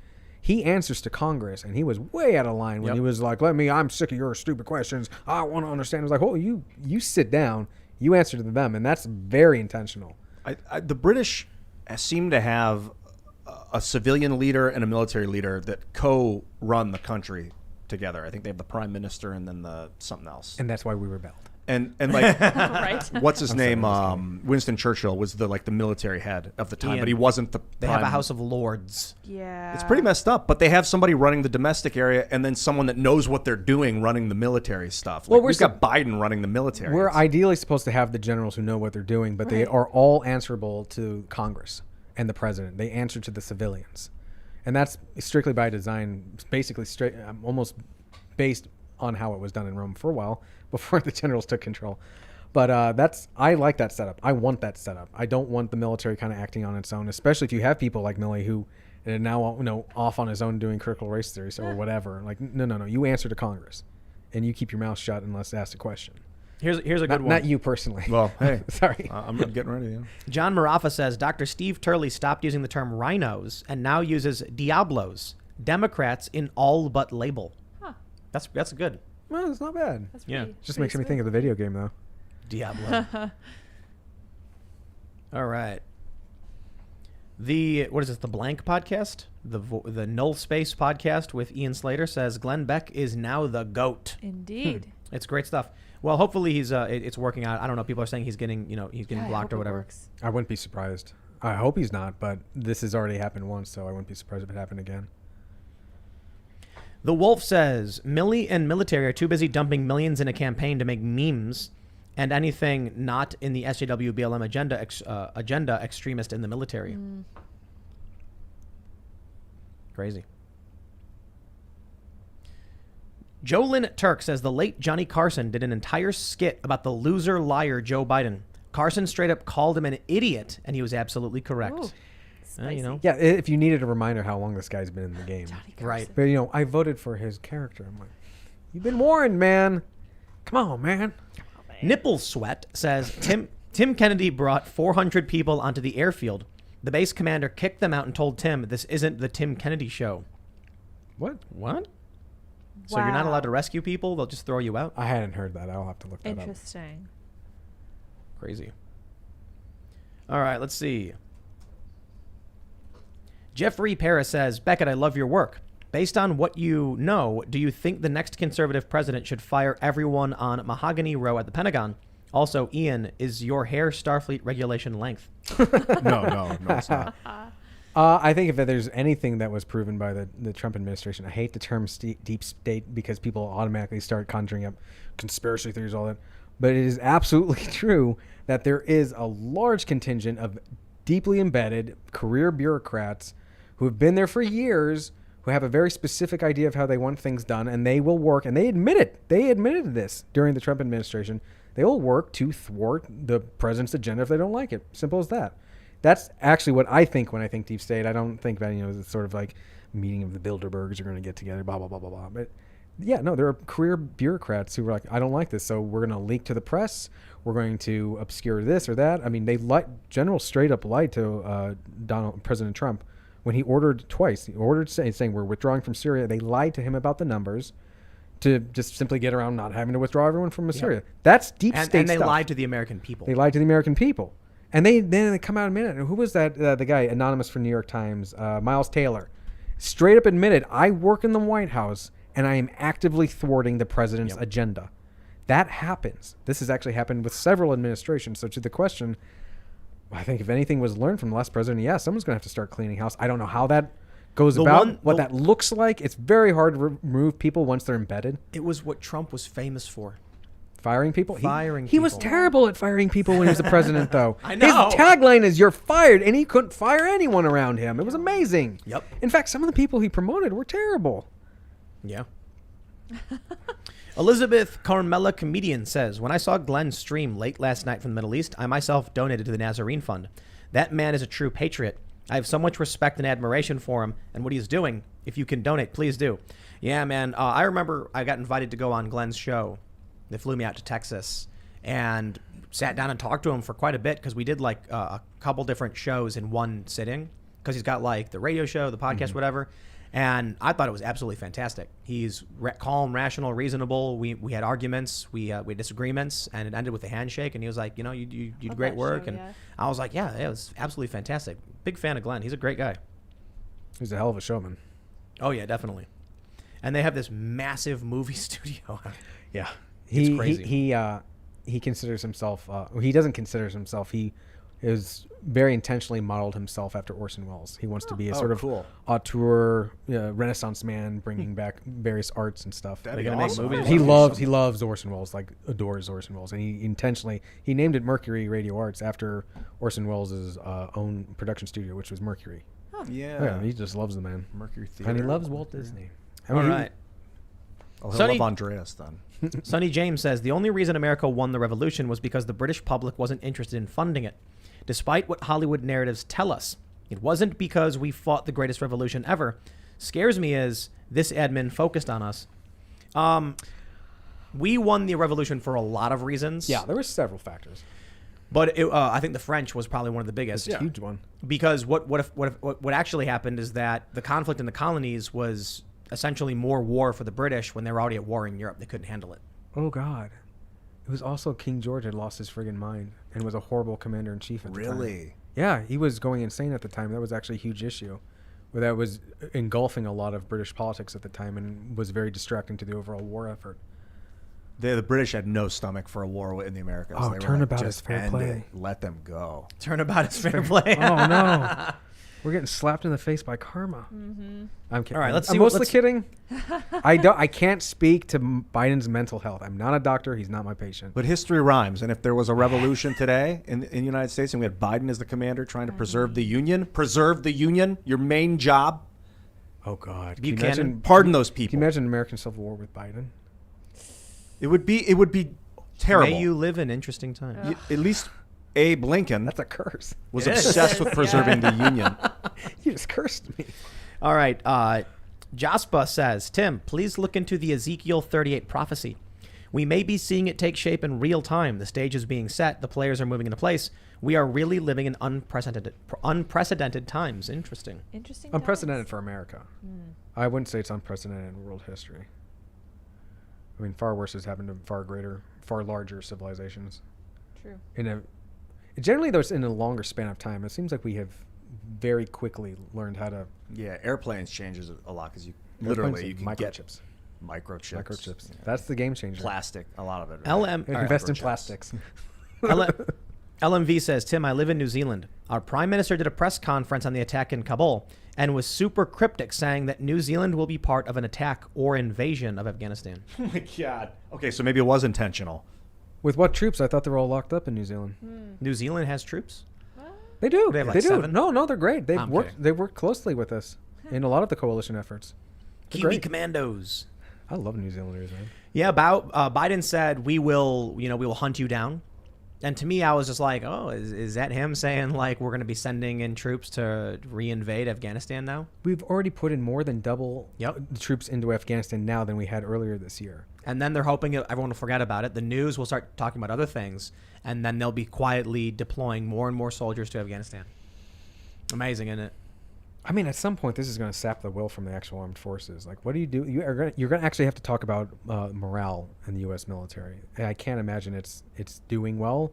He answers to Congress, and he was way out of line when he was like, I'm sick of your stupid questions. I want to understand. I was like, oh, you sit down. You answer to them, and that's very intentional. The British seem to have a civilian leader and a military leader that co-run the country together. I think they have the prime minister and then the something else. And that's why we rebelled. And like, Right. what's his name? Sorry, Winston Churchill was the military head of the time, Ian. but he wasn't the. They prime. have a House of Lords. Yeah. It's pretty messed up, but they have somebody running the domestic area and then someone that knows what they're doing running the military stuff. Like, Well, we've got Biden running the military. We're ideally supposed to have the generals who know what they're doing, but they Right. are all answerable to Congress and the president. They answer to the civilians. And that's strictly by design, basically almost based on how it was done in Rome for a while before the generals took control. But I like that setup. I want that setup. I don't want the military kind of acting on its own, especially if you have people like Milley who are now off on his own doing critical race theory or whatever. Like, no. You answer to Congress, and you keep your mouth shut unless asked a question. Here's a good one. Not you personally. Well, hey, sorry. I'm getting ready. Yeah. John Marafa says Dr. Steve Turley stopped using the term rhinos and now uses Diablos, Democrats in all but label. Huh. That's good. Well, it's not bad. That's Yeah. pretty, Just pretty makes me sweet. think of the video game, though. Diablo. All right. What is this? The Blank podcast, the Null Space podcast with Ian Slater says Glenn Beck is now the GOAT. Indeed. It's great stuff. Well, hopefully it's working out. I don't know. People are saying he's getting Yeah, I blocked hope or it whatever. works. I wouldn't be surprised. I hope he's not, but this has already happened once, so I wouldn't be surprised if it happened again. The Wolf says Milley and military are too busy dumping millions in a campaign to make memes and anything not in the SJW BLM agenda extremist in the military. Crazy. Jolyn Turk says the late Johnny Carson did an entire skit about the loser liar Joe Biden. Carson straight up called him an idiot, and he was absolutely correct. Ooh, You know, Yeah, if you needed a reminder how long this guy's been in the game. Johnny right. Carson. But, I voted for his character. I'm like, you've been warned, man. Come on, man. Nipple Sweat says Tim Kennedy brought 400 people onto the airfield. The base commander kicked them out and told Tim, "This isn't the Tim Kennedy show." What? What? So you're not Wow. allowed to rescue people? They'll just throw you out? I hadn't heard that. I'll have to look that up. Interesting. Crazy. All right, let's see. Jeffrey Paris says, Becket, I love your work. Based on what you know, do you think the next conservative president should fire everyone on Mahogany Row at the Pentagon? Also, Ian, is your hair Starfleet regulation length? No, it's not. I think if there's anything that was proven by the Trump administration, I hate the term deep state because people automatically start conjuring up conspiracy theories, all that. But it is absolutely true that there is a large contingent of deeply embedded career bureaucrats who have been there for years, who have a very specific idea of how they want things done, and they will work, and they admit it. They admitted this during the Trump administration. They will work to thwart the president's agenda if they don't like it. Simple as that. That's actually what I think when I think deep state. I don't think that, it's sort of like meeting of the Bilderbergs are going to get together, blah, blah, blah, blah, blah. But yeah, no, there are career bureaucrats who are like, I don't like this, so we're going to leak to the press. We're going to obscure this or that. I mean, General straight up lied to President Trump when he ordered twice. He ordered saying we're withdrawing from Syria. They lied to him about the numbers to just simply get around not having to withdraw everyone from Syria. That's deep state And they stuff. lied to the American people. They lied to the American people. And then they come out a minute. Who was that? The guy anonymous from New York Times, Miles Taylor, straight up admitted, I work in the White House and I am actively thwarting the president's agenda. That happens. This has actually happened with several administrations. So to the question, I think if anything was learned from the last president, someone's going to have to start cleaning house. I don't know how that goes what that looks like. It's very hard to remove people once they're embedded. It was what Trump was famous for. Firing people? Firing He was people. terrible at firing people when he was the president, though. I know. His tagline is, you're fired, and he couldn't fire anyone around him. It was amazing. Yep. In fact, some of the people he promoted were terrible. Yeah. Elizabeth Carmela Comedian says, when I saw Glenn stream late last night from the Middle East, I myself donated to the Nazarene Fund. That man is a true patriot. I have so much respect and admiration for him and what he is doing. If you can donate, please do. Yeah, man. I remember I got invited to go on Glenn's show. They flew me out to Texas and sat down and talked to him for quite a bit because we did like a couple different shows in one sitting because he's got like the radio show, the podcast, whatever. And I thought it was absolutely fantastic. He's calm, rational, reasonable. We had arguments, we had disagreements, and it ended with a handshake. And he was like, you did great work. And I was like, yeah, it was absolutely fantastic. Big fan of Glenn. He's a great guy. He's a hell of a showman. Oh yeah, definitely. And they have this massive movie studio. Yeah, It's crazy. He considers himself. He doesn't consider himself. He is very intentionally modeled himself after Orson Welles. He wants to be a sort of cool. auteur, Renaissance man, bringing back various arts and stuff. That'd be gonna make awesome. movies? He loves Orson Welles, like adores Orson Welles, and he named it Mercury Radio Arts after Orson Welles' own production studio, which was Mercury. Yeah, he just loves the man, Mercury Theater. and he loves Walt Disney. All right. Oh, he'll Sonny- love Andreas then. Sonny James says the only reason America won the revolution was because the British public wasn't interested in funding it. Despite what Hollywood narratives tell us, it wasn't because we fought the greatest revolution ever. Scares me is this admin focused on us. We won the revolution for a lot of reasons. Yeah, there were several factors. But I think the French was probably one of the biggest. It's a huge one. Because what actually happened is that the conflict in the colonies was essentially more war for the British when they were already at war in Europe. They couldn't handle it. Oh God, it was also King George had lost his friggin' mind and was a horrible commander-in-chief at the time. Really? Yeah, he was going insane at the time. That was actually a huge issue. Where that was engulfing a lot of British politics at the time and was very distracting to the overall war effort. The British had no stomach for a war in the Americas. Oh, They were turnabout like, is just fair end play. it. Let them go. Turnabout is fair play. Oh no, we're getting slapped in the face by karma. Mm-hmm. I'm kidding. All right, let's see I'm what- mostly let's- kidding. I can't speak to Biden's mental health. I'm not a doctor. He's not my patient. But history rhymes, and if there was a revolution today in the United States, and we had Biden as the commander trying to preserve the Union, your main job, Oh God, can Buchanan, pardon those Can people. you imagine American Civil War with Biden? It would be terrible. May you live in interesting times. At least Abe Lincoln That's a curse. was It is. obsessed with preserving the Union. You just cursed me. All right. Jaspa says, Tim, please look into the Ezekiel 38 prophecy. We may be seeing it take shape in real time. The stage is being set. The players are moving into place. We are really living in unprecedented times. Interesting. Interesting. Unprecedented times. for America. Mm. I wouldn't say it's unprecedented in world history. I mean, far worse has happened to far larger civilizations. True. Generally, though, it's in a longer span of time. It seems like we have very quickly learned how to Yeah, airplanes changes a lot because you airplanes can and get microchips. microchips. Yeah. That's the game changer. Plastic, a lot of it. LM right? all right. Invest in Microchips. plastics. LMV says, Tim, I live in New Zealand. Our prime minister did a press conference on the attack in Kabul and was super cryptic, saying that New Zealand will be part of an attack or invasion of Afghanistan. Oh my God. Okay, so maybe it was intentional. With what troops? I thought they were all locked up in New Zealand. New Zealand has troops? They do. They have like do. 7? No, they're great. They've I'm worked. kidding. They worked closely with us in a lot of the coalition efforts. They're Kiwi great. Commandos. I love New Zealanders, man. Yeah, Biden said we will hunt you down. And to me, I was just like, oh, is that him saying like we're going to be sending in troops to reinvade Afghanistan now? We've already put in more than double Yep. the troops into Afghanistan now than we had earlier this year. And then they're hoping that everyone will forget about it. The news will start talking about other things, and then they'll be quietly deploying more and more soldiers to Afghanistan. Amazing, isn't it? I mean, at some point, this is going to sap the will from the actual armed forces. Like, what do you do? You're going to actually have to talk about morale in the U.S. military. And I can't imagine it's doing well.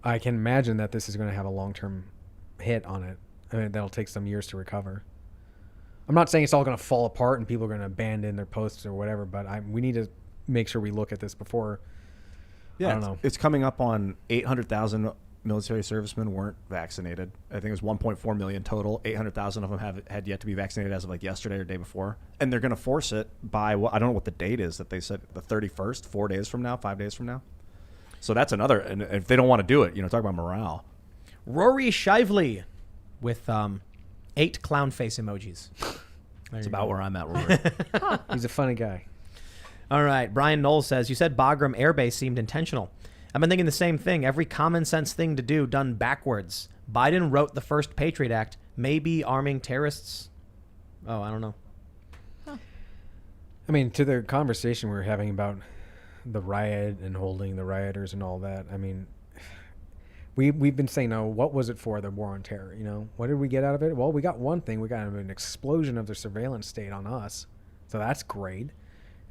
I can imagine that this is going to have a long-term hit on it. I mean, that'll take some years to recover. I'm not saying it's all going to fall apart and people are going to abandon their posts or whatever, but we need to make sure we look at this before. Yeah, I don't know. It's coming up on 800,000 military servicemen weren't vaccinated. I think it was 1.4 million total. 800,000 of them had yet to be vaccinated as of like yesterday or day before. And they're going to force it by, I don't know what the date is that they said, the 31st, 4 days from now, 5 days from now. So that's another, and if they don't want to do it, talk about morale. Rory Shively with 8 clown face emojis. That's about where I'm at, Rory. He's a funny guy. All right. Brian Knowles says, you said Bagram Air Base seemed intentional. I've been thinking the same thing. Every common sense thing to do done backwards. Biden wrote the first Patriot Act. Maybe arming terrorists. Oh, I don't know. I mean, to the conversation we were having about the riot and holding the rioters and all that, I mean, we've been saying, no, what was it for, the war on terror? You know, what did we get out of it? Well, we got one thing. We got an explosion of the surveillance state on us. So that's great.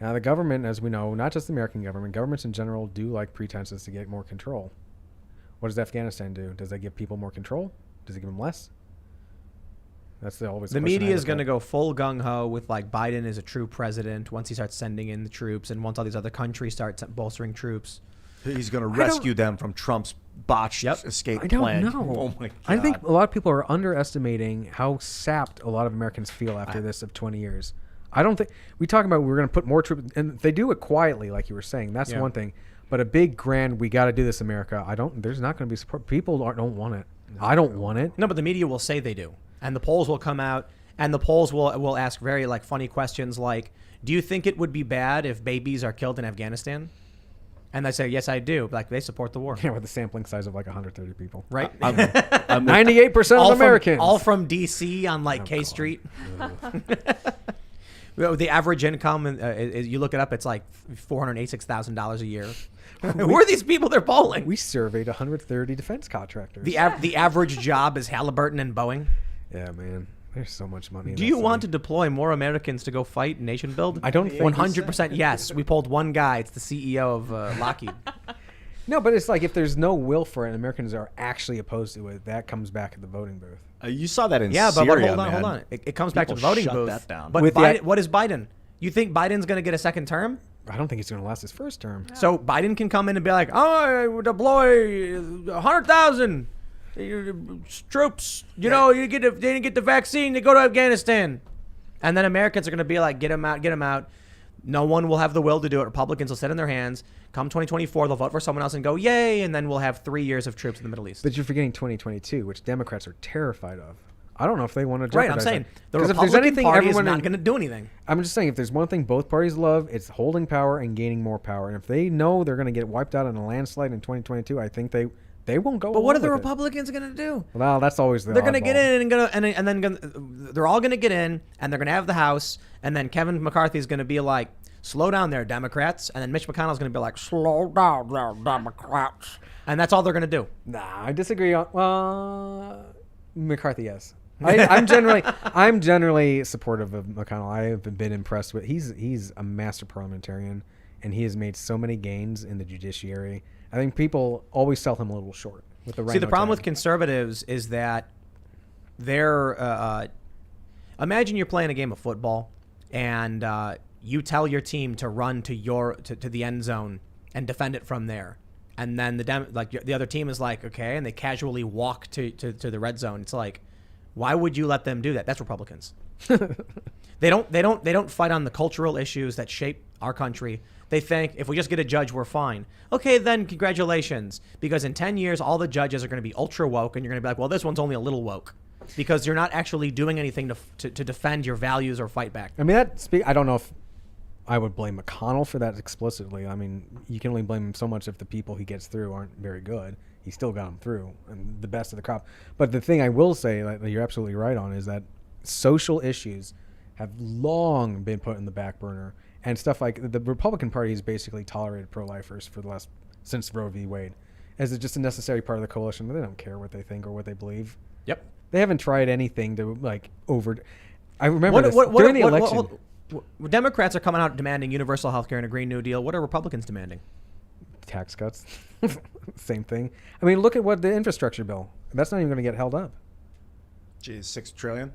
Now, the government, as we know, not just the American government, governments in general do like pretenses to get more control. What does Afghanistan do? Does it give people more control? Does it give them less? That's always the media is going to go full gung-ho with like Biden is a true president once he starts sending in the troops and once all these other countries start bolstering troops. He's going to rescue them from Trump's botched escape plan. I don't know. Oh my God. I think a lot of people are underestimating how sapped a lot of Americans feel after this of 20 years. I don't think we talk about we're going to put more troops, and they do it quietly, like you were saying. That's one thing. But a big grand, we got to do this, America. There's not going to be support. People don't want it. I don't want it. No, but the media will say they do, and the polls will come out, and the polls will ask very like funny questions like, "Do you think it would be bad if babies are killed in Afghanistan?" And they say, "Yes, I do." Like they support the war. Yeah, with a sampling size of like 130 people. Right. 98% of Americans. All from D.C. on like K Street. The average income, you look it up, it's like $486,000 a year. Who are these people they're polling? We surveyed 130 defense contractors. The average job is Halliburton and Boeing. Yeah, man. There's so much money. Do you want to deploy more Americans to go fight nation build? I don't think 100% yes. We polled one guy. It's the CEO of Lockheed. No, but it's like if there's no will for it and Americans are actually opposed to it, that comes back at the voting booth. You saw that in Syria, Syria, but hold on. It comes back to the voting booth. That down. But Biden, what is Biden? You think Biden's going to get a second term? I don't think he's going to last his first term. Yeah. So Biden can come in and be like, "Oh, I deploy 100,000 troops. You know, they didn't get the vaccine. They go to Afghanistan." And then Americans are going to be like, "Get them out, get them out." No one will have the will to do it. Republicans will sit in their hands. Come 2024, they'll vote for someone else and go, "Yay!" And then we'll have 3 years of troops in the Middle East. But you're forgetting 2022, which Democrats are terrified of. I don't know if they want to jeopardize. Right, I'm saying the Republican Party is not going to do anything. I'm just saying, if there's one thing both parties love, it's holding power and gaining more power. And if they know they're going to get wiped out in a landslide in 2022, I think they won't go. But what are the Republicans going to do? Well, that's always the. They're going to get in and then they're all going to get in, and they're going to have the House, and then Kevin McCarthy is going to be like, "Slow down there, Democrats," and then Mitch McConnell's going to be like, "Slow down there, Democrats," and that's all they're going to do. Nah, I disagree on McCarthy. Yes. I'm generally supportive of McConnell. I have been impressed with. He's a master parliamentarian, and he has made so many gains in the judiciary. I think people always sell him a little short with the. See, the problem with conservatives is that they're. Imagine you're playing a game of football, and you tell your team to run to the end zone and defend it from there, and then the other team is like, okay, and they casually walk to the red zone. It's like, why would you let them do that? That's Republicans. They don't fight on the cultural issues that shape our country. They think if we just get a judge, we're fine. Okay, then congratulations, because in 10 years, all the judges are going to be ultra woke, and you're going to be like, well, this one's only a little woke, because you're not actually doing anything to defend your values or fight back. I mean, I don't know if I would blame McConnell for that explicitly. I mean, you can only blame him so much if the people he gets through aren't very good. He still got them through, and the best of the crop. But the thing I will say that you're absolutely right on is that social issues have long been put in the back burner, and stuff like the Republican Party has basically tolerated pro-lifers for since Roe v. Wade, as just a necessary part of the coalition. They don't care what they think or what they believe. Yep. They haven't tried anything to I remember during the election. Democrats are coming out demanding universal health care and a Green New Deal. What are Republicans demanding? Tax cuts. Same thing. I mean, look at what the infrastructure bill. That's not even going to get held up. Geez, $6 trillion?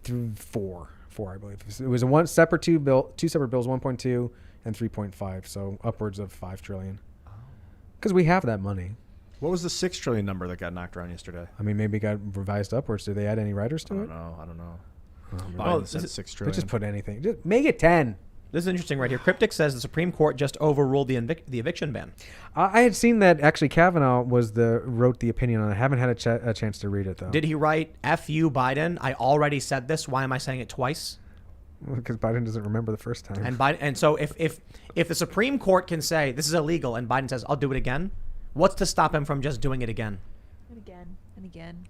Through four, I believe. It was two separate bills, 1.2 and 3.5, so upwards of $5 trillion. Because we have that money. What was the $6 trillion number that got knocked around yesterday? I mean, maybe it got revised upwards. Did they add any writers to it? I don't know. Biden said $6 trillion. They just put anything. Just make it 10. This is interesting right here. Cryptic says the Supreme Court just overruled the eviction ban. I had seen that actually Kavanaugh wrote the opinion on it. I haven't had a chance to read it, though. Did he write, "F you, Biden, I already said this. Why am I saying it twice"? Because Biden doesn't remember the first time. And so if the Supreme Court can say this is illegal and Biden says, "I'll do it again," what's to stop him from just doing it again? And again and again.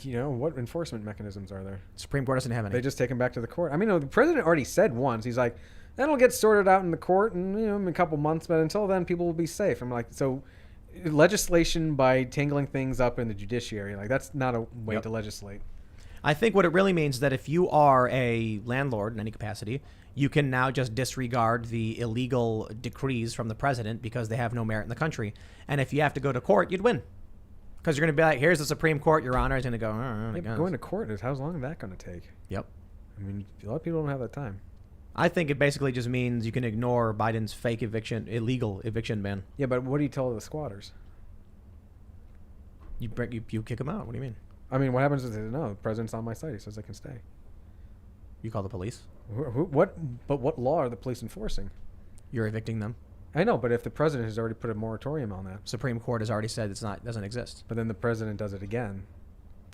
What enforcement mechanisms are there? Supreme Court doesn't have any. They just take him back to the court. I mean, the president already said once. He's like, that'll get sorted out in the court in a couple months, but until then, people will be safe. I'm like, so legislation by tangling things up in the judiciary. Like, that's not a way to legislate. I think what it really means is that if you are a landlord in any capacity, you can now just disregard the illegal decrees from the president because they have no merit in the country. And if you have to go to court, you'd win. Because you're going to be like, here's the Supreme Court, Your Honor. Is going to go, Going to court is, how long is that going to take? Yep. I mean, a lot of people don't have that time. I think it basically just means you can ignore Biden's fake illegal eviction ban. Yeah, but what do you tell the squatters? You kick them out. What do you mean? I mean, what happens if they no, the president's on my side. He says I can stay. You call the police? What law are the police enforcing? You're evicting them. I know, but if the president has already put a moratorium on that, Supreme Court has already said doesn't exist. but then the president does it again.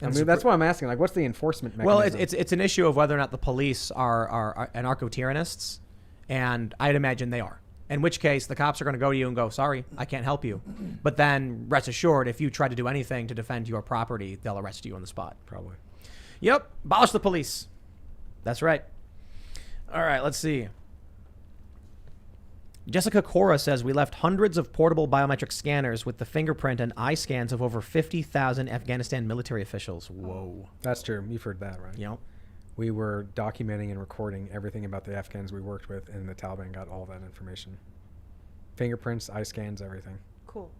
I And mean, that's why I'm asking. Like, what's the enforcement mechanism? Well, it's an issue of whether or not the police are anarcho-tyrannists, and I'd imagine they are. In which case, the cops are going to go to you and go, sorry, I can't help you. But then, rest assured, if you try to do anything to defend your property, they'll arrest you on the spot. Probably. Yep, abolish the police. That's right. All right, let's see. Jessica Cora says, we left hundreds of portable biometric scanners with the fingerprint and eye scans of over 50,000 Afghanistan military officials. Whoa. That's true. You've heard that, right? Yep. We were documenting and recording everything about the Afghans we worked with, and the Taliban got all that information. Fingerprints, eye scans, everything. Cool.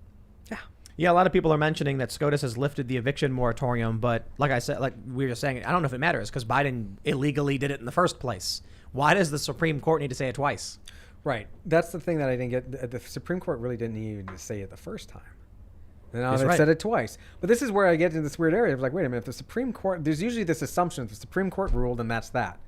Yeah, a lot of people are mentioning that SCOTUS has lifted the eviction moratorium, but like I said, like we were saying, I don't know if it matters because Biden illegally did it in the first place. Why does the Supreme Court need to say it twice? Right. That's the thing that I didn't get. The Supreme Court really didn't need to say it the first time. And now That's they've right. said it twice. But this is where I get into this weird area. It's like, wait a minute, if the Supreme Court, there's usually this assumption if the Supreme Court ruled, and that's that.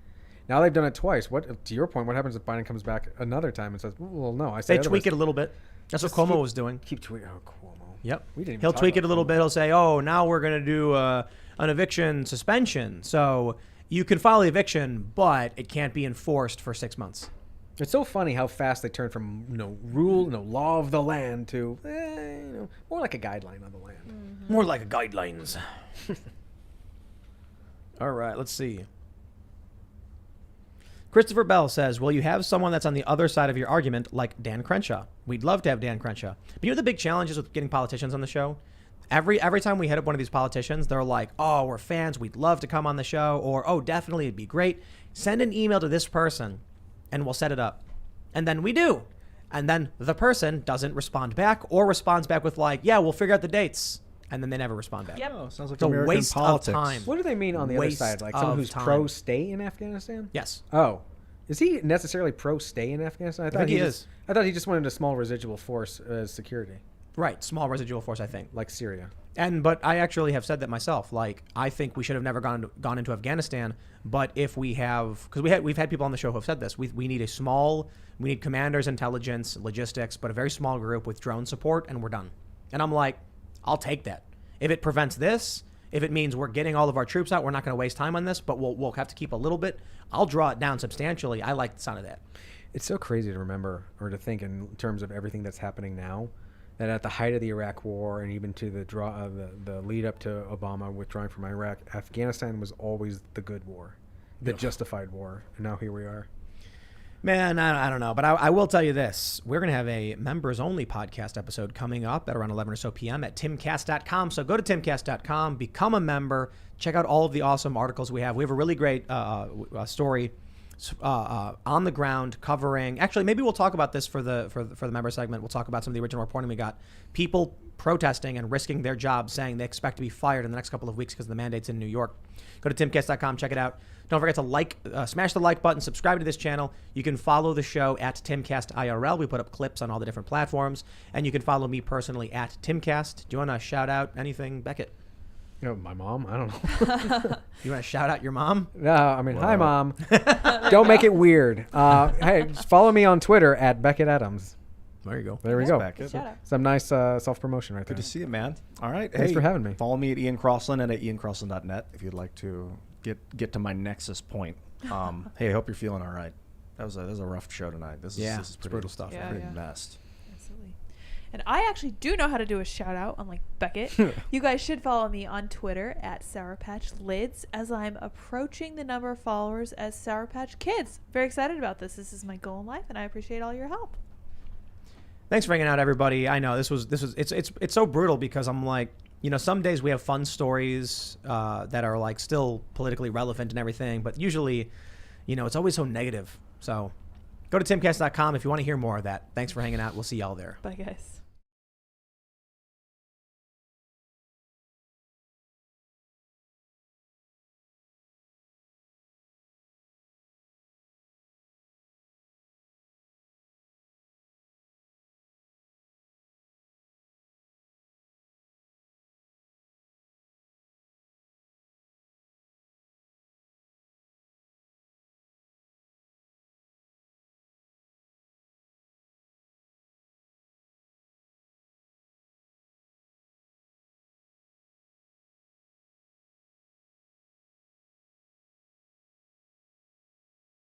Now they've done it twice. What, to your point, what happens if Biden comes back another time and says, well, no, I say They tweak it a little bit. That's what Just Cuomo keep- was doing. Keep tweeting. Oh, Cuomo. Yep. We didn't even He'll talk tweak it about a little Cuomo. bit. He'll say, oh, now we're going to do an eviction suspension. So you can file the eviction, but it can't be enforced for 6 months. It's so funny how fast they turn from law of the land to more like a guideline on the land. More like guidelines. All right, let's see. Christopher Bell says, will you have someone that's on the other side of your argument like Dan Crenshaw? We'd love to have Dan Crenshaw. But you know the big challenges with getting politicians on the show? Every time we hit up one of these politicians, they're like, oh, we're fans. We'd love to come on the show. Or, oh, definitely. It'd be great. Send an email to this person and we'll set it up. And then we do. And then the person doesn't respond back or responds back with like, yeah, we'll figure out the dates. And then they never respond back. Yep. Oh, sounds like It's a American waste politics. of time. What do they mean on the other Waste side? Like someone of who's time. pro-stay in Afghanistan? Yes. Oh. Is he necessarily pro-stay in Afghanistan? I think he is. I thought he just wanted a small residual force as security, Right. Small residual force, I think. like Syria. But I actually have said that myself. Like, I think we should have never gone into Afghanistan. But if we have, because we've had people on the show who have said this, we need commanders, intelligence, logistics, but a very small group with drone support, and we're done. And I'm like, I'll take that. If it prevents this, if it means we're getting all of our troops out, we're not going to waste time on this, but we'll have to keep a little bit. I'll draw it down substantially. I like the sound of that. It's so crazy to remember or to think in terms of everything that's happening now, that at the height of the Iraq War and even to the lead up to Obama withdrawing from Iraq, Afghanistan was always the good war, the justified war, and now here we are. Man, I don't know, but I will tell you this. We're going to have a members-only podcast episode coming up at around 11 or so p.m. at timcast.com. So go to timcast.com, become a member, check out all of the awesome articles we have. We have a really great story on the ground covering. Actually, maybe we'll talk about this for the member segment. We'll talk about some of the original reporting we got. People protesting and risking their jobs, saying they expect to be fired in the next couple of weeks because of the mandates in New York. Go to timcast.com, check it out. Don't forget to smash the like button, subscribe to this channel. You can follow the show at Timcast IRL. We put up clips on all the different platforms, and you can follow me personally at Timcast. Do you want to shout out anything, Becket? My mom? I don't know. You want to shout out your mom? No, I mean, hi, Mom. Don't make it weird. Hey, just follow me on Twitter at Becket Adams. There you go. There we go. Becket. Shout out. Some nice self-promotion right there. Good to see you, man. All right. Thanks for having me. Follow me at Ian Crossland and at iancrossland.net if you'd like to get to my nexus point. Hey, I hope you're feeling all right. That was a rough show tonight. This is it's pretty, brutal stuff. Yeah, pretty yeah. messed. Absolutely. And I actually do know how to do a shout out, unlike Becket. You guys should follow me on Twitter at Sour Patch Lids, as I'm approaching the number of followers as Sour Patch Kids. Very excited about this. This is my goal in life, and I appreciate all your help. Thanks for hanging out, everybody. I know this was it's so brutal because I'm like, you know, some days we have fun stories that are like still politically relevant and everything, but usually, you know, it's always so negative. So go to timcast.com if you want to hear more of that. Thanks for hanging out. We'll see y'all there. Bye, guys.